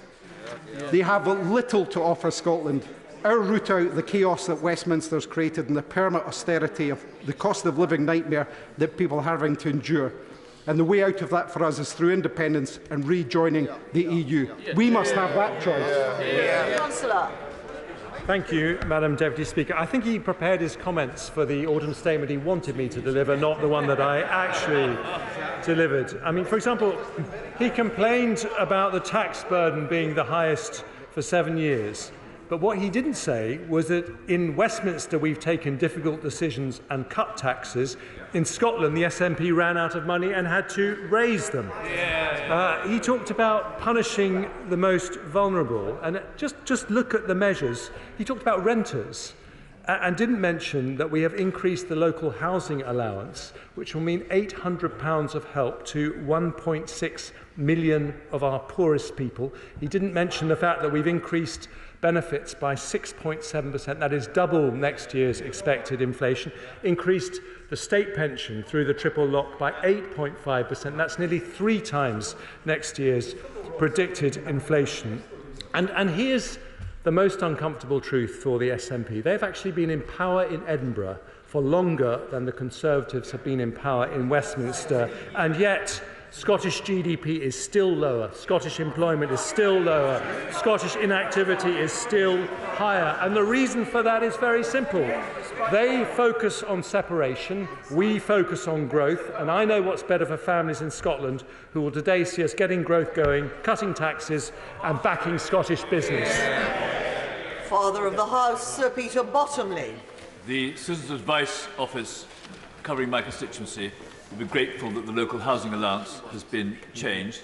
They have little to offer Scotland. Our route out the chaos that Westminster has created and the permanent austerity of the cost of living nightmare that people are having to endure. And the way out of that for us is through independence and rejoining the EU. We must have that choice. Chancellor. Thank you, Madam Deputy Speaker. I think he prepared his comments for the autumn statement he wanted me to deliver, not the one that I actually delivered. I mean, for example, he complained about the tax burden being the highest for 7 years. But what he didn't say was that in Westminster we've taken difficult decisions and cut taxes. In Scotland, the SNP ran out of money and had to raise them. He talked about punishing the most vulnerable. And just look at the measures. He talked about renters and didn't mention that we have increased the local housing allowance, which will mean £800 of help to 1.6 million of our poorest people. He didn't mention the fact that we've increased benefits by 6.7%, that is double next year's expected inflation, increased the state pension through the triple lock by 8.5%, that's nearly 3 times next year's predicted inflation. And here's the most uncomfortable truth for the SNP. They've actually been in power in Edinburgh for longer than the Conservatives have been in power in Westminster, and yet Scottish GDP is still lower, Scottish employment is still lower, Scottish inactivity is still higher. And the reason for that is very simple. They focus on separation, we focus on growth, and I know what's better for families in Scotland who will today see us getting growth going, cutting taxes and backing Scottish business. Father of the House, Sir Peter Bottomley. The Citizens Advice Office covering my constituency will be grateful that the local housing allowance has been changed.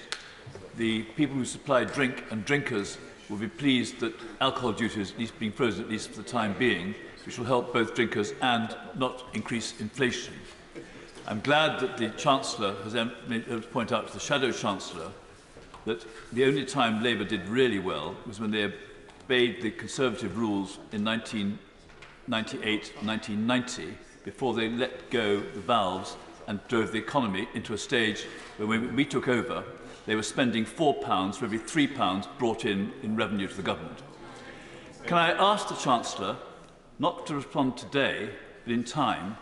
The people who supply drink and drinkers will be pleased that alcohol duty is at least being frozen, at least for the time being, which will help both drinkers and not increase inflation. I'm glad that the Chancellor has pointed out to the Shadow Chancellor that the only time Labour did really well was when they obeyed the Conservative rules in 1998-1990, before they let go the valves and drove the economy into a stage where, when we took over, they were spending £4 for every £3 brought in revenue to the government. Can I ask the Chancellor not to respond today, but in time,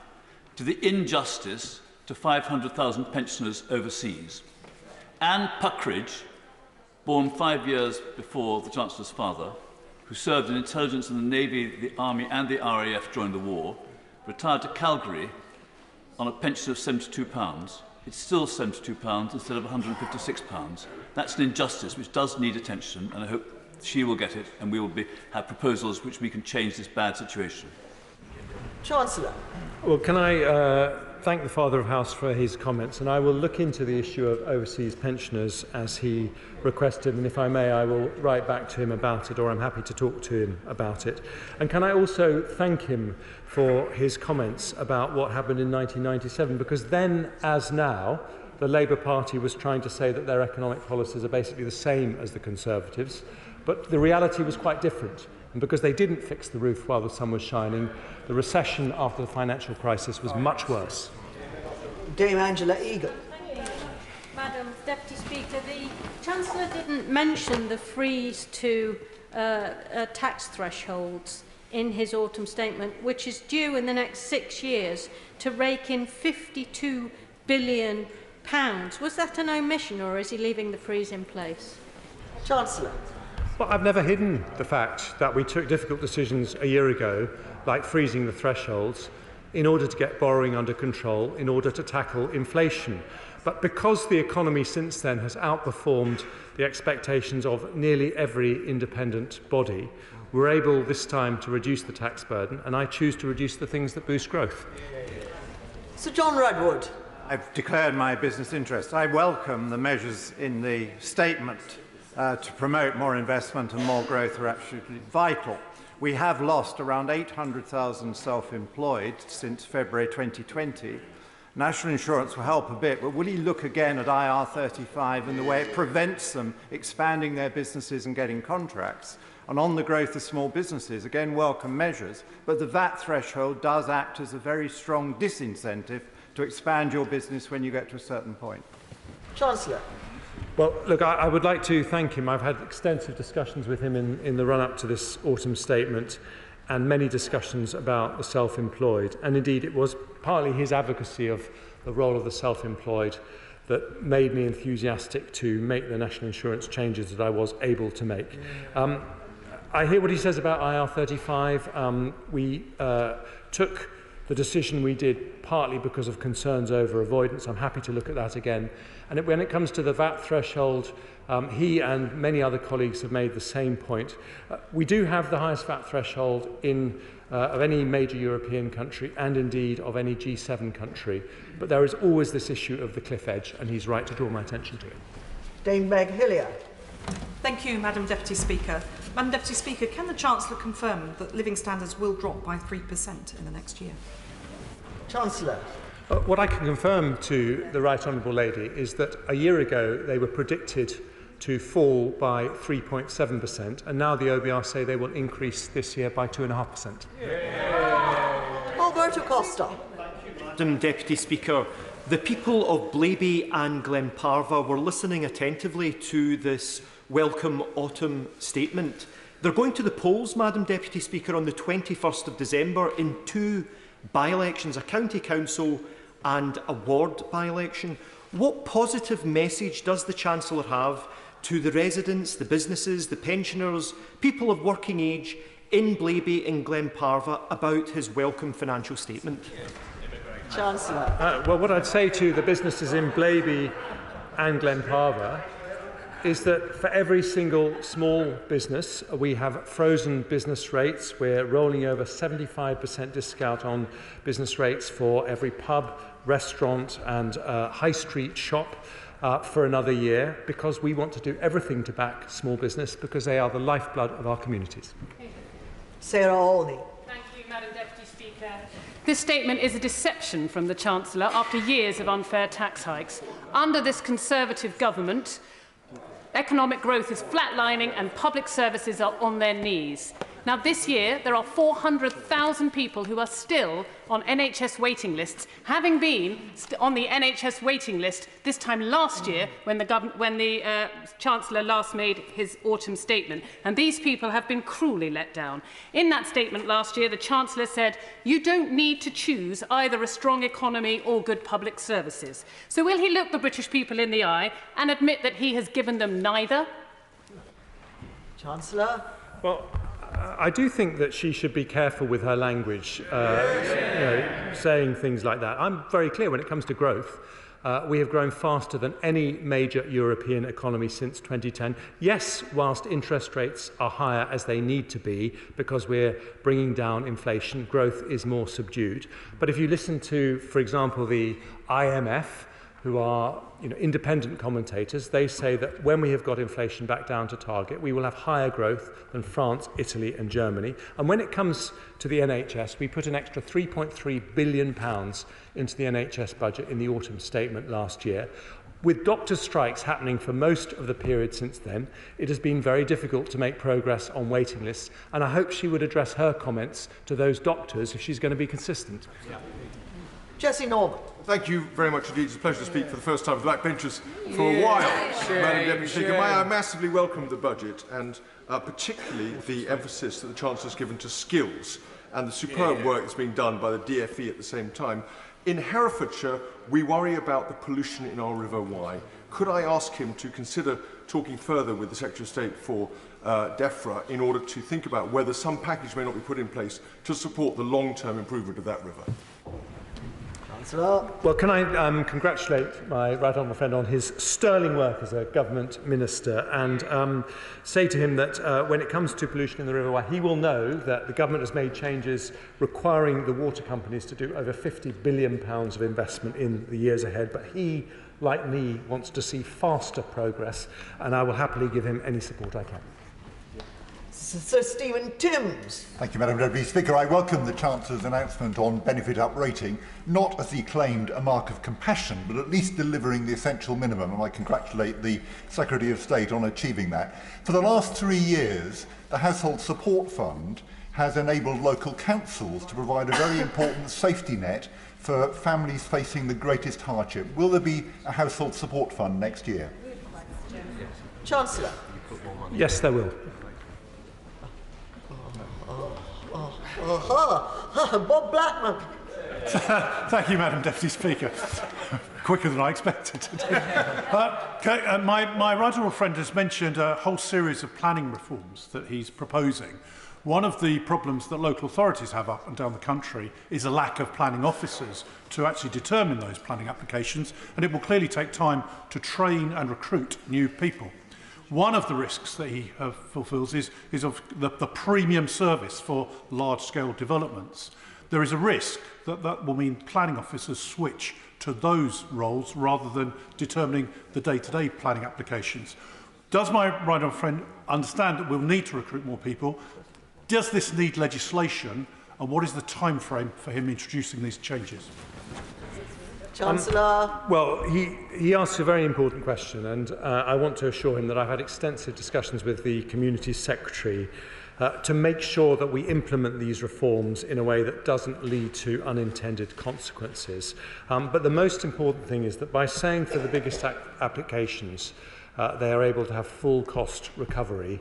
to the injustice to 500,000 pensioners overseas? Anne Puckridge, born 5 years before the Chancellor's father, who served in intelligence in the Navy, the Army and the RAF during the war, retired to Calgary on a pension of £72. It's still £72 instead of £156. That's an injustice which does need attention, and I hope she will get it, and we will have proposals which we can change this bad situation. Chancellor. Well, can I thank the Father of House for his comments, and I will look into the issue of overseas pensioners as he requested, and if I may, I will write back to him about it, or I'm happy to talk to him about it. And can I also thank him for his comments about what happened in 1997, because then, as now, the Labour Party was trying to say that their economic policies are basically the same as the Conservatives, but the reality was quite different. And because they didn't fix the roof while the sun was shining, the recession after the financial crisis was much worse. Dame Angela Eagle. Madam Deputy Speaker, the Chancellor didn't mention the freeze to tax thresholds in his autumn statement, which is due in the next 6 years to rake in £52 billion. Was that an omission, or is he leaving the freeze in place? Chancellor. Well, I've never hidden the fact that we took difficult decisions a year ago, like freezing the thresholds, in order to get borrowing under control, in order to tackle inflation. But because the economy since then has outperformed the expectations of nearly every independent body, we're able this time to reduce the tax burden, and I choose to reduce the things that boost growth. Sir John Redwood. I've declared my business interest. I welcome the measures in the statement to promote more investment and more growth are absolutely vital. We have lost around 800,000 self-employed since February 2020. National insurance will help a bit, but will he look again at IR35 and the way it prevents them expanding their businesses and getting contracts? And on the growth of small businesses, again, welcome measures, but the VAT threshold does act as a very strong disincentive to expand your business when you get to a certain point. Chancellor. Well, look, I would like to thank him. I've had extensive discussions with him in the run-up to this autumn statement, and many discussions about the self-employed. And indeed, it was partly his advocacy of the role of the self-employed that made me enthusiastic to make the national insurance changes that I was able to make. I hear what he says about IR35. We took the decision we did partly because of concerns over avoidance. I'm happy to look at that again. And when it comes to the VAT threshold, he and many other colleagues have made the same point. We do have the highest VAT threshold of any major European country and indeed of any G7 country. But there is always this issue of the cliff edge, and he's right to draw my attention to it. Dame Meg Hillier. Thank you, Madam Deputy Speaker. Madam Deputy Speaker, can the Chancellor confirm that living standards will drop by 3% in the next year? Chancellor. What I can confirm to the Right Honourable Lady is that a year ago they were predicted to fall by 3.7%, and now the OBR say they will increase this year by 2.5%. Alberto Costa. Madam Deputy Speaker, the people of Blaby and Glenparva were listening attentively to this welcome autumn statement. They're going to the polls, Madam Deputy Speaker, on the 21st of December in 2 by-elections, a county council and a ward by-election. What positive message does the Chancellor have to the residents, the businesses, the pensioners, people of working age in Blaby and Glenparva about his welcome financial statement? Chancellor. Well, what I'd say to the businesses in Blaby and Glenparva is that for every single small business, we have frozen business rates. We're rolling over 75% discount on business rates for every pub, restaurant and high street shop for another year, because we want to do everything to back small business, because they are the lifeblood of our communities. Sarah Olney. Thank you, Madam Deputy Speaker. This statement is a deception from the Chancellor after years of unfair tax hikes. Under this Conservative government, economic growth is flatlining and public services are on their knees. Now, this year, there are 400,000 people who are still on NHS waiting lists, having been on the NHS waiting list this time last year when the Chancellor last made his autumn statement. And these people have been cruelly let down. In that statement last year, the Chancellor said, you don't need to choose either a strong economy or good public services. So will he look the British people in the eye and admit that he has given them neither? Chancellor. Well, I do think that she should be careful with her language, saying things like that. I'm very clear when it comes to growth. We have grown faster than any major European economy since 2010. Yes, whilst interest rates are higher as they need to be because we're bringing down inflation, growth is more subdued. But if you listen to, for example, the IMF, who are independent commentators. They say that when we have got inflation back down to target, we will have higher growth than France, Italy and Germany. And when it comes to the NHS, we put an extra £3.3 billion into the NHS budget in the autumn statement last year. With doctors' strikes happening for most of the period since then, it has been very difficult to make progress on waiting lists, and I hope she would address her comments to those doctors if she's going to be consistent. Yeah. Jesse Norman. Thank you very much indeed. It's a pleasure to speak for the first time with backbenchers for a while. Madam Deputy Speaker, may I massively welcome the budget and particularly the emphasis that the Chancellor has given to skills and the superb work that's being done by the DFE at the same time. In Herefordshire, we worry about the pollution in our River Wye. Could I ask him to consider talking further with the Secretary of State for DEFRA in order to think about whether some package may not be put in place to support the long-term improvement of that river? Well, can I congratulate my right honourable friend on his sterling work as a government minister and say to him that when it comes to pollution in the River Wye, he will know that the government has made changes requiring the water companies to do over £50 billion of investment in the years ahead, but he, like me, wants to see faster progress, and I will happily give him any support I can. Sir Stephen Timms. Thank you, Madam Deputy Speaker. I welcome the Chancellor's announcement on benefit uprating, not, as he claimed, a mark of compassion, but at least delivering the essential minimum, and I congratulate the Secretary of State on achieving that. For the last 3 years, the Household Support Fund has enabled local councils to provide a very important safety net for families facing the greatest hardship. Will there be a Household Support Fund next year? Chancellor. Yes, there will. Bob Blackman. Thank you, Madam Deputy Speaker. Quicker than I expected. My right honourable friend has mentioned a whole series of planning reforms that he's proposing. One of the problems that local authorities have up and down the country is a lack of planning officers to actually determine those planning applications, and it will clearly take time to train and recruit new people. One of the risks that he fulfills is of the premium service for large-scale developments. There is a risk that that will mean planning officers switch to those roles rather than determining the day-to-day planning applications. Does my right honourable friend understand that we'll need to recruit more people? Does this need legislation? And what is the time frame for him introducing these changes? Chancellor. Well, he asks a very important question, and I want to assure him that I've had extensive discussions with the Community Secretary to make sure that we implement these reforms in a way that doesn't lead to unintended consequences. But the most important thing is that by saying for the biggest applications, they are able to have full cost recovery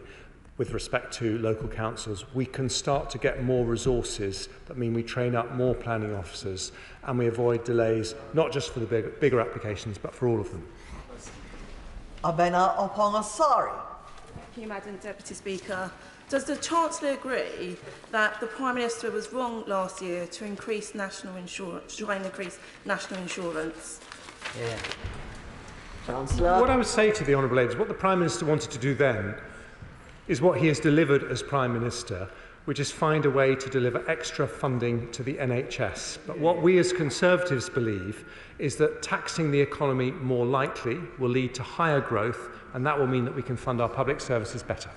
with respect to local councils, we can start to get more resources that mean we train up more planning officers and we avoid delays, not just for the bigger applications, but for all of them. Abena Opongasari. Thank you, Madam Deputy Speaker. Does the Chancellor agree that the Prime Minister was wrong last year to increase national insurance, try and increase national insurance? Yeah. Chancellor. What I would say to the Honourable Ladies, what the Prime Minister wanted to do then is what he has delivered as Prime Minister, which is find a way to deliver extra funding to the NHS. But what we as Conservatives believe is that taxing the economy more lightly will lead to higher growth, and that will mean that we can fund our public services better.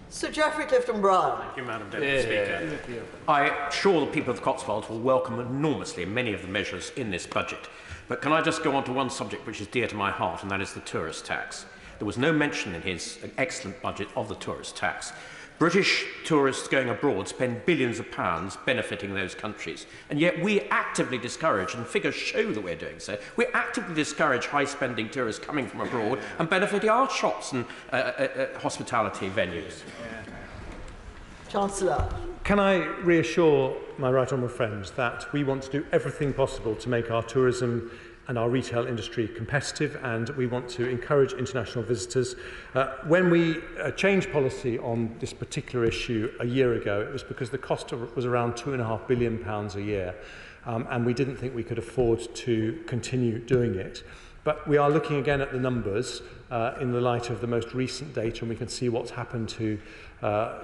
Sir Geoffrey Clifton-Bryan. Thank you, Madam Deputy Speaker. I'm sure the people of the Cotswolds will welcome enormously many of the measures in this budget. But can I just go on to one subject which is dear to my heart, and that is the tourist tax. There was no mention in his excellent budget of the tourist tax. British tourists going abroad spend billions of pounds benefiting those countries, and yet we actively discourage, and figures show that we're doing so, we actively discourage high-spending tourists coming from abroad and benefiting our shops and hospitality venues. Chancellor. Can I reassure my right honourable friends that we want to do everything possible to make our tourism and our retail industry competitive, and we want to encourage international visitors. When we changed policy on this particular issue a year ago, it was because the cost was around £2.5 billion a year, and we didn't think we could afford to continue doing it. But we are looking again at the numbers in the light of the most recent data, and we can see what's happened to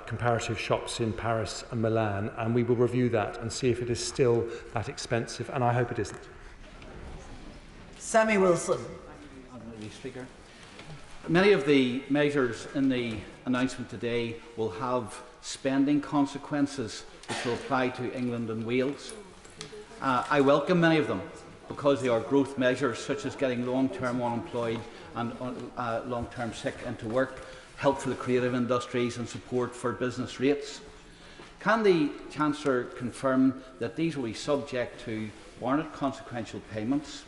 comparative shops in Paris and Milan, and we will review that and see if it is still that expensive, and I hope it isn't. Sammy Wilson. Speaker. Many of the measures in the announcement today will have spending consequences which will apply to England and Wales. I welcome many of them because they are growth measures such as getting long-term unemployed and long-term sick into work, help for the creative industries and support for business rates. Can the Chancellor confirm that these will be subject to warranted consequential payments?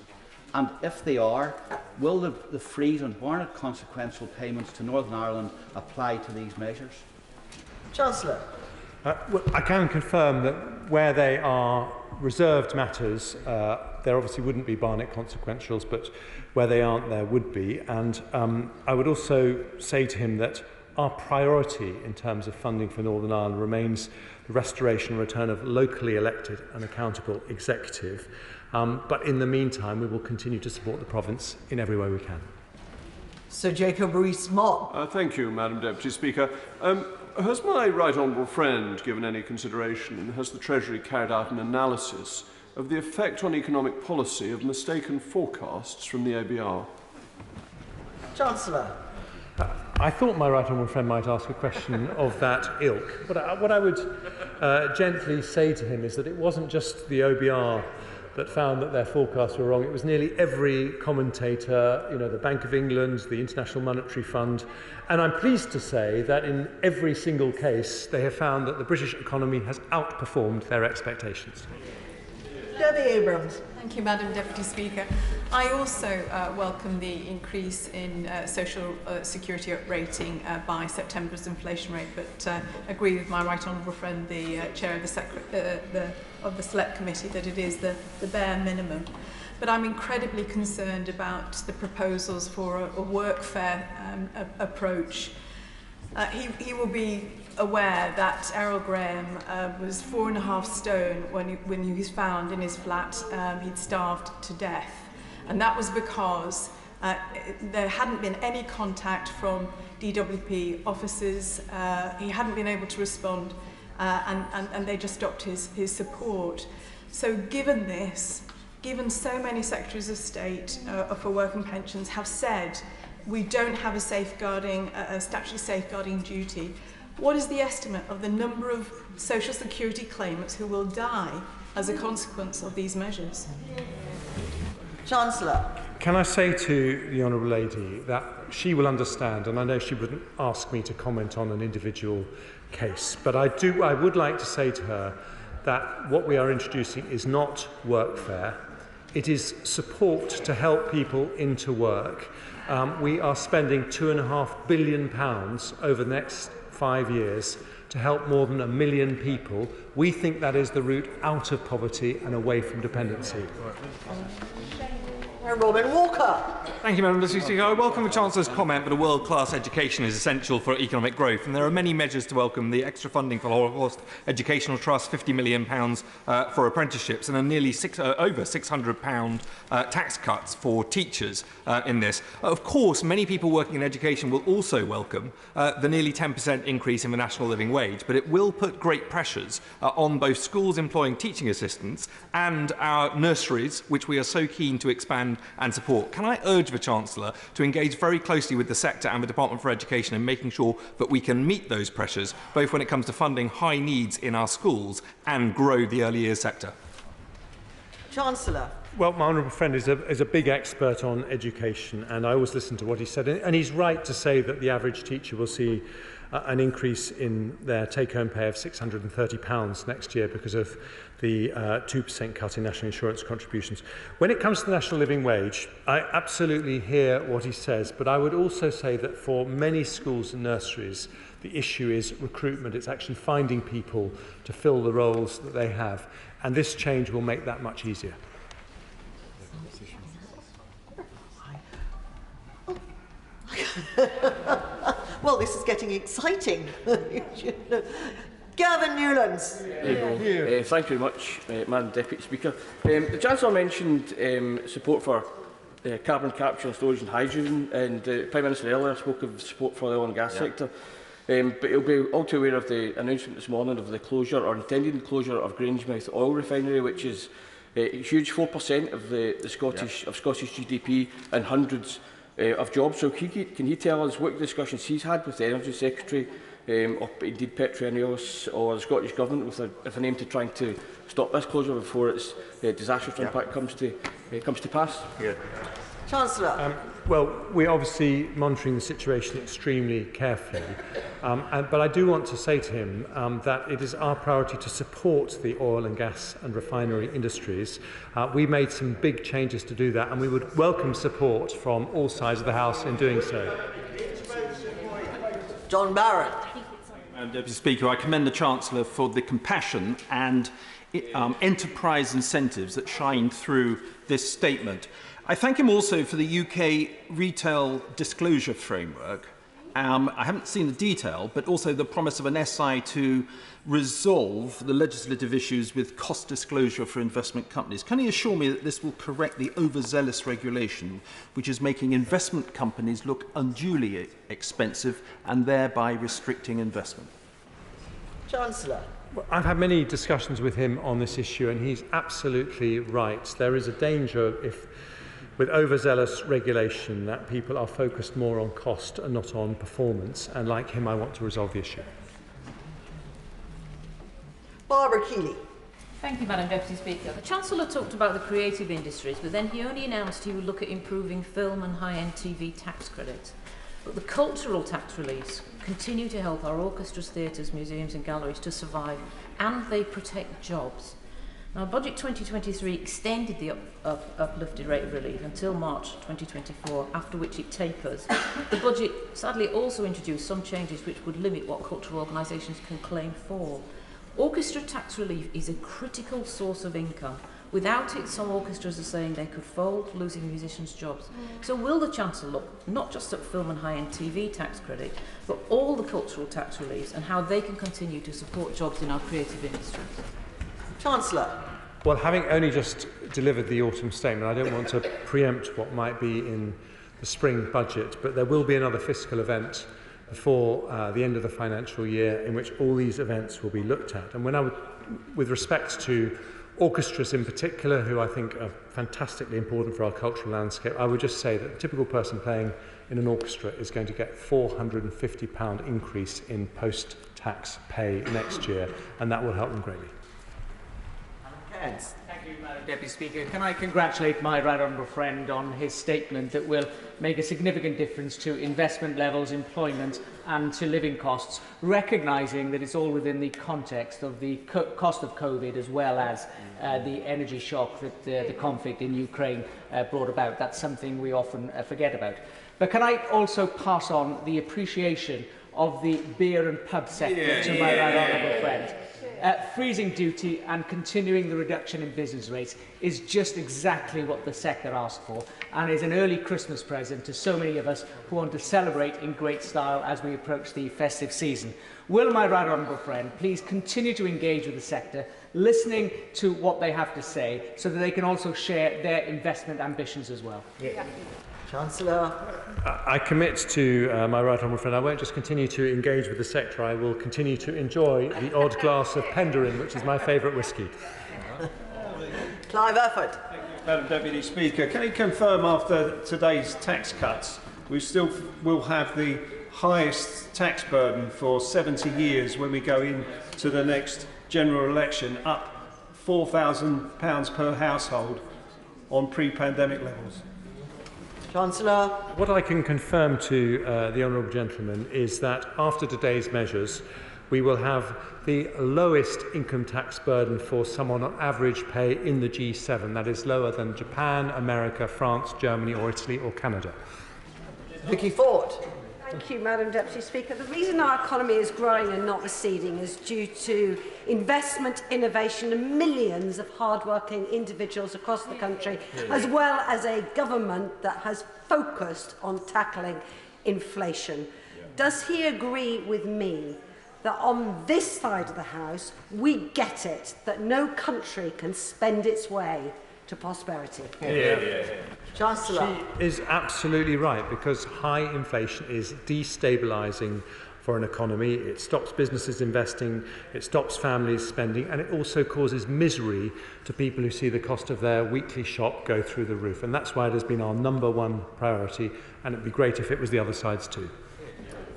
And if they are, will the freeze on warranted consequential payments to Northern Ireland apply to these measures? Chancellor. Well, I can confirm that where they are reserved matters, there obviously wouldn't be Barnett consequentials, but where they aren't, there would be. And I would also say to him that our priority in terms of funding for Northern Ireland remains the restoration and return of locally elected and accountable executive. But in the meantime, we will continue to support the province in every way we can. Sir Jacob Rees-Mogg. Thank you, Madam Deputy Speaker. Has my right honourable friend given any consideration, and has the Treasury carried out an analysis of the effect on economic policy of mistaken forecasts from the ABR? Chancellor. I thought my right honourable friend might ask a question of that ilk. What I would gently say to him is that it wasn't just the OBR that found that their forecasts were wrong. It was nearly every commentator, the Bank of England, the International Monetary Fund, and I'm pleased to say that in every single case they have found that the British economy has outperformed their expectations. Debbie Abrams. Thank you, Madam Deputy Speaker. I also welcome the increase in social security rating by September's inflation rate, but agree with my right honourable friend, the chair of the Select Committee, that it is the bare minimum. But I'm incredibly concerned about the proposals for a workfare approach. He will be aware that Errol Graham was 4.5 stone when he was found in his flat. He'd starved to death. And that was because there hadn't been any contact from DWP officers. He hadn't been able to respond, and they just stopped his support. So given this, given so many secretaries of state for work and pensions have said we don't have a statutory safeguarding duty, what is the estimate of the number of social security claimants who will die as a consequence of these measures? Chancellor. Can I say to the Honourable Lady that she will understand, and I know she wouldn't ask me to comment on an individual case, but I would like to say to her that what we are introducing is not workfare. It is support to help people into work. We are spending £2.5 billion over the next 5 years to help more than 1 million people. We think that is the route out of poverty and away from dependency. Robin Walker. Thank you, Madam Deputy Speaker. I welcome the Chancellor's comment that a world-class education is essential for economic growth, and there are many measures to welcome: the extra funding for the Holocaust Educational Trust, £50 million for apprenticeships, and a nearly over £600 tax cuts for teachers in this. Of course, many people working in education will also welcome the nearly 10% increase in the national living wage, but it will put great pressures on both schools employing teaching assistants and our nurseries, which we are so keen to expand and support. Can I urge the Chancellor to engage very closely with the sector and the Department for Education in making sure that we can meet those pressures, both when it comes to funding high needs in our schools and grow the early years sector? Chancellor. Well, my honourable friend is a big expert on education, and I always listen to what he said. And he's right to say that the average teacher will see an increase in their take-home pay of £630 next year because of the 2% cut in national insurance contributions. When it comes to the national living wage, I absolutely hear what he says, but I would also say that for many schools and nurseries, the issue is recruitment. It's actually finding people to fill the roles that they have, and this change will make that much easier. Well, this is getting exciting. Gavin Newlands. Thank you very much, Madam Deputy Speaker. The Chancellor mentioned support for carbon capture and storage and hydrogen, and the Prime Minister earlier spoke of support for the oil and gas sector. But he'll be all too aware of the announcement this morning of the closure or intended closure of Grangemouth Oil Refinery, which is huge 4% of the Scottish GDP and hundreds of jobs. So can he tell us what discussions he's had with the Energy Secretary or indeed Petro-Neos or the Scottish Government with an aim to trying to stop this closure before its disastrous impact comes to pass? Yeah. Chancellor. Well, we're obviously monitoring the situation extremely carefully, but I do want to say to him that it is our priority to support the oil and gas and refinery industries. We made some big changes to do that, and we would welcome support from all sides of the House in doing so. John Barrett. Deputy Speaker, I commend the Chancellor for the compassion and enterprise incentives that shine through this statement. I thank him also for the UK retail disclosure framework. I haven't seen the detail, but also the promise of an SI to resolve the legislative issues with cost disclosure for investment companies. Can he assure me that this will correct the overzealous regulation, which is making investment companies look unduly expensive and thereby restricting investment? Chancellor. I've had many discussions with him on this issue, and he's absolutely right. There is a danger with overzealous regulation that people are focused more on cost and not on performance, and like him I want to resolve the issue. Barbara Keeley. Thank you, Madam Deputy Speaker. The Chancellor talked about the creative industries, but then he only announced he would look at improving film and high-end TV tax credits. But the cultural tax reliefs continue to help our orchestras, theatres, museums and galleries to survive, and they protect jobs. Now, Budget 2023 extended the uplifted rate of relief until March 2024, after which it tapers. The budget sadly also introduced some changes which would limit what cultural organisations can claim for. Orchestra tax relief is a critical source of income. Without it, some orchestras are saying they could fold, losing musicians' jobs. So will the Chancellor look not just at film and high-end TV tax credit, but all the cultural tax reliefs and how they can continue to support jobs in our creative industries? Chancellor. Well, having only just delivered the autumn statement, I don't want to preempt what might be in the spring budget, but there will be another fiscal event before the end of the financial year in which all these events will be looked at. And with respect to orchestras in particular, who I think are fantastically important for our cultural landscape, I would just say that the typical person playing in an orchestra is going to get £450 increase in post-tax pay next year, and that will help them greatly. Thank you, Madam Deputy Speaker. Can I congratulate my right honourable friend on his statement that will make a significant difference to investment levels, employment and to living costs, recognising that it's all within the context of the cost of COVID as well as the energy shock that the conflict in Ukraine brought about. That's something we often forget about. But can I also pass on the appreciation of the beer and pub sector to my right honourable friend? Freezing duty and continuing the reduction in business rates is just exactly what the sector asked for, and is an early Christmas present to so many of us who want to celebrate in great style as we approach the festive season. Will my right honourable friend please continue to engage with the sector, listening to what they have to say, so that they can also share their investment ambitions as well? Yeah. Chancellor. I commit to my right honourable friend. I won't just continue to engage with the sector, I will continue to enjoy the odd glass of Penderyn, which is my favourite whisky. Clive Efford. Madam Deputy Speaker, can you confirm after today's tax cuts we still will have the highest tax burden for 70 years when we go into the next general election, up £4,000 per household on pre-pandemic levels? Chancellor. What I can confirm to the honourable gentleman is that after today's measures, we will have the lowest income tax burden for someone on average pay in the G7. That is lower than Japan, America, France, Germany or Italy or Canada. Vicky Ford. Thank you, Madam Deputy Speaker. The reason our economy is growing and not receding is due to investment, innovation and millions of hard-working individuals across the country, as well as a government that has focused on tackling inflation. Does he agree with me that on this side of the House we get it, that no country can spend its way to prosperity? Chancellor. She is absolutely right, because high inflation is destabilising for an economy. It stops businesses investing, it stops families spending, and it also causes misery to people who see the cost of their weekly shop go through the roof. And that's why it has been our #1 priority, and it'd be great if it was the other side's too.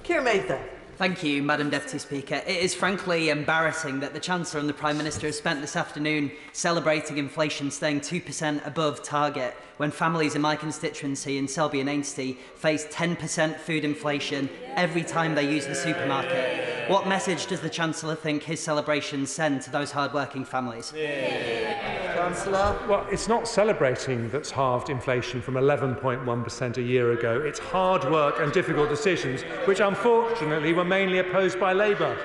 Keir Mather. Thank you, Madam Deputy Speaker. It is frankly embarrassing that the Chancellor and the Prime Minister have spent this afternoon celebrating inflation staying 2% above target when families in my constituency in Selby and Ainsty face 10% food inflation every time they use the supermarket. What message does the Chancellor think his celebrations send to those hard-working families? Chancellor. Well, it's not celebrating that's halved inflation from 11.1% a year ago. It's hard work and difficult decisions, which unfortunately were mainly opposed by Labour.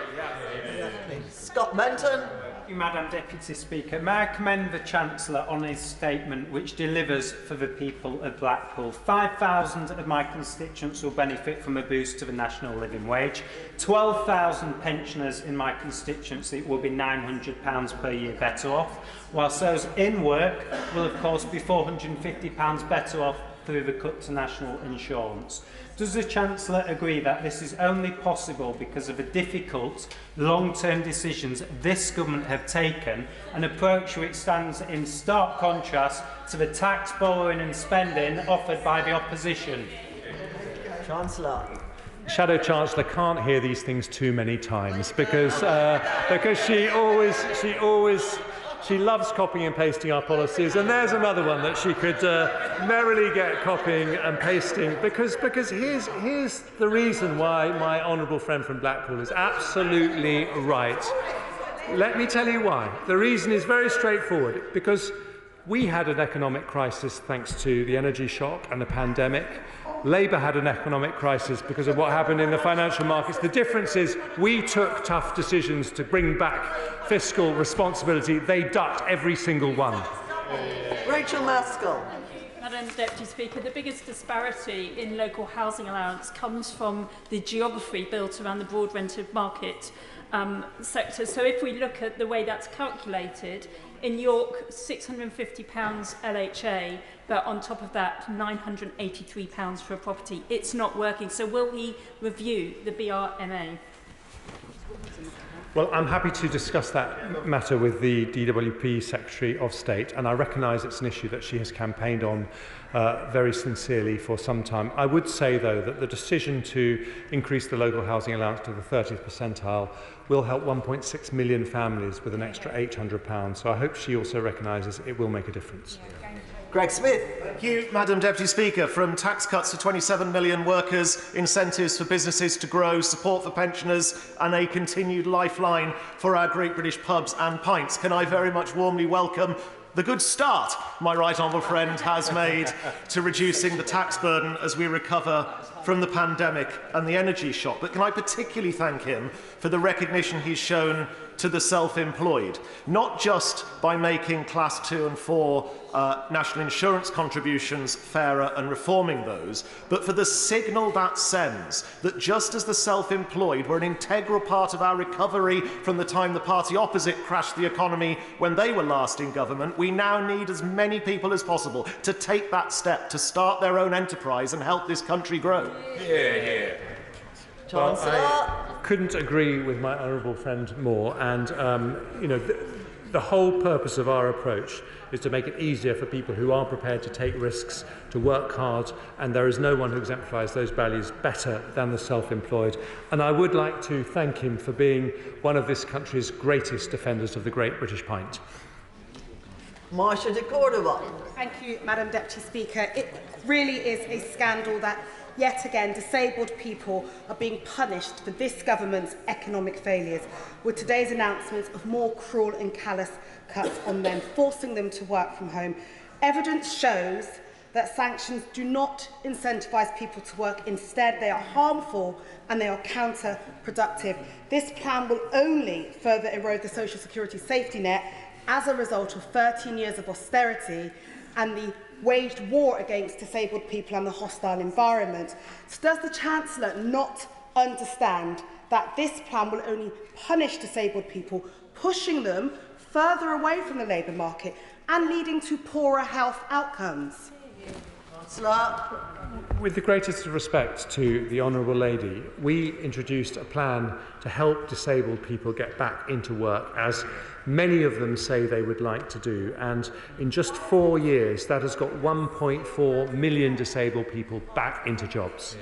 Scott Menton. Thank you, Madam Deputy Speaker. May I commend the Chancellor on his statement, which delivers for the people of Blackpool. 5,000 of my constituents will benefit from a boost to the national living wage. 12,000 pensioners in my constituency will be £900 per year better off, whilst those in work will, of course, be £450 better off through the cut to national insurance. Does the Chancellor agree that this is only possible because of the difficult, long-term decisions this government have taken, an approach which stands in stark contrast to the tax, borrowing and spending offered by the opposition? Chancellor. Shadow Chancellor can't hear these things too many times because she loves copying and pasting our policies, and there's another one that she could merrily get copying and pasting, because here's the reason why my honourable friend from Blackpool is absolutely right. Let me tell you why. The reason is very straightforward, because we had an economic crisis thanks to the energy shock and the pandemic. Labour had an economic crisis because of what happened in the financial markets. The difference is we took tough decisions to bring back fiscal responsibility. They ducked every single one. Rachel Maskell. Madam Deputy Speaker, the biggest disparity in local housing allowance comes from the geography built around the broad rented market sector. So if we look at the way that's calculated, in York, £650 LHA, but on top of that, £983 for a property. It's not working. So will he review the BRMA? Well, I'm happy to discuss that matter with the DWP Secretary of State, and I recognise it's an issue that she has campaigned on very sincerely for some time. I would say, though, that the decision to increase the local housing allowance to the 30th percentile will help 1.6 million families with an extra £800. So I hope she also recognises it will make a difference. Greg Smith. Thank you, Madam Deputy Speaker. From tax cuts to 27 million workers, incentives for businesses to grow, support for pensioners and a continued lifeline for our great British pubs and pints, can I very much warmly welcome the good start my right honourable friend has made to reducing the tax burden as we recover from the pandemic and the energy shock. But can I particularly thank him for the recognition he's shown to the self-employed, not just by making Class 2 and 4 national insurance contributions fairer and reforming those, but for the signal that sends that just as the self-employed were an integral part of our recovery from the time the party opposite crashed the economy when they were last in government, we now need as many people as possible to take that step to start their own enterprise and help this country grow. Yeah. Well, I couldn't agree with my honourable friend more, and the whole purpose of our approach is to make it easier for people who are prepared to take risks, to work hard, and there is no one who exemplifies those values better than the self-employed. And I would like to thank him for being one of this country's greatest defenders of the great British pint. Marsha de Cordova. Thank you, Madam Deputy Speaker. It really is a scandal that yet again disabled people are being punished for this government's economic failures, with today's announcements of more cruel and callous cuts on them, forcing them to work from home. Evidence shows that sanctions do not incentivise people to work. Instead, they are harmful and they are counterproductive. This plan will only further erode the social security safety net as a result of 13 years of austerity and the waged war against disabled people and the hostile environment. So does the Chancellor not understand that this plan will only punish disabled people, pushing them further away from the labour market and leading to poorer health outcomes? With the greatest respect to the Honourable Lady, we introduced a plan to help disabled people get back into work, as many of them say they would like to do. And in just 4 years, that has got 1.4 million disabled people back into jobs.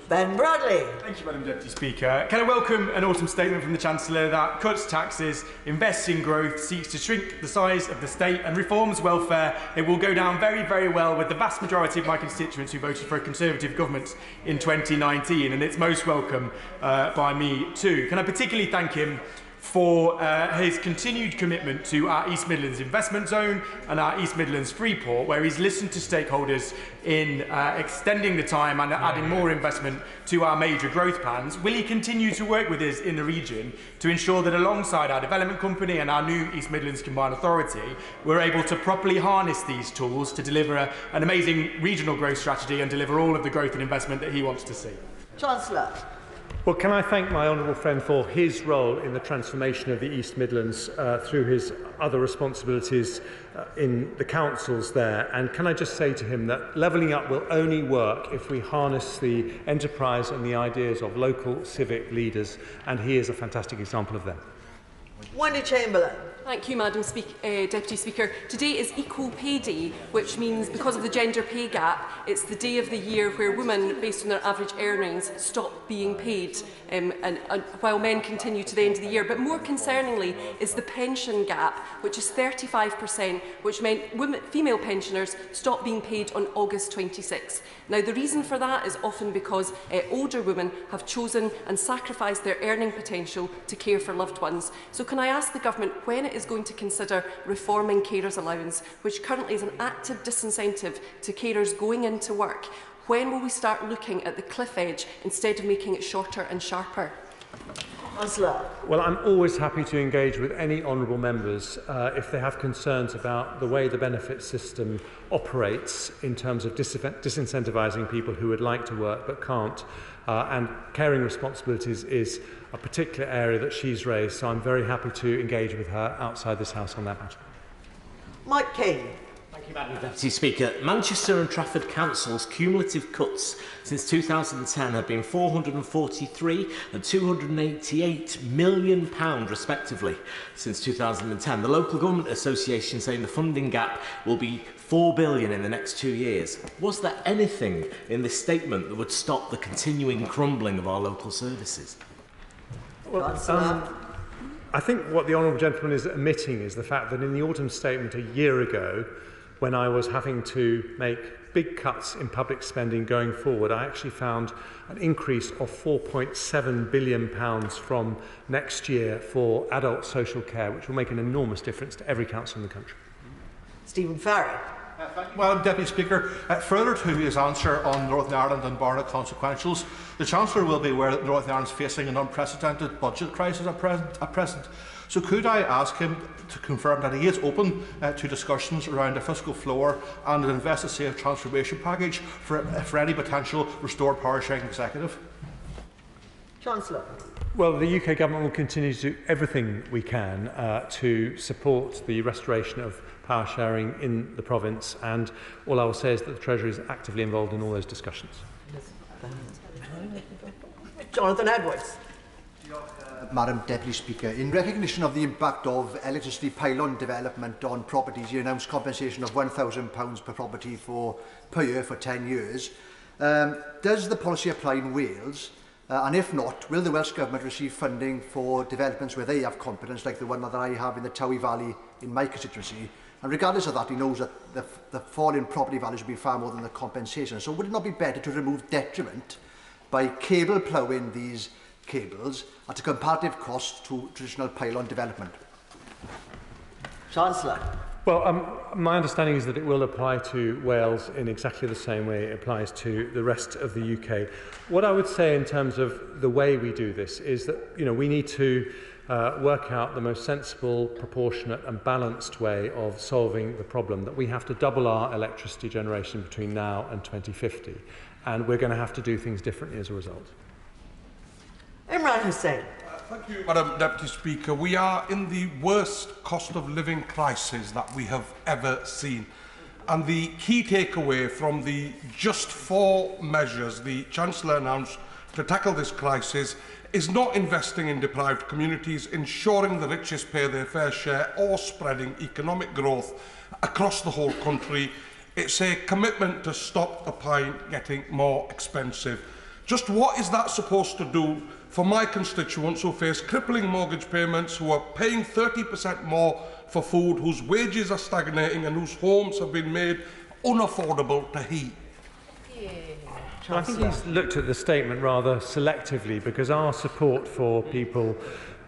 Ben Bradley. Thank you, Madam Deputy Speaker. Can I welcome an autumn statement from the Chancellor that cuts taxes, invests in growth, seeks to shrink the size of the state and reforms welfare? It will go down very, very well with the vast majority of my constituents who voted for a Conservative government in 2019, and it's most welcome by me too. Can I particularly thank him for his continued commitment to our East Midlands investment zone and our East Midlands Freeport, where he's listened to stakeholders in extending the time and adding more investment to our major growth plans. Will he continue to work with us in the region to ensure that alongside our development company and our new East Midlands Combined Authority, we're able to properly harness these tools to deliver an amazing regional growth strategy and deliver all of the growth and investment that he wants to see? Chancellor. Well, can I thank my honourable friend for his role in the transformation of the East Midlands through his other responsibilities in the councils there. And can I just say to him that levelling up will only work if we harness the enterprise and the ideas of local civic leaders, and he is a fantastic example of them. Wendy Chamberlain. Thank you, Madam Deputy Speaker. Today is Equal Pay Day, which means because of the gender pay gap, it's the day of the year where women, based on their average earnings, stop being paid, while men continue to the end of the year. But more concerningly is the pension gap, which is 35%, which meant female pensioners stop being paid on August 26. Now, the reason for that is often because older women have chosen and sacrificed their earning potential to care for loved ones. So can I ask the Government when it is going to consider reforming carers' allowance, which currently is an active disincentive to carers going into work? When will we start looking at the cliff edge instead of making it shorter and sharper? Well, I'm always happy to engage with any honourable members if they have concerns about the way the benefit system operates in terms of disincentivising people who would like to work but can't. And caring responsibilities is a particular area that she's raised, so I'm very happy to engage with her outside this House on that matter. Mike King. Thank you, Madam Deputy Speaker. Manchester and Trafford Council's cumulative cuts since 2010 have been £443 and £288 million respectively since 2010. The Local Government Association saying the funding gap will be £4 billion in the next 2 years. Was there anything in this statement that would stop the continuing crumbling of our local services? Well, I think what the honourable gentleman is admitting is the fact that in the autumn statement a year ago, when I was having to make big cuts in public spending going forward, I actually found an increase of £4.7 billion from next year for adult social care, which will make an enormous difference to every council in the country. Stephen Farry. Madam Deputy Speaker, further to his answer on Northern Ireland and Barnett consequentials, the Chancellor will be aware that Northern Ireland is facing an unprecedented budget crisis at present. So could I ask him to confirm that he is open to discussions around a fiscal floor and an invest to save transformation package for any potential restored power sharing executive? Chancellor. Well, the UK Government will continue to do everything we can to support the restoration of power sharing in the province, and all I will say is that the Treasury is actively involved in all those discussions. Jonathan Edwards. Madam Deputy Speaker, in recognition of the impact of electricity pylon development on properties, you announced compensation of £1,000 per property per year for 10 years. Does the policy apply in Wales? And if not, will the Welsh Government receive funding for developments where they have competence, like the one that I have in the Towie Valley in my constituency? And regardless of that, he knows that the fall in property values will be far more than the compensation. So would it not be better to remove detriment by cable ploughing these cables at a comparative cost to traditional pylon development? Chancellor. Well, my understanding is that it will apply to Wales in exactly the same way it applies to the rest of the UK. What I would say in terms of the way we do this is that we need to work out the most sensible, proportionate and balanced way of solving the problem, that we have to double our electricity generation between now and 2050, and we're going to have to do things differently as a result. Imran Hussain. Thank you, Madam Deputy Speaker. We are in the worst cost of living crisis that we have ever seen. And the key takeaway from the just 4 measures the Chancellor announced to tackle this crisis is not investing in deprived communities, ensuring the richest pay their fair share, or spreading economic growth across the whole country. It's a commitment to stop the pie getting more expensive. Just what is that supposed to do for my constituents who face crippling mortgage payments, who are paying 30% more for food, whose wages are stagnating and whose homes have been made unaffordable to heat? I think he's looked at the statement rather selectively, because our support for people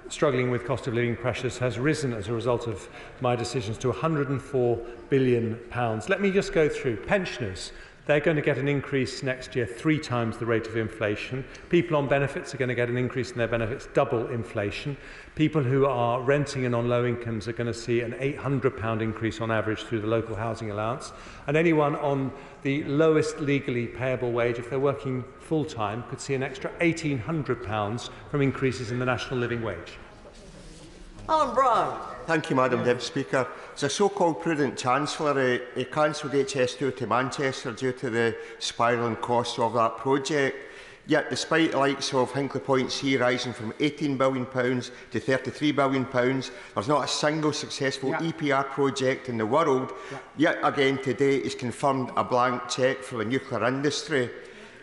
struggling with cost of living pressures has risen as a result of my decisions to £104 billion. Let me just go through. Pensioners, they're going to get an increase next year 3 times the rate of inflation. People on benefits are going to get an increase in their benefits double inflation. People who are renting and on low incomes are going to see an £800 increase on average through the local housing allowance. And anyone on the lowest legally payable wage, if they're working full-time, could see an extra £1,800 from increases in the national living wage. Alan Brown. Thank you, Madam Deputy Speaker. As a so-called prudent Chancellor, he cancelled HS2 to Manchester due to the spiralling costs of that project. Yet, despite the likes of Hinkley Point C rising from £18 billion to £33 billion, there's not a single successful EPR project in the world. Yet again today, he's confirmed a blank cheque for the nuclear industry.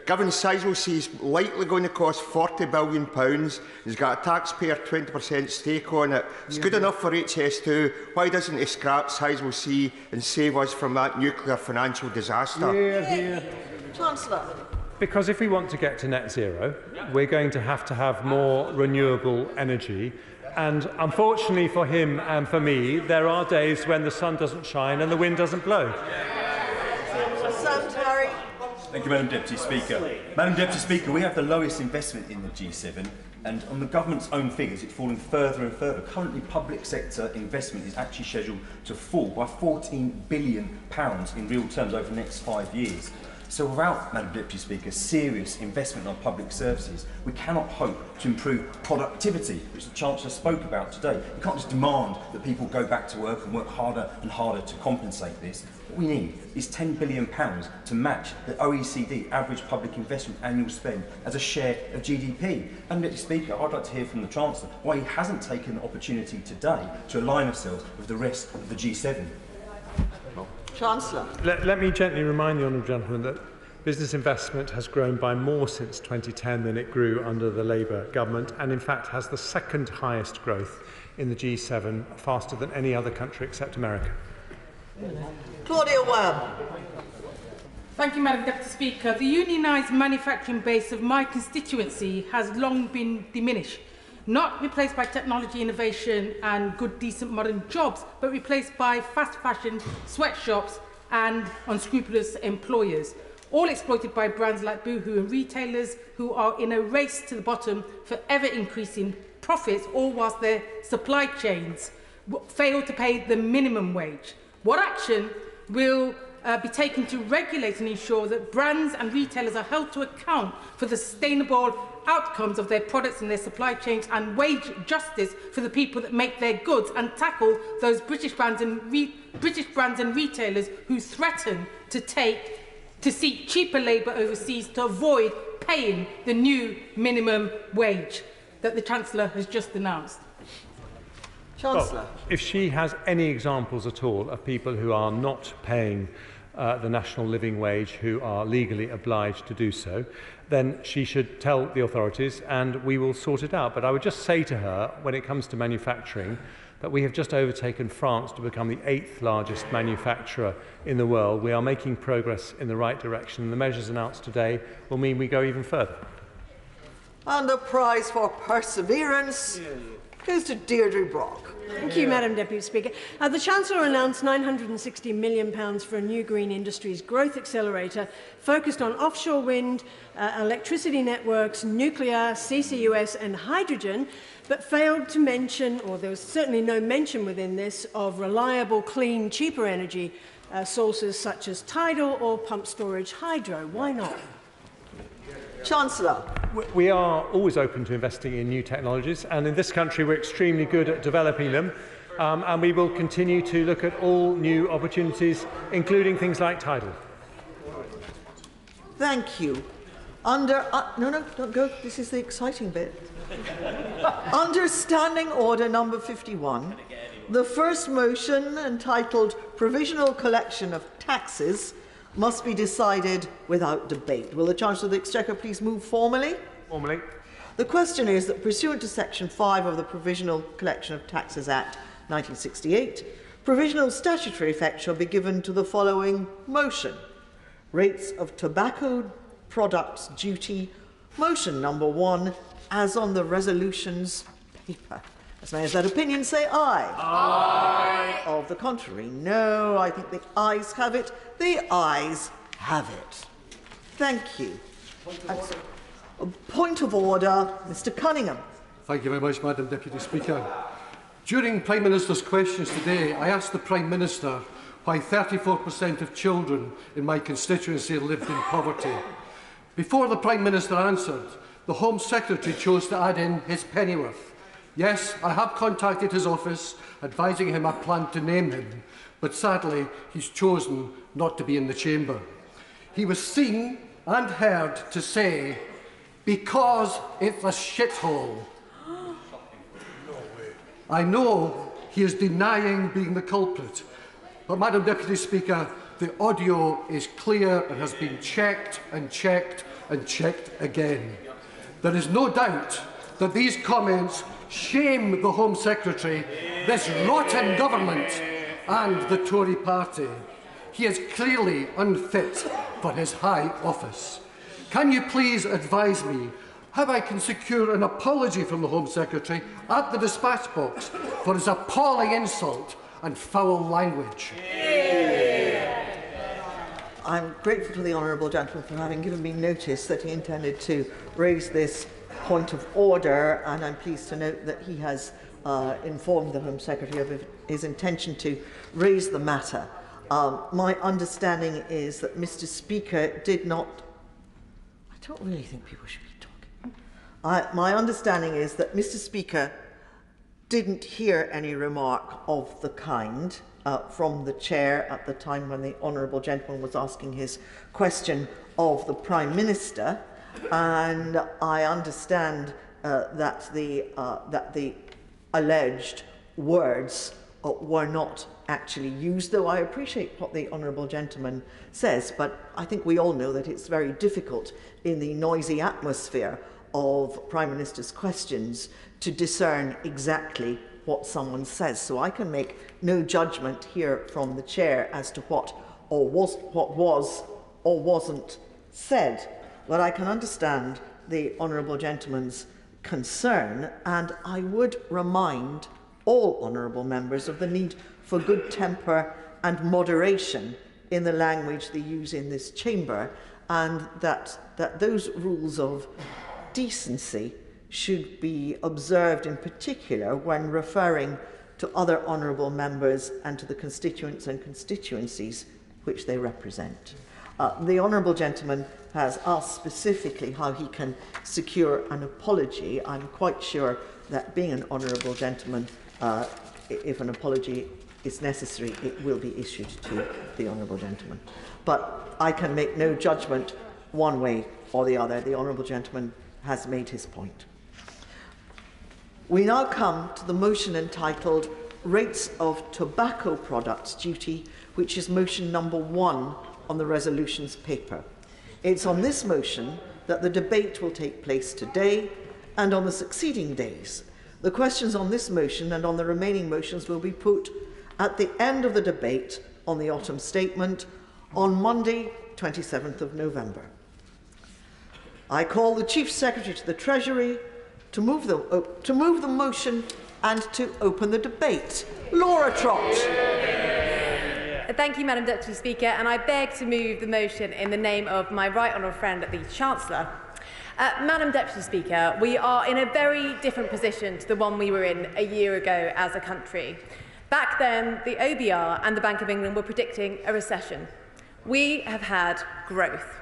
Given Sizewell C is likely going to cost £40 billion, he's got a taxpayer 20% stake on it. It's good enough for HS2. Why doesn't he scrap Sizewell C and save us from that nuclear financial disaster? Chancellor. Because if we want to get to net zero, we're going to have more renewable energy. And unfortunately for him and for me, there are days when the sun doesn't shine and the wind doesn't blow. Thank you, Madam Deputy Speaker. Madam Deputy Speaker, we have the lowest investment in the G7, and on the government's own figures, it's falling further and further. Currently, public sector investment is actually scheduled to fall by £14 billion in real terms over the next 5 years. So without, Madam Deputy Speaker, serious investment on public services, we cannot hope to improve productivity, which the Chancellor spoke about today. We can't just demand that people go back to work and work harder and harder to compensate this. What we need is £10 billion to match the OECD average public investment annual spend as a share of GDP. Madam Deputy Speaker, I'd like to hear from the Chancellor why he hasn't taken the opportunity today to align ourselves with the rest of the G7. Chancellor. Let me gently remind the honourable gentleman that business investment has grown by more since 2010 than it grew under the Labour government, and in fact has the second highest growth in the G7, faster than any other country except America. Claudia Webb. Thank you, Madam Deputy Speaker. The unionised manufacturing base of my constituency has long been diminished. Not replaced by technology innovation and good, decent, modern jobs, but replaced by fast fashion sweatshops and unscrupulous employers, all exploited by brands like Boohoo and retailers who are in a race to the bottom for ever-increasing profits, all whilst their supply chains fail to pay the minimum wage. What action will be taken to regulate and ensure that brands and retailers are held to account for the sustainable outcomes of their products and their supply chains, and wage justice for the people that make their goods, and tackle those British brands and retailers who threaten to seek cheaper labour overseas to avoid paying the new minimum wage that the Chancellor has just announced? Chancellor. Well, if she has any examples at all of people who are not paying the national living wage, who are legally obliged to do so, then she should tell the authorities and we will sort it out. But I would just say to her, when it comes to manufacturing, that we have just overtaken France to become the 8th largest manufacturer in the world. We are making progress in the right direction. The measures announced today will mean we go even further. And the prize for perseverance goes to Deirdre Brock. Thank you, Madam Deputy Speaker. The Chancellor announced £960 million for a new green industries growth accelerator focused on offshore wind, electricity networks, nuclear, CCUS and hydrogen, but failed to mention, or there was certainly no mention within this, of reliable, clean, cheaper energy sources such as tidal or pump storage hydro. Why not? Chancellor. We are always open to investing in new technologies, and in this country we're extremely good at developing them. and we will continue to look at all new opportunities, including things like tidal. Thank you. No, don't go. This is the exciting bit. Under Standing Order number 51, the first motion, entitled Provisional Collection of Taxes, must be decided without debate. Will the Chancellor of the Exchequer please move formally? Formally. The question is that pursuant to Section 5 of the Provisional Collection of Taxes Act 1968, provisional statutory effect shall be given to the following motion. Rates of tobacco products duty, motion number 1, as on the resolution's paper. As many as that opinion say aye. Aye. Of the contrary, no. I think the ayes have it. The ayes have it. Thank you. A point of order, Mr. Cunningham. Thank you very much, Madam Deputy Speaker. During Prime Minister's questions today, I asked the Prime Minister why 34% of children in my constituency lived in poverty. Before the Prime Minister answered, the Home Secretary chose to add in his pennyworth. Yes, I have contacted his office, advising him I plan to name him, but sadly, he's chosen not to be in the chamber. He was seen and heard to say, "Because it's a shithole." I know he is denying being the culprit, but Madam Deputy Speaker, the audio is clear and has been checked and checked and checked again. There is no doubt that these comments shame the Home Secretary, this rotten government and the Tory party. He is clearly unfit for his high office. Can you please advise me how I can secure an apology from the Home Secretary at the dispatch box for his appalling insult and foul language? I'm grateful to the honourable gentleman for having given me notice that he intended to raise this point of order, and I'm pleased to note that he has informed the Home Secretary of his intention to raise the matter. My understanding is that Mr. Speaker did not... I don't really think people should be talking. My understanding is that Mr. Speaker didn't hear any remark of the kind from the chair at the time when the honourable gentleman was asking his question of the Prime Minister, and I understand that the alleged words were not actually used, though I appreciate what the honourable gentleman says, but I think we all know that it's very difficult in the noisy atmosphere of Prime Minister's questions to discern exactly what someone says. So I can make no judgment here from the chair as to what was or wasn't said, but I can understand the honourable gentleman's concern, and I would remind all honourable members of the need for good temper and moderation in the language they use in this chamber, and that those rules of decency should be observed in particular when referring to other honourable members and to the constituents and constituencies which they represent. The honourable gentleman has asked specifically how he can secure an apology. I'm quite sure that being an honourable gentleman, if an apology is necessary, it will be issued to the honourable gentleman. But I can make no judgment one way or the other. The honourable gentleman has made his point. We now come to the motion entitled Rates of Tobacco Products Duty, which is motion number 1 on the resolution's paper. It's on this motion that the debate will take place today and on the succeeding days. The questions on this motion and on the remaining motions will be put at the end of the debate on the autumn statement on Monday, 27th of November. I call the Chief Secretary to the Treasury to move the motion and to open the debate. Laura Trott. Thank you, Madam Deputy Speaker, and I beg to move the motion in the name of my right honourable friend, the Chancellor. Madam Deputy Speaker, we are in a very different position to the one we were in a year ago as a country. Back then, the OBR and the Bank of England were predicting a recession. We have had growth.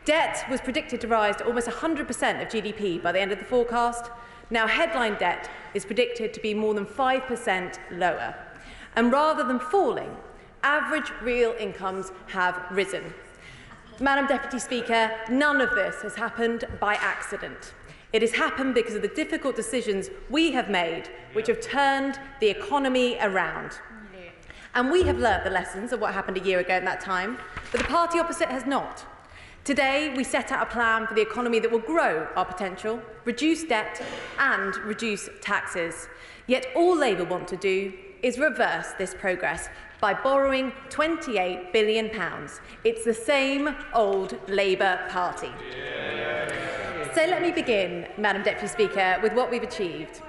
Debt was predicted to rise to almost 100% of GDP by the end of the forecast. Now, headline debt is predicted to be more than 5% lower. And rather than falling, average real incomes have risen. Madam Deputy Speaker, none of this has happened by accident. It has happened because of the difficult decisions we have made, which have turned the economy around. And we have learnt the lessons of what happened a year ago at that time, but the party opposite has not. Today, we set out a plan for the economy that will grow our potential, reduce debt and reduce taxes. Yet all Labour want to do is reverse this progress by borrowing £28 billion. It's the same old Labour Party. So let me begin, Madam Deputy Speaker, with what we've achieved.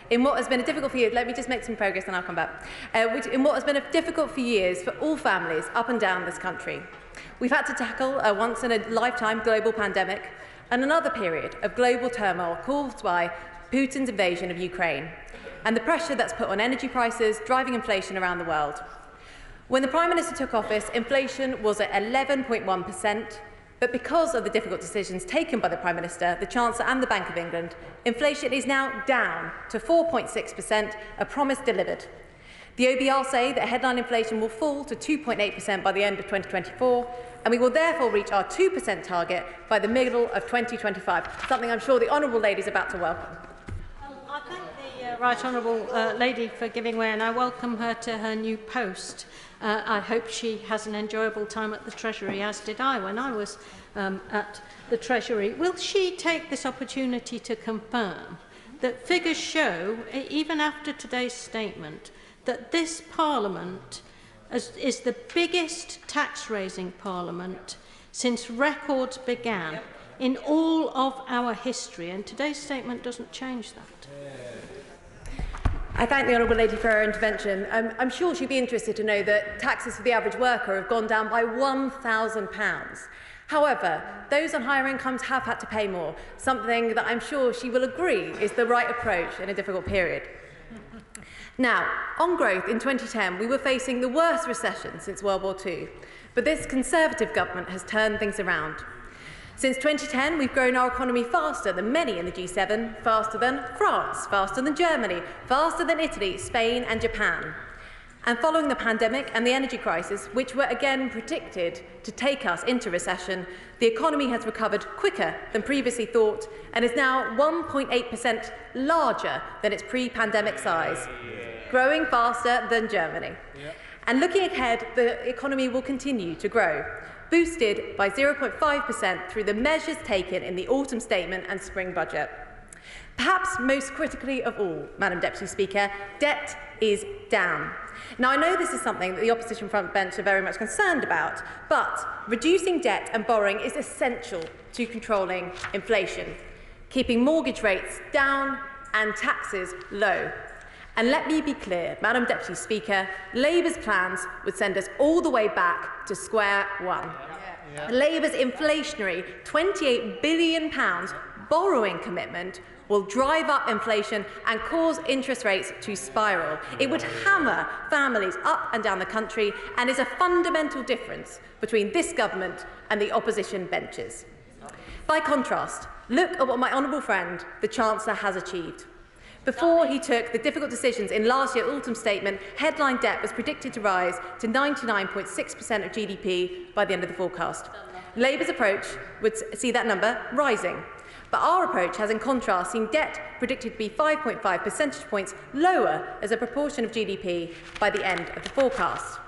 In what has been a difficult few years, let me just make some progress and I'll come back. In what has been a difficult few years for all families up and down this country, we've had to tackle a once-in-a-lifetime global pandemic and another period of global turmoil caused by Putin's invasion of Ukraine and the pressure that's put on energy prices, driving inflation around the world. When the Prime Minister took office, inflation was at 11.1%, but because of the difficult decisions taken by the Prime Minister, the Chancellor and the Bank of England, inflation is now down to 4.6%, a promise delivered. The OBR say that headline inflation will fall to 2.8% by the end of 2024, and we will therefore reach our 2% target by the middle of 2025, something I'm sure the Honourable Lady is about to welcome. I thank the Right Honourable Lady for giving way, and I welcome her to her new post. I hope she has an enjoyable time at the Treasury, as did I when I was at the Treasury. Will she take this opportunity to confirm that figures show, even after today's statement, that this Parliament is the biggest tax-raising Parliament since records began in all of our history, and today's statement doesn't change that? I thank the Honourable Lady for her intervention. I'm sure she'd be interested to know that taxes for the average worker have gone down by £1,000. However, those on higher incomes have had to pay more, something that I'm sure she will agree is the right approach in a difficult period. Now, on growth, in 2010, we were facing the worst recession since World War II, but this Conservative government has turned things around. Since 2010, we've grown our economy faster than many in the G7, faster than France, faster than Germany, faster than Italy, Spain and Japan. And following the pandemic and the energy crisis, which were again predicted to take us into recession, the economy has recovered quicker than previously thought and is now 1.8% larger than its pre-pandemic size, growing faster than Germany. And looking ahead, the economy will continue to grow, boosted by 0.5% through the measures taken in the autumn statement and spring budget. Perhaps most critically of all, Madam Deputy Speaker, debt is down. Now, I know this is something that the opposition front bench are very much concerned about, but reducing debt and borrowing is essential to controlling inflation, keeping mortgage rates down and taxes low. And let me be clear, Madam Deputy Speaker, Labour's plans would send us all the way back to square one. Labour's inflationary £28 billion borrowing commitment will drive up inflation and cause interest rates to spiral. It would hammer families up and down the country and is a fundamental difference between this government and the opposition benches. By contrast, look at what my honourable friend, the Chancellor, has achieved. Before he took the difficult decisions in last year's autumn statement, headline debt was predicted to rise to 99.6% of GDP by the end of the forecast. Labour's approach would see that number rising. But our approach has, in contrast, seen debt predicted to be 5.5 percentage points lower as a proportion of GDP by the end of the forecast.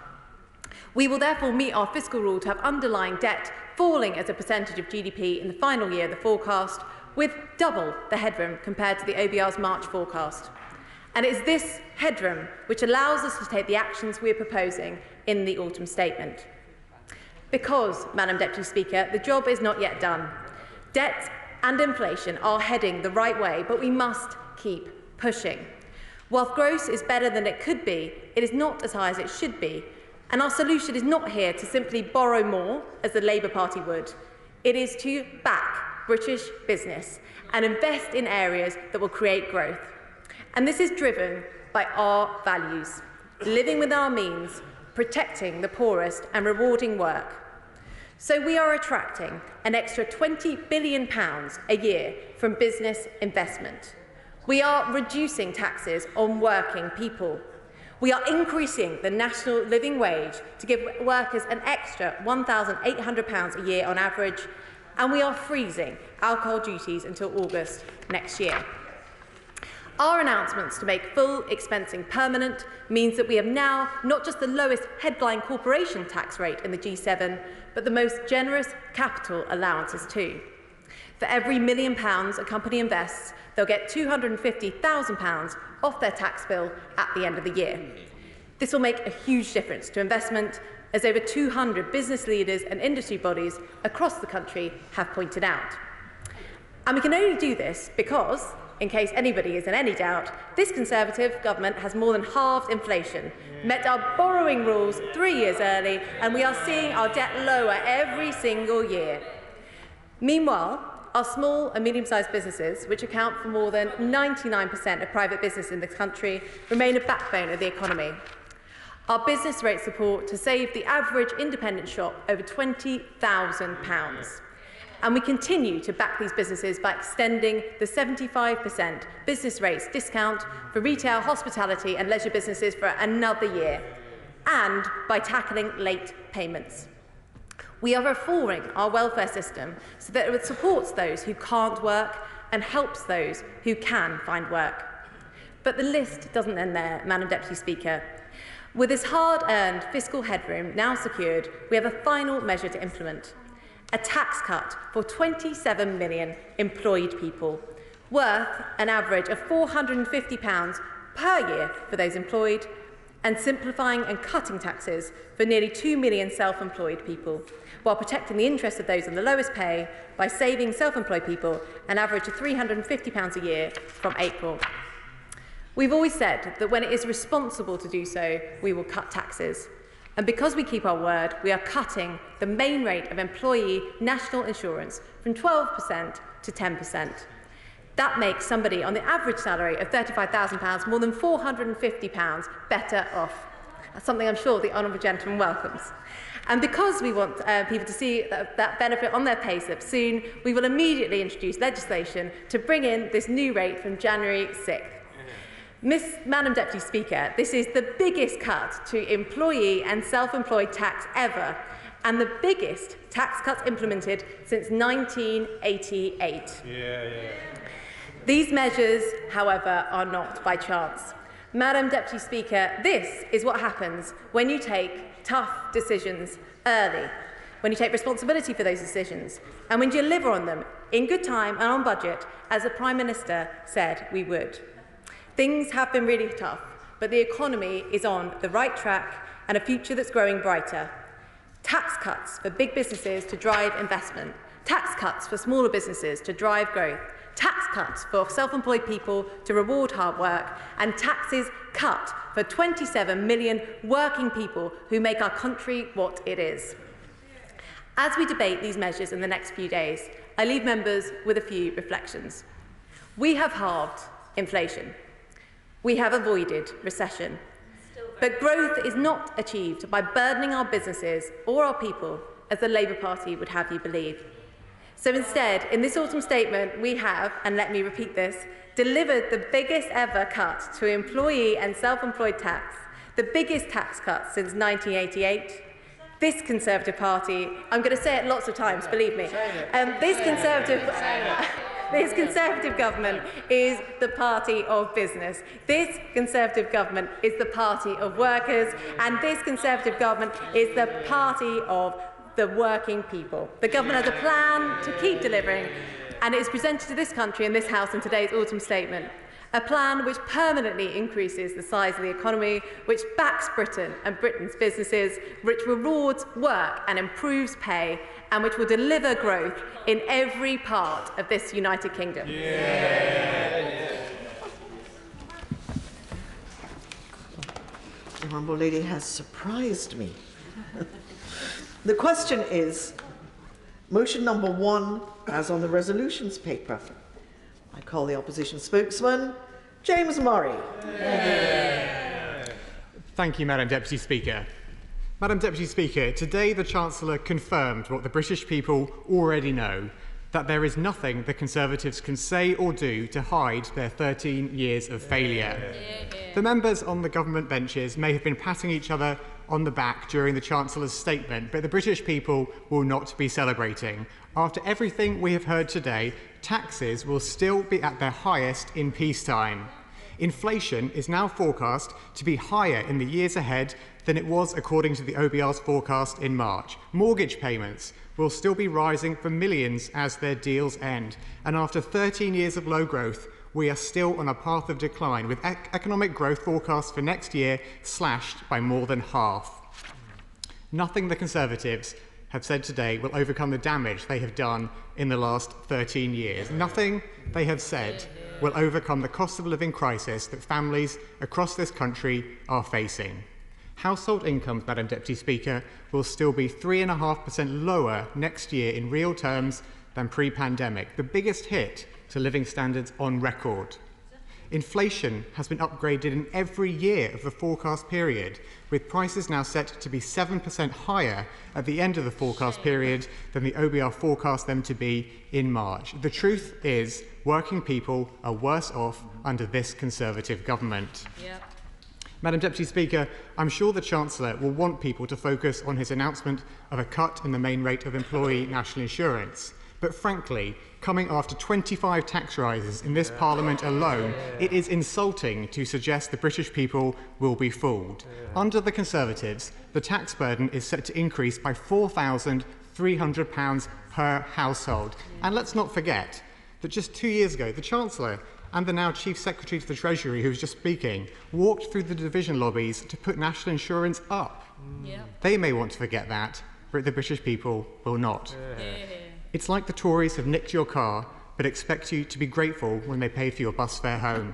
We will therefore meet our fiscal rule to have underlying debt falling as a percentage of GDP in the final year of the forecast, with double the headroom compared to the OBR's March forecast. And it is this headroom which allows us to take the actions we are proposing in the autumn statement. Because, Madam Deputy Speaker, the job is not yet done. Debt and inflation are heading the right way, but we must keep pushing. Whilst growth is better than it could be, it is not as high as it should be. And our solution is not here to simply borrow more, as the Labour Party would. It is to back British business and invest in areas that will create growth. And this is driven by our values: living with our means, protecting the poorest and rewarding work. So we are attracting an extra £20 billion a year from business investment. We are reducing taxes on working people. We are increasing the national living wage to give workers an extra £1,800 a year on average, and we are freezing alcohol duties until August next year. Our announcements to make full expensing permanent means that we have now not just the lowest headline corporation tax rate in the G7, but the most generous capital allowances too. For every £1 million a company invests, they'll get £250,000 off their tax bill at the end of the year. This will make a huge difference to investment, as over 200 business leaders and industry bodies across the country have pointed out. And we can only do this because, in case anybody is in any doubt, this Conservative government has more than halved inflation, met our borrowing rules 3 years early, and we are seeing our debt lower every single year. Meanwhile, our small and medium-sized businesses, which account for more than 99% of private business in this country, remain a backbone of the economy. Our business rate support to save the average independent shop over £20,000. And we continue to back these businesses by extending the 75% business rates discount for retail, hospitality and leisure businesses for another year, and by tackling late payments. We are reforming our welfare system so that it supports those who can't work and helps those who can find work. But the list doesn't end there, Madam Deputy Speaker. With this hard-earned fiscal headroom now secured, we have a final measure to implement: a tax cut for 27 million employed people, worth an average of £450 per year for those employed, and simplifying and cutting taxes for nearly 2 million self-employed people, while protecting the interests of those on the lowest pay by saving self-employed people an average of £350 a year from April. We've always said that when it is responsible to do so, we will cut taxes. And because we keep our word, we are cutting the main rate of employee national insurance from 12% to 10%. That makes somebody on the average salary of £35,000 more than £450 better off. That's something I'm sure the honourable gentleman welcomes. And because we want people to see that benefit on their pay slip soon, we will immediately introduce legislation to bring in this new rate from January 6th. Madam Deputy Speaker, this is the biggest cut to employee and self-employed tax ever, and the biggest tax cuts implemented since 1988. These measures, however, are not by chance. Madam Deputy Speaker, this is what happens when you take tough decisions early, when you take responsibility for those decisions, and when you deliver on them in good time and on budget, as the Prime Minister said we would. Things have been really tough, but the economy is on the right track and a future that's growing brighter. Tax cuts for big businesses to drive investment, tax cuts for smaller businesses to drive growth, tax cuts for self-employed people to reward hard work, and taxes cut for 27 million working people who make our country what it is. As we debate these measures in the next few days, I leave members with a few reflections. We have halved inflation. We have avoided recession. But growth is not achieved by burdening our businesses or our people, as the Labour Party would have you believe. So instead, in this autumn statement, we have, and let me repeat this, delivered the biggest ever cut to employee and self-employed tax, the biggest tax cut since 1988. This Conservative Party, I'm going to say it lots of times, believe me, this Conservative government is the party of business. This Conservative government is the party of workers, and this Conservative government is the party of the working people. The government has a plan to keep delivering, and it is presented to this country and this House in today's autumn statement. A plan which permanently increases the size of the economy, which backs Britain and Britain's businesses, which rewards work and improves pay, and which will deliver growth in every part of this United Kingdom. The Honourable Lady has surprised me. The question is, motion number 1, as on the resolutions paper. I call the opposition spokesman, James Murray. Thank you, Madam Deputy Speaker. Madam Deputy Speaker, today the Chancellor confirmed what the British people already know. that there is nothing the Conservatives can say or do to hide their 13 years of failure. The members on the government benches may have been patting each other on the back during the Chancellor's statement, but the British people will not be celebrating. After everything we have heard today, taxes will still be at their highest in peacetime. Inflation is now forecast to be higher in the years ahead than it was according to the OBR's forecast in March. Mortgage payments will still be rising for millions as their deals end. And after 13 years of low growth, we are still on a path of decline, with economic growth forecasts for next year slashed by more than half. Nothing the Conservatives have said today will overcome the damage they have done in the last 13 years. Nothing they have said will overcome the cost of living crisis that families across this country are facing. Household incomes, Madam Deputy Speaker, will still be 3.5% lower next year in real terms than pre-pandemic, the biggest hit to living standards on record. Inflation has been upgraded in every year of the forecast period, with prices now set to be 7% higher at the end of the forecast period than the OBR forecast them to be in March. The truth is, working people are worse off under this Conservative government. Yep. Madam Deputy Speaker, I'm sure the Chancellor will want people to focus on his announcement of a cut in the main rate of employee national insurance. But frankly, coming after 25 tax rises in this Parliament alone, it is insulting to suggest the British people will be fooled. Under the Conservatives, the tax burden is set to increase by £4,300 per household. And let's not forget that just 2 years ago, the Chancellor and the now Chief Secretary to the Treasury, who was just speaking, walked through the division lobbies to put national insurance up. They may want to forget that, but the British people will not. It's like the Tories have nicked your car, but expect you to be grateful when they pay for your bus fare home.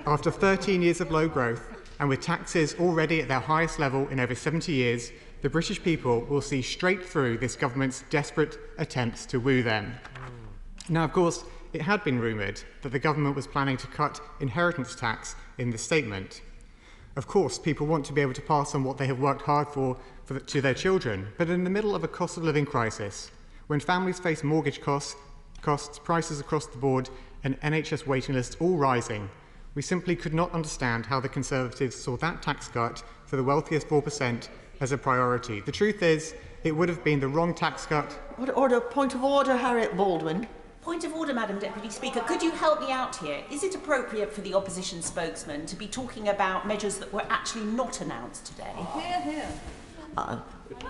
After 13 years of low growth, and with taxes already at their highest level in over 70 years, the British people will see straight through this government's desperate attempts to woo them. Now, of course, it had been rumoured that the government was planning to cut inheritance tax in the statement. Of course, people want to be able to pass on what they have worked hard for to their children, but in the middle of a cost of living crisis, when families face mortgage costs, prices across the board, and NHS waiting lists all rising, we simply could not understand how the Conservatives saw that tax cut for the wealthiest 4% as a priority. The truth is, it would have been the wrong tax cut. Point of order, Harriet Baldwin. Point of order, Madam Deputy Speaker. Could you help me out here? Is it appropriate for the opposition spokesman to be talking about measures that were actually not announced today? Hear, hear.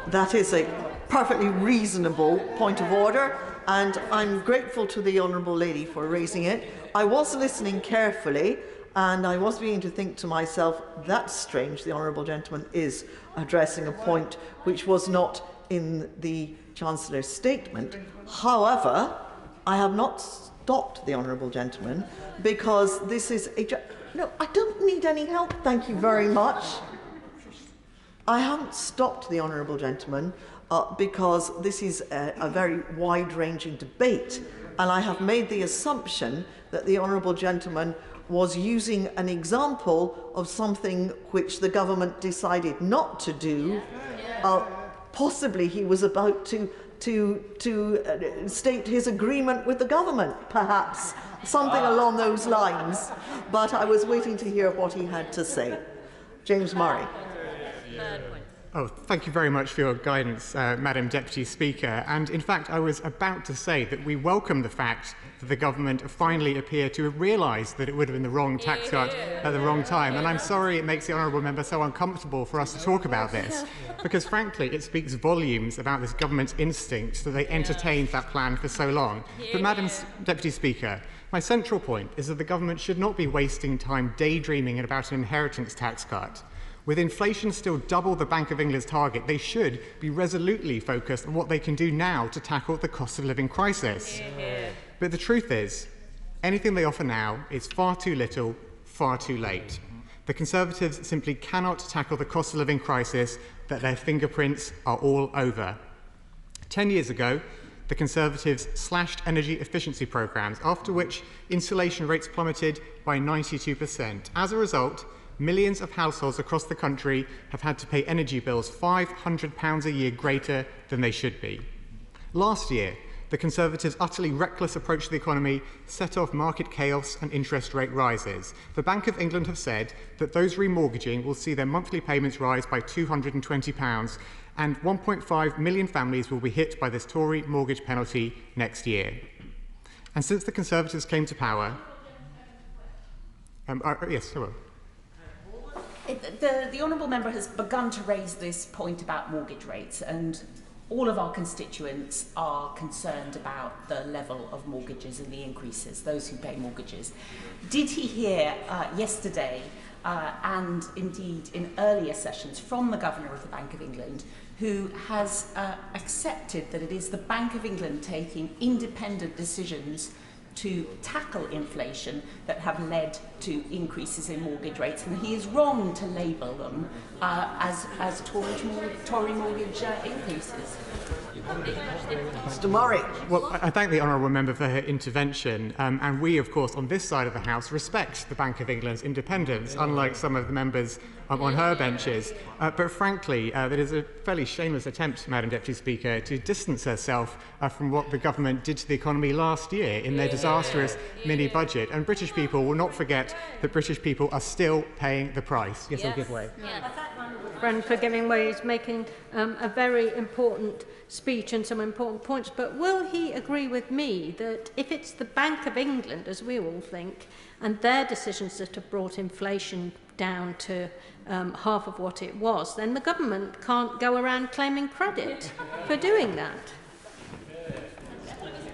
That is a perfectly reasonable point of order, and I'm grateful to the Honourable Lady for raising it. I was listening carefully, and I was beginning to think to myself, that's strange, the Honourable Gentleman is addressing a point which was not in the Chancellor's statement. However, I have not stopped the Honourable Gentleman because this is a... No, I don't need any help, thank you very much. I haven't stopped the Honourable Gentleman because this is a very wide-ranging debate, and I have made the assumption that the Honourable Gentleman was using an example of something which the government decided not to do. Possibly he was about to state his agreement with the government, perhaps, something along those lines. But I was waiting to hear what he had to say. James Murray. Oh, thank you very much for your guidance, Madam Deputy Speaker. And in fact, I was about to say that we welcome the fact that the government finally appear to have realised that it would have been the wrong tax cut at the wrong time. And I'm sorry it makes the Honourable Member so uncomfortable for us to talk about this, because frankly, it speaks volumes about this government's instinct that they entertained that plan for so long. But Madam Deputy Speaker, my central point is that the government should not be wasting time daydreaming about an inheritance tax cut. With inflation still double the Bank of England's target, they should be resolutely focused on what they can do now to tackle the cost of living crisis. But the truth is, anything they offer now is far too little, far too late. The Conservatives simply cannot tackle the cost of living crisis that their fingerprints are all over. 10 years ago, the Conservatives slashed energy efficiency programmes, after which insulation rates plummeted by 92%. As a result, millions of households across the country have had to pay energy bills £500 a year greater than they should be. Last year, the Conservatives' utterly reckless approach to the economy set off market chaos and interest rate rises. The Bank of England have said that those remortgaging will see their monthly payments rise by £220, and 1.5 million families will be hit by this Tory mortgage penalty next year. And since the Conservatives came to power... yes, hello. The Honourable Member has begun to raise this point about mortgage rates, and all of our constituents are concerned about the level of mortgages and the increases, those who pay mortgages. Did he hear yesterday and indeed in earlier sessions from the Governor of the Bank of England, who has accepted that it is the Bank of England taking independent decisions to tackle inflation that have led to increases in mortgage rates, and he is wrong to label them as Tory mortgage increases. Mr. Murray. Well, I thank the honourable member for her intervention, and we, of course, on this side of the House, respect the Bank of England's independence, unlike some of the members on her benches. But frankly, that is a fairly shameless attempt, Madam Deputy Speaker, to distance herself from what the government did to the economy last year in their disastrous mini-budget. And British people will not forget that British people are still paying the price. Yes, I'll give way. I thank my friend for giving way. He's making a very important speech and some important points. But will he agree with me that if it's the Bank of England, as we all think, and their decisions that have brought inflation down to half of what it was, then the government can't go around claiming credit for doing that?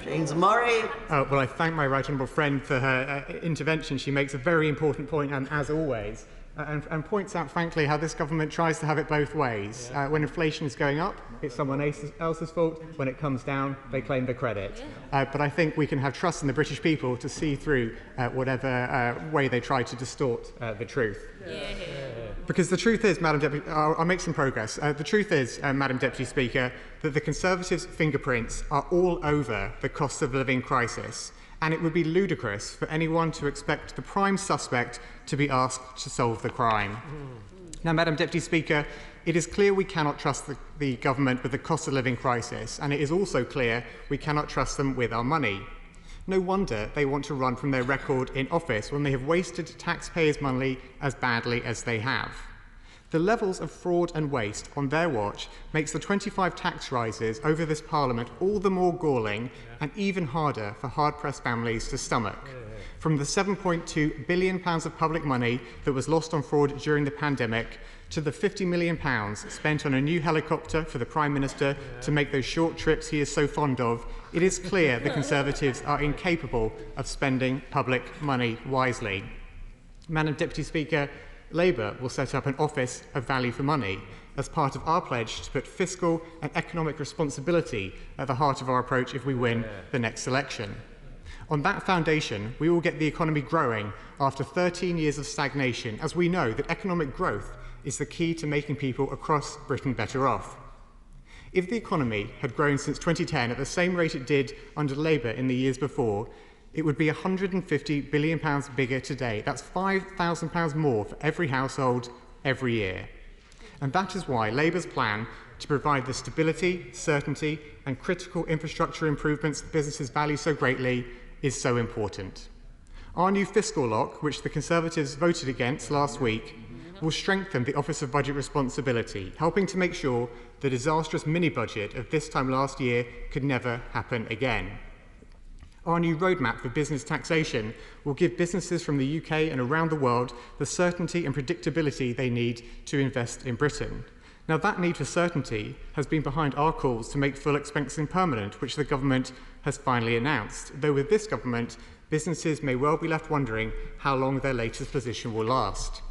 James Murray. Well, I thank my right honourable friend for her intervention. She makes a very important point, as always, and points out, frankly, how this government tries to have it both ways. When inflation is going up, it's someone else's fault. When it comes down, they claim the credit. But I think we can have trust in the British people to see through whatever way they try to distort the truth. Because the truth is, Madam Deputy, I'll make some progress. The truth is, Madam Deputy Speaker, that the Conservatives' fingerprints are all over the cost of living crisis, and it would be ludicrous for anyone to expect the prime suspect to be asked to solve the crime. Now, Madam Deputy Speaker, it is clear we cannot trust the government with the cost of living crisis, and it is also clear we cannot trust them with our money. No wonder they want to run from their record in office when they have wasted taxpayers' money as badly as they have. The levels of fraud and waste on their watch makes the 25 tax rises over this Parliament all the more galling and even harder for hard-pressed families to stomach. From the £7.2 billion of public money that was lost on fraud during the pandemic to the £50 million spent on a new helicopter for the Prime Minister to make those short trips he is so fond of, it is clear the Conservatives are incapable of spending public money wisely. Madam Deputy Speaker, Labour will set up an Office of Value for Money as part of our pledge to put fiscal and economic responsibility at the heart of our approach if we win the next election. On that foundation, we will get the economy growing after 13 years of stagnation, as we know that economic growth is the key to making people across Britain better off. If the economy had grown since 2010 at the same rate it did under Labour in the years before, it would be £150 billion bigger today. That's £5,000 more for every household every year. And that is why Labour's plan to provide the stability, certainty and critical infrastructure improvements that businesses value so greatly is so important. Our new fiscal lock, which the Conservatives voted against last week, will strengthen the Office of Budget Responsibility, helping to make sure the disastrous mini-budget of this time last year could never happen again. Our new roadmap for business taxation will give businesses from the UK and around the world the certainty and predictability they need to invest in Britain. Now, that need for certainty has been behind our calls to make full expensing permanent, which the government has finally announced, though with this government, businesses may well be left wondering how long their latest position will last.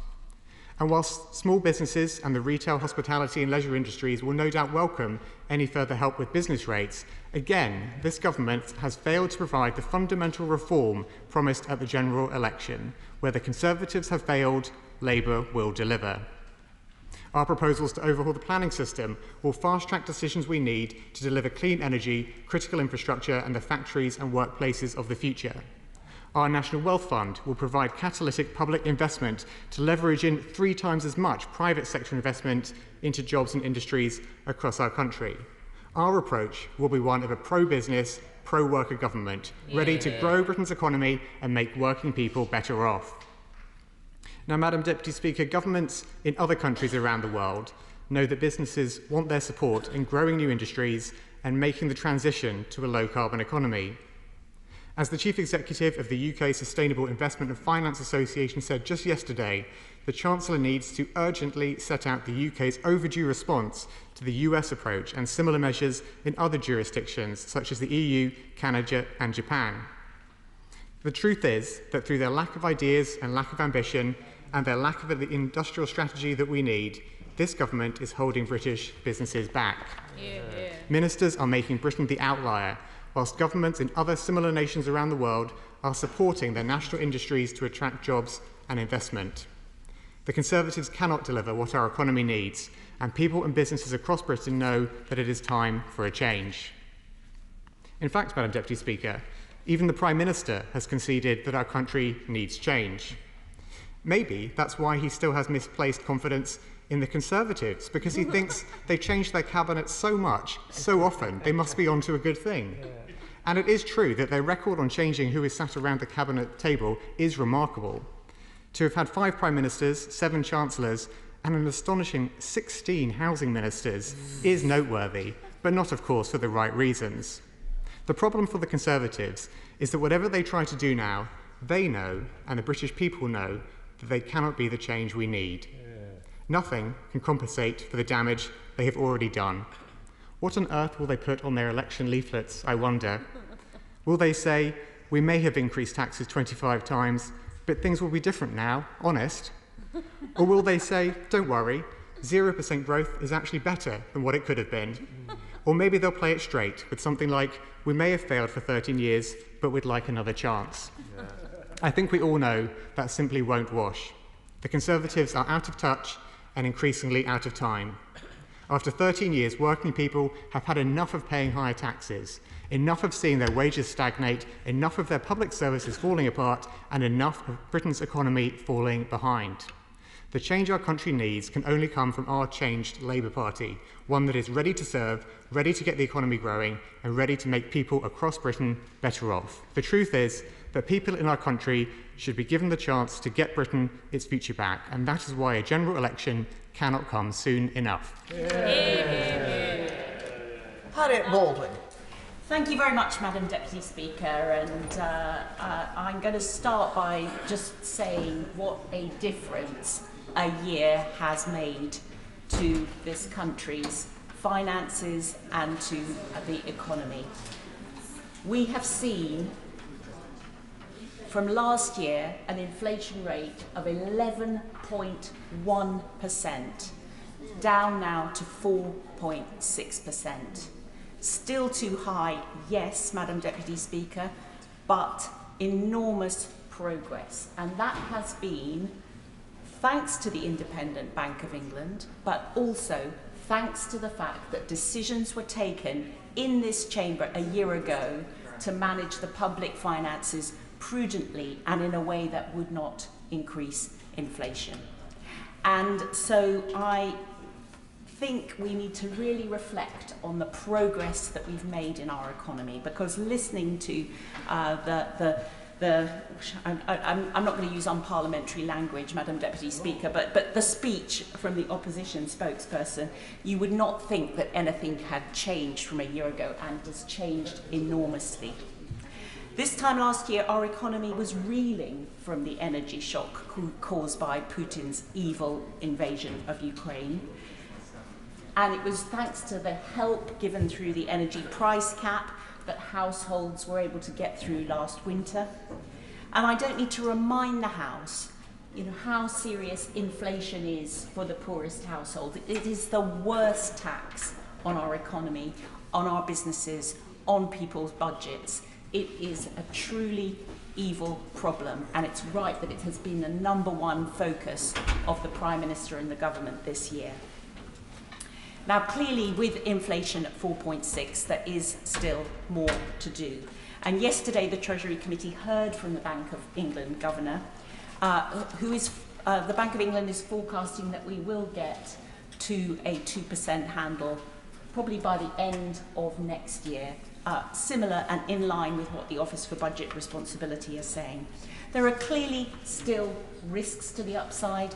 And whilst small businesses and the retail, hospitality and leisure industries will no doubt welcome any further help with business rates, again, this government has failed to provide the fundamental reform promised at the general election. Where the Conservatives have failed, Labour will deliver. Our proposals to overhaul the planning system will fast-track decisions we need to deliver clean energy, critical infrastructure and the factories and workplaces of the future. Our National Wealth Fund will provide catalytic public investment to leverage in 3 times as much private sector investment into jobs and industries across our country. Our approach will be one of a pro-business, pro-worker government, ready to grow Britain's economy and make working people better off. Now, Madam Deputy Speaker, governments in other countries around the world know that businesses want their support in growing new industries and making the transition to a low-carbon economy. As the Chief Executive of the UK Sustainable Investment and Finance Association said just yesterday, the Chancellor needs to urgently set out the UK's overdue response to the US approach and similar measures in other jurisdictions such as the EU, Canada and Japan. The truth is that through their lack of ideas and lack of ambition and their lack of the industrial strategy that we need, this government is holding British businesses back. Ministers are making Britain the outlier, whilst governments in other similar nations around the world are supporting their national industries to attract jobs and investment. The Conservatives cannot deliver what our economy needs, and people and businesses across Britain know that it is time for a change. In fact, Madam Deputy Speaker, even the Prime Minister has conceded that our country needs change. Maybe that's why he still has misplaced confidence in the Conservatives, because he thinks they change their cabinet so much, so often, they must be onto a good thing. And it is true that their record on changing who is sat around the cabinet table is remarkable. To have had 5 Prime Ministers, 7 Chancellors, and an astonishing 16 housing ministers is noteworthy, but not, of course, for the right reasons. The problem for the Conservatives is that whatever they try to do now, they know, and the British people know, that they cannot be the change we need. Nothing can compensate for the damage they have already done. What on earth will they put on their election leaflets, I wonder? Will they say, we may have increased taxes 25 times, but things will be different now, honest? Or will they say, don't worry, 0% growth is actually better than what it could have been? Or maybe they'll play it straight with something like, we may have failed for 13 years, but we'd like another chance. I think we all know that simply won't wash. The Conservatives are out of touch and increasingly out of time. After 13 years, working people have had enough of paying higher taxes, enough of seeing their wages stagnate, enough of their public services falling apart, and enough of Britain's economy falling behind. The change our country needs can only come from our changed Labour Party, one that is ready to serve, ready to get the economy growing, and ready to make people across Britain better off. The truth is that people in our country should be given the chance to get Britain its future back, and that is why a general election cannot come soon enough. Harriet Baldwin. Thank you very much, Madam Deputy Speaker, and I'm going to start by just saying what a difference a year has made to this country's finances and to the economy. We have seen from last year an inflation rate of 11.1%, down now to 4.6%. Still too high, yes, Madam Deputy Speaker, but enormous progress. And that has been thanks to the Independent Bank of England, but also thanks to the fact that decisions were taken in this chamber a year ago to manage the public finances prudently and in a way that would not increase inflation. And so I think we need to really reflect on the progress that we've made in our economy, because listening to I'm not going to use unparliamentary language, Madam Deputy Speaker, but the speech from the opposition spokesperson, you would not think that anything had changed from a year ago, and has changed enormously. This time last year, our economy was reeling from the energy shock caused by Putin's evil invasion of Ukraine. And it was thanks to the help given through the energy price cap that households were able to get through last winter. And I don't need to remind the House, how serious inflation is for the poorest household. It is the worst tax on our economy, on our businesses, on people's budgets. It is a truly evil problem, and it's right that it has been the #1 focus of the Prime Minister and the government this year. Now, clearly, with inflation at 4.6, there is still more to do. And yesterday, the Treasury Committee heard from the Bank of England Governor, the Bank of England is forecasting that we will get to a 2% handle probably by the end of next year, similar and in line with what the Office for Budget Responsibility is saying. There are clearly still risks to the upside.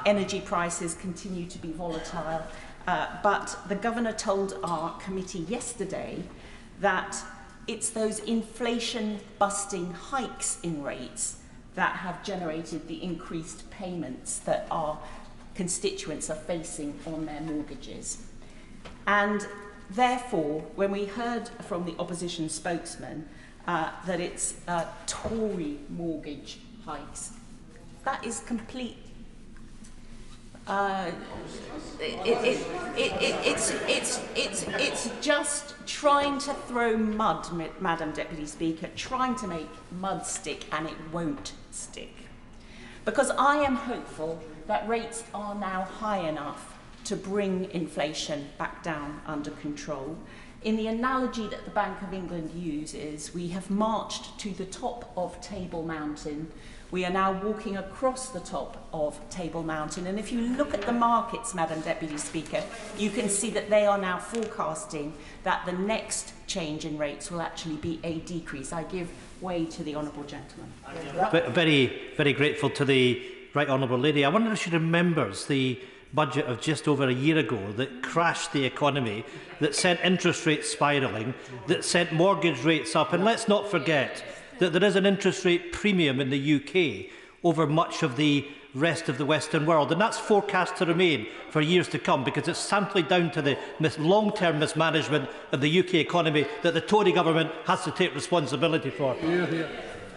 Energy prices continue to be volatile, but the Governor told our committee yesterday that it's those inflation-busting hikes in rates that have generated the increased payments that our constituents are facing on their mortgages. And therefore, when we heard from the opposition spokesman that it's Tory mortgage hikes, that is complete. It's just trying to throw mud, Madam Deputy Speaker, trying to make mud stick, and it won't stick. Because I am hopeful that rates are now high enough to bring inflation back down under control. In the analogy that the Bank of England uses, we have marched to the top of Table Mountain. We are now walking across the top of Table Mountain. And if you look at the markets, Madam Deputy Speaker, you can see that they are now forecasting that the next change in rates will actually be a decrease. I give way to the Honourable Gentleman. Very, very grateful to the Right Honourable Lady. I wonder if she remembers the budget of just over a year ago that crashed the economy, that sent interest rates spiralling, that sent mortgage rates up. And let's not forget that there is an interest rate premium in the UK over much of the rest of the Western world, and that's forecast to remain for years to come, because it's simply down to the long-term mismanagement of the UK economy that the Tory government has to take responsibility for.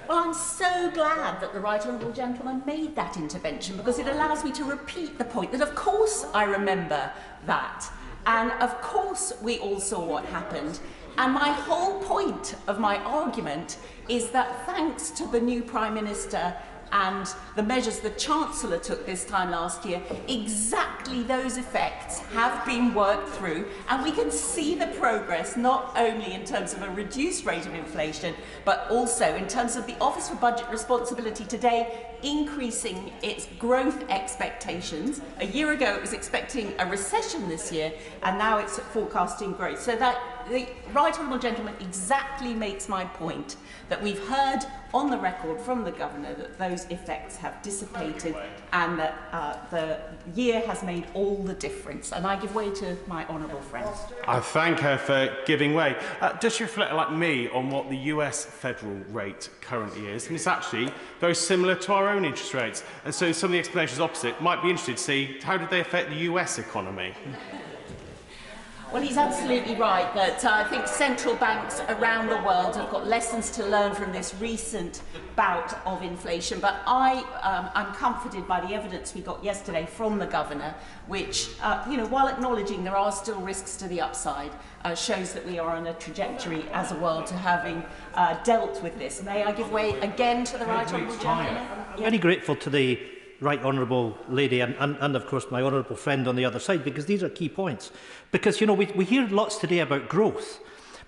Well, I'm so glad that the Right Honourable Gentleman made that intervention, because it allows me to repeat the point that, of course, I remember that. And, of course, we all saw what happened. And my whole point of my argument is that thanks to the new Prime Minister and the measures the Chancellor took this time last year, exactly those effects have been worked through, and we can see the progress not only in terms of a reduced rate of inflation, but also in terms of the Office for Budget Responsibility today increasing its growth expectations. A year ago it was expecting a recession this year, and now it's forecasting growth. So that the Right Honourable Gentleman exactly makes my point, that we've heard on the record from the Governor that those effects have dissipated and that the year has made all the difference. And I give way to my honourable friend. I thank her for giving way. Does she reflect, like me, on what the US federal rate currently is? And it's actually very similar to our own interest rates. And so some of the explanations opposite might be interested to see how did they affect the US economy? Well, he's absolutely right that I think central banks around the world have got lessons to learn from this recent bout of inflation. But I'm comforted by the evidence we got yesterday from the Governor, which, while acknowledging there are still risks to the upside, shows that we are on a trajectory as a world to having dealt with this. May I give way again to the Right Honourable Gentleman? Very grateful to the Right Honourable Lady and of course my honourable friend on the other side, because these are key points. Because, we hear lots today about growth,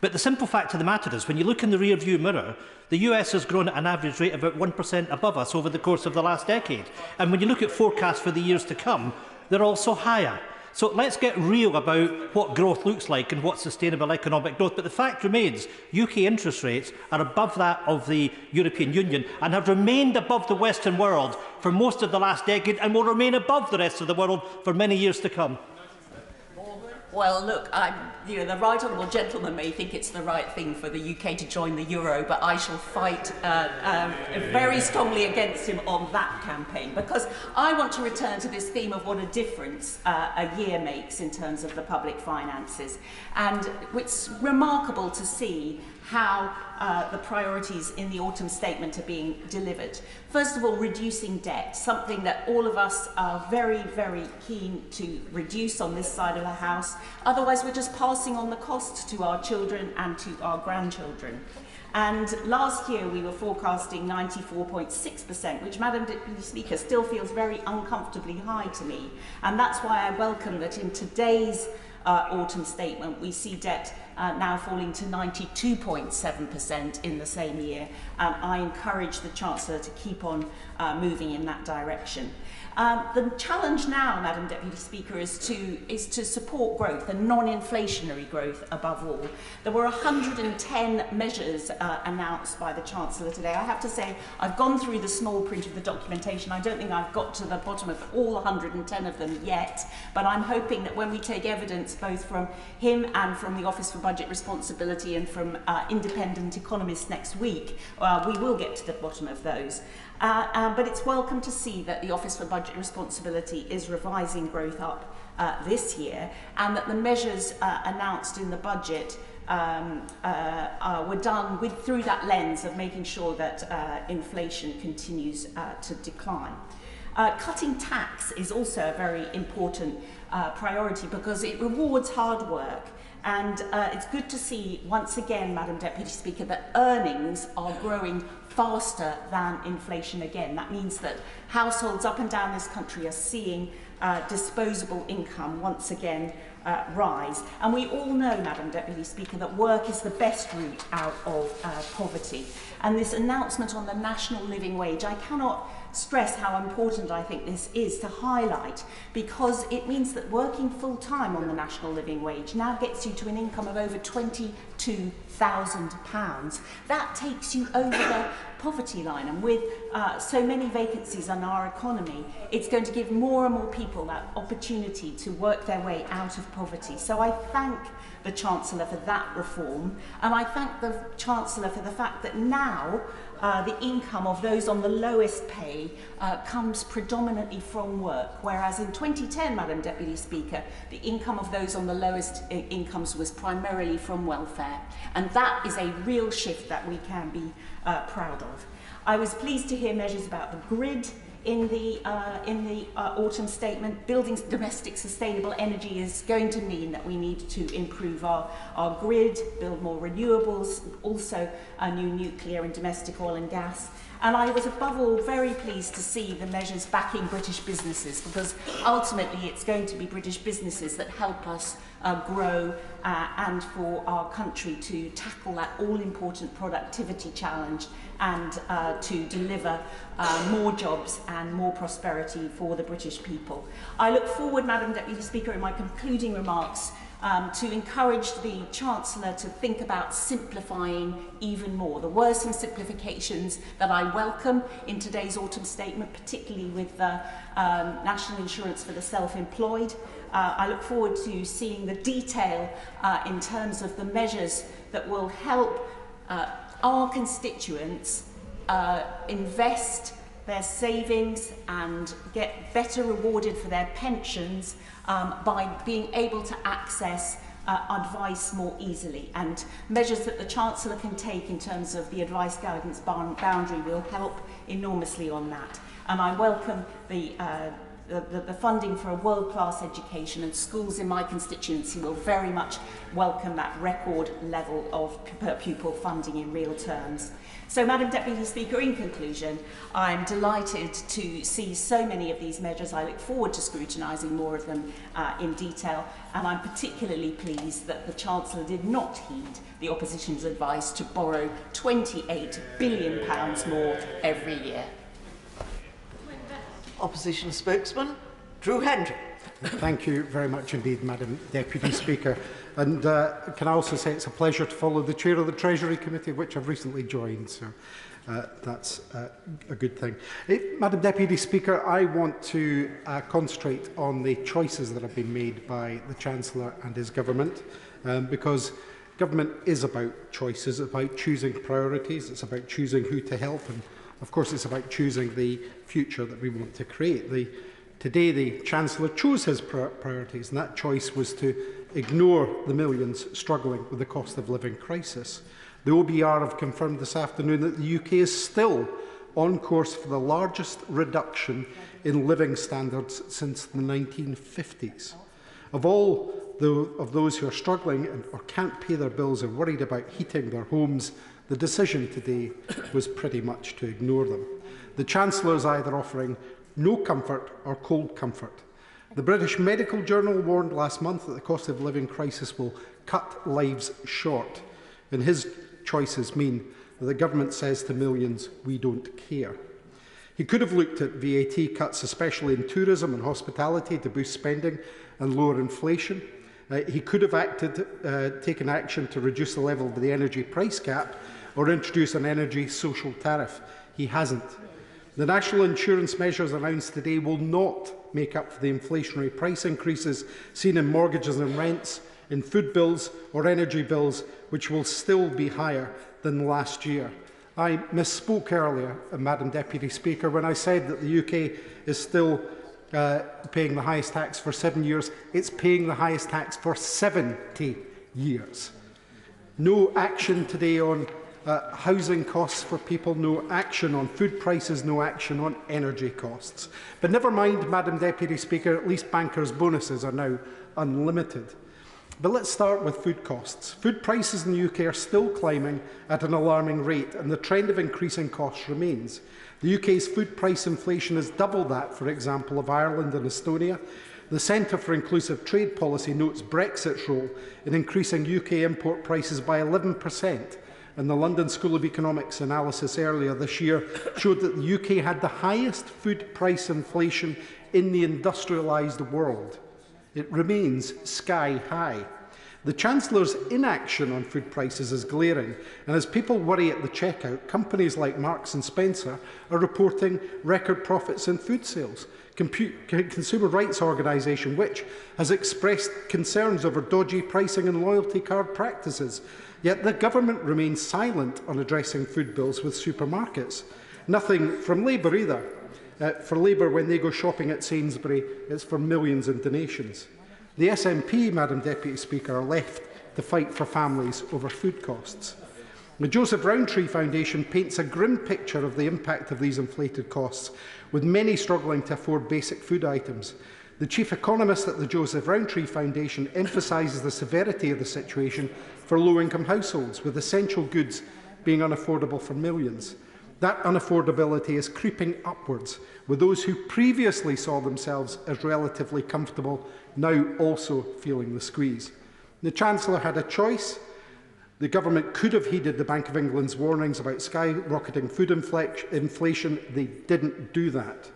but the simple fact of the matter is when you look in the rear view mirror, the US has grown at an average rate of about 1% above us over the course of the last decade. And when you look at forecasts for the years to come, they're also higher. So let's get real about what growth looks like and what sustainable economic growth. But the fact remains, UK interest rates are above that of the European Union and have remained above the Western world for most of the last decade and will remain above the rest of the world for many years to come. Well, look, the Right Honourable Gentleman may think it's the right thing for the UK to join the Euro, but I shall fight very strongly against him on that campaign, because I want to return to this theme of what a difference a year makes in terms of the public finances. And it's remarkable to see how the priorities in the autumn statement are being delivered. First of all, reducing debt, something that all of us are very, very keen to reduce on this side of the House. Otherwise, we're just passing on the cost to our children and to our grandchildren. And last year we were forecasting 94.6%, which, Madam Deputy Speaker, still feels very uncomfortably high to me. And that's why I welcome that in today's autumn statement we see debt now falling to 92.7% in the same year. And I encourage the Chancellor to keep on moving in that direction. The challenge now, Madam Deputy Speaker, is to support growth and non-inflationary growth above all. There were 110 measures announced by the Chancellor today. I have to say, I've gone through the small print of the documentation. I don't think I've got to the bottom of all 110 of them yet, but I'm hoping that when we take evidence both from him and from the Office for Budget Responsibility and from independent economists next week, we will get to the bottom of those. But it's welcome to see that the Office for Budget Responsibility is revising growth up this year, and that the measures announced in the budget were done through that lens of making sure that inflation continues to decline. Cutting tax is also a very important priority because it rewards hard work. And it's good to see, once again, Madam Deputy Speaker, that earnings are growing faster than inflation again. That means that households up and down this country are seeing disposable income once again rise. And we all know, Madam Deputy Speaker, that work is the best route out of poverty. And this announcement on the national living wage, I cannot stress how important I think this is to highlight, because it means that working full-time on the national living wage now gets you to an income of over £22,000. That takes you over the poverty line, and with so many vacancies in our economy, it's going to give more and more people that opportunity to work their way out of poverty. So I thank the Chancellor for that reform, and I thank the Chancellor for the fact that now the income of those on the lowest pay comes predominantly from work, whereas in 2010, Madam Deputy Speaker, the income of those on the lowest incomes was primarily from welfare, and that is a real shift that we can be proud of. I was pleased to hear measures about the grid in the autumn statement. Building domestic sustainable energy is going to mean that we need to improve our grid, build more renewables, also new nuclear and domestic oil and gas. And I was above all very pleased to see the measures backing British businesses, because ultimately it's going to be British businesses that help us grow and for our country to tackle that all-important productivity challenge and to deliver more jobs and more prosperity for the British people. I look forward, Madam Deputy Speaker, in my concluding remarks to encourage the Chancellor to think about simplifying even more. There were some simplifications that I welcome in today's autumn statement, particularly with national insurance for the self-employed. I look forward to seeing the detail in terms of the measures that will help our constituents invest their savings and get better rewarded for their pensions by being able to access advice more easily. And measures that the Chancellor can take in terms of the advice guidance boundary will help enormously on that. And I welcome the funding for a world-class education, and schools in my constituency will very much welcome that record level of per pupil funding in real terms. So, Madam Deputy Speaker, in conclusion, I'm delighted to see so many of these measures. I look forward to scrutinising more of them in detail, and I'm particularly pleased that the Chancellor did not heed the opposition's advice to borrow £28 billion more every year. Opposition spokesman, Drew Hendry. Thank you very much indeed, Madam Deputy Speaker. And can I also say it's a pleasure to follow the chair of the Treasury Committee, which I've recently joined, so that's a good thing. Madam Deputy Speaker, I want to concentrate on the choices that have been made by the Chancellor and his government, because government is about choices, it's about choosing priorities, it's about choosing who to help, and of course it's about choosing the future that we want to create. Today the Chancellor chose his priorities, and that choice was to ignore the millions struggling with the cost of living crisis. The OBR have confirmed this afternoon that the UK is still on course for the largest reduction in living standards since the 1950s. Of all of those who are struggling or can't pay their bills or worried about heating their homes, the decision today was pretty much to ignore them. The Chancellor is either offering no comfort or cold comfort. The British Medical Journal warned last month that the cost of living crisis will cut lives short. And his choices mean that the government says to millions, we don't care. He could have looked at VAT cuts, especially in tourism and hospitality, to boost spending and lower inflation. He could have taken action to reduce the level of the energy price cap or introduce an energy social tariff. He hasn't. The national insurance measures announced today will not make up for the inflationary price increases seen in mortgages and rents, in food bills or energy bills, which will still be higher than last year. I misspoke earlier, Madam Deputy Speaker, when I said that the UK is still paying the highest tax for 7 years. It's paying the highest tax for 70 years. No action today on housing costs for people, no action on food prices, no action on energy costs. But never mind, Madam Deputy Speaker, at least bankers' bonuses are now unlimited. But let's start with food costs. Food prices in the UK are still climbing at an alarming rate, and the trend of increasing costs remains. The UK's food price inflation is double that, for example, of Ireland and Estonia. The Centre for Inclusive Trade Policy notes Brexit's role in increasing UK import prices by 11%. And the London School of Economics analysis earlier this year showed that the UK had the highest food price inflation in the industrialised world. It remains sky high. The Chancellor's inaction on food prices is glaring, and as people worry at the checkout, companies like Marks & Spencer are reporting record profits in food sales. Consumer rights organisation, which has expressed concerns over dodgy pricing and loyalty card practices. Yet the government remains silent on addressing food bills with supermarkets. Nothing from Labour either. For Labour, when they go shopping at Sainsbury, it's for millions in donations. The SNP, Madam Deputy Speaker, are left to fight for families over food costs. The Joseph Rowntree Foundation paints a grim picture of the impact of these inflated costs, with many struggling to afford basic food items. The chief economist at the Joseph Rowntree Foundation emphasises the severity of the situation for low-income households, with essential goods being unaffordable for millions. That unaffordability is creeping upwards, with those who previously saw themselves as relatively comfortable now also feeling the squeeze. The Chancellor had a choice. The government could have heeded the Bank of England's warnings about skyrocketing food inflation. They didn't do that.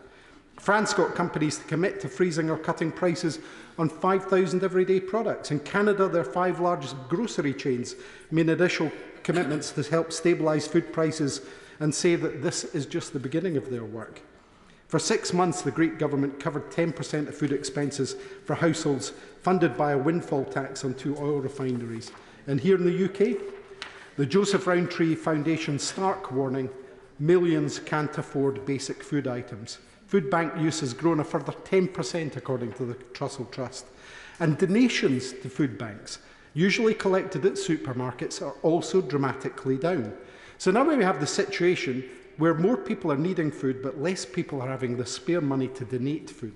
France got companies to commit to freezing or cutting prices on 5,000 everyday products. In Canada, their 5 largest grocery chains made additional commitments to help stabilise food prices and say that this is just the beginning of their work. For 6 months, the Greek government covered 10% of food expenses for households funded by a windfall tax on 2 oil refineries. And here in the UK, the Joseph Rowntree Foundation's stark warning, millions can't afford basic food items. Food bank use has grown a further 10% according to the Trussell Trust. And donations to food banks, usually collected at supermarkets, are also dramatically down. So now we have the situation where more people are needing food, but less people are having the spare money to donate food.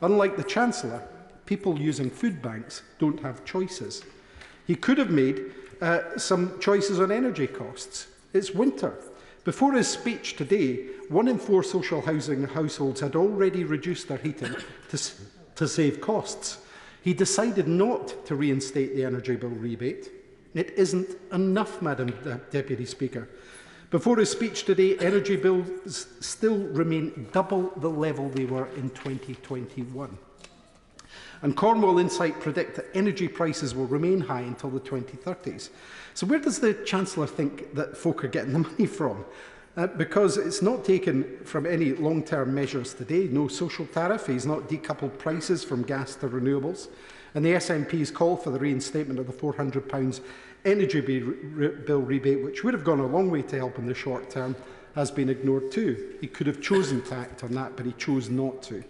Unlike the Chancellor, people using food banks don't have choices. He could have made some choices on energy costs. It's winter. Before his speech today, 1 in 4 social housing households had already reduced their heating to save costs. He decided not to reinstate the energy bill rebate. It isn't enough, Madam Deputy Speaker. Before his speech today, energy bills still remain double the level they were in 2021. And Cornwall Insight predict that energy prices will remain high until the 2030s. So where does the Chancellor think that folk are getting the money from? Because it's not taken from any long-term measures today. No social tariff. He's not decoupled prices from gas to renewables. And the SNP's call for the reinstatement of the £400 energy bill rebate, which would have gone a long way to help in the short term, has been ignored too. He could have chosen to act on that, but he chose not to.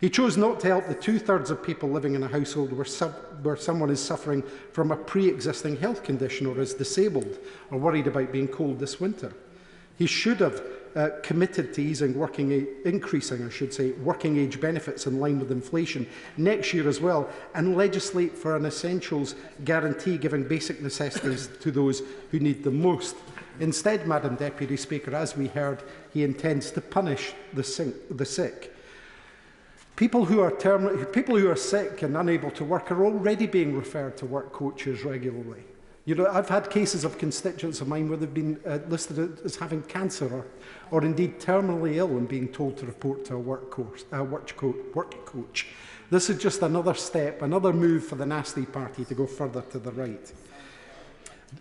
He chose not to help the 2/3 of people living in a household where someone is suffering from a pre-existing health condition or is disabled or worried about being cold this winter. He should have committed to increasing working age benefits in line with inflation next year as well, and legislate for an essentials guarantee giving basic necessities to those who need them most. Instead, Madam Deputy Speaker, as we heard, he intends to punish the sick. People who are sick and unable to work are already being referred to work coaches regularly. You know, I've had cases of constituents of mine where they've been listed as having cancer or indeed terminally ill and being told to report to a work coach. This is just another step, another move for the nasty party to go further to the right.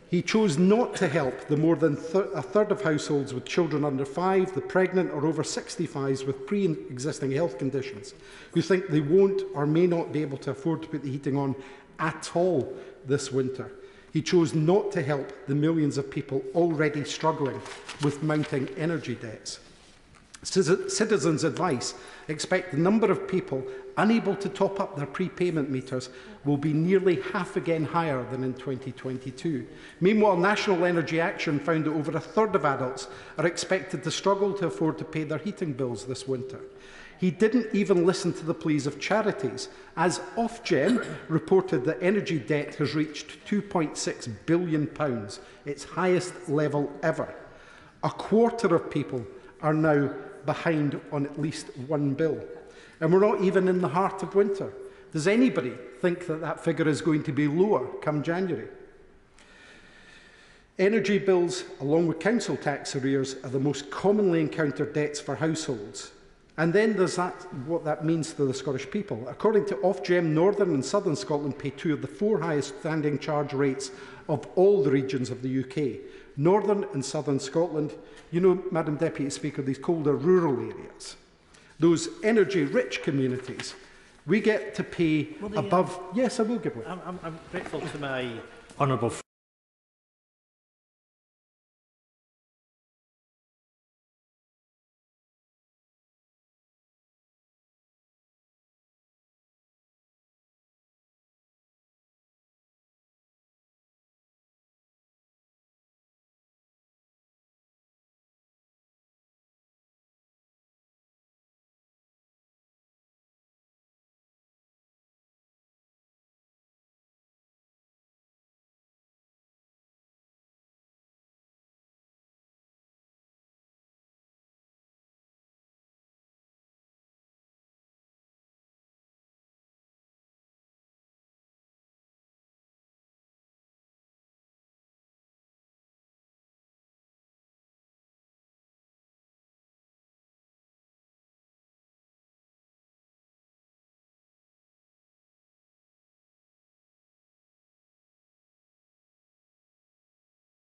He chose not to help the more than a third of households with children under 5, the pregnant or over 65s with pre-existing health conditions, who think they won't or may not be able to afford to put the heating on at all this winter. He chose not to help the millions of people already struggling with mounting energy debts. Citizens' advice expect the number of people unable to top up their prepayment meters will be nearly half again higher than in 2022. Meanwhile, National Energy Action found that over a third of adults are expected to struggle to afford to pay their heating bills this winter. He didn't even listen to the pleas of charities, as Ofgem reported that energy debt has reached £2.6 billion, its highest level ever. A quarter of people are now behind on at least one bill. And we're not even in the heart of winter. Does anybody think that that figure is going to be lower come January? Energy bills, along with council tax arrears, are the most commonly encountered debts for households. And then there's what that means to the Scottish people. According to Ofgem, Northern and Southern Scotland pay 2 of the 4 highest standing charge rates of all the regions of the UK. Northern and Southern Scotland, you know, Madam Deputy Speaker, these colder rural areas, those energy-rich communities, we get to pay above... Yes, I will give way. I'm grateful to my honourable friend.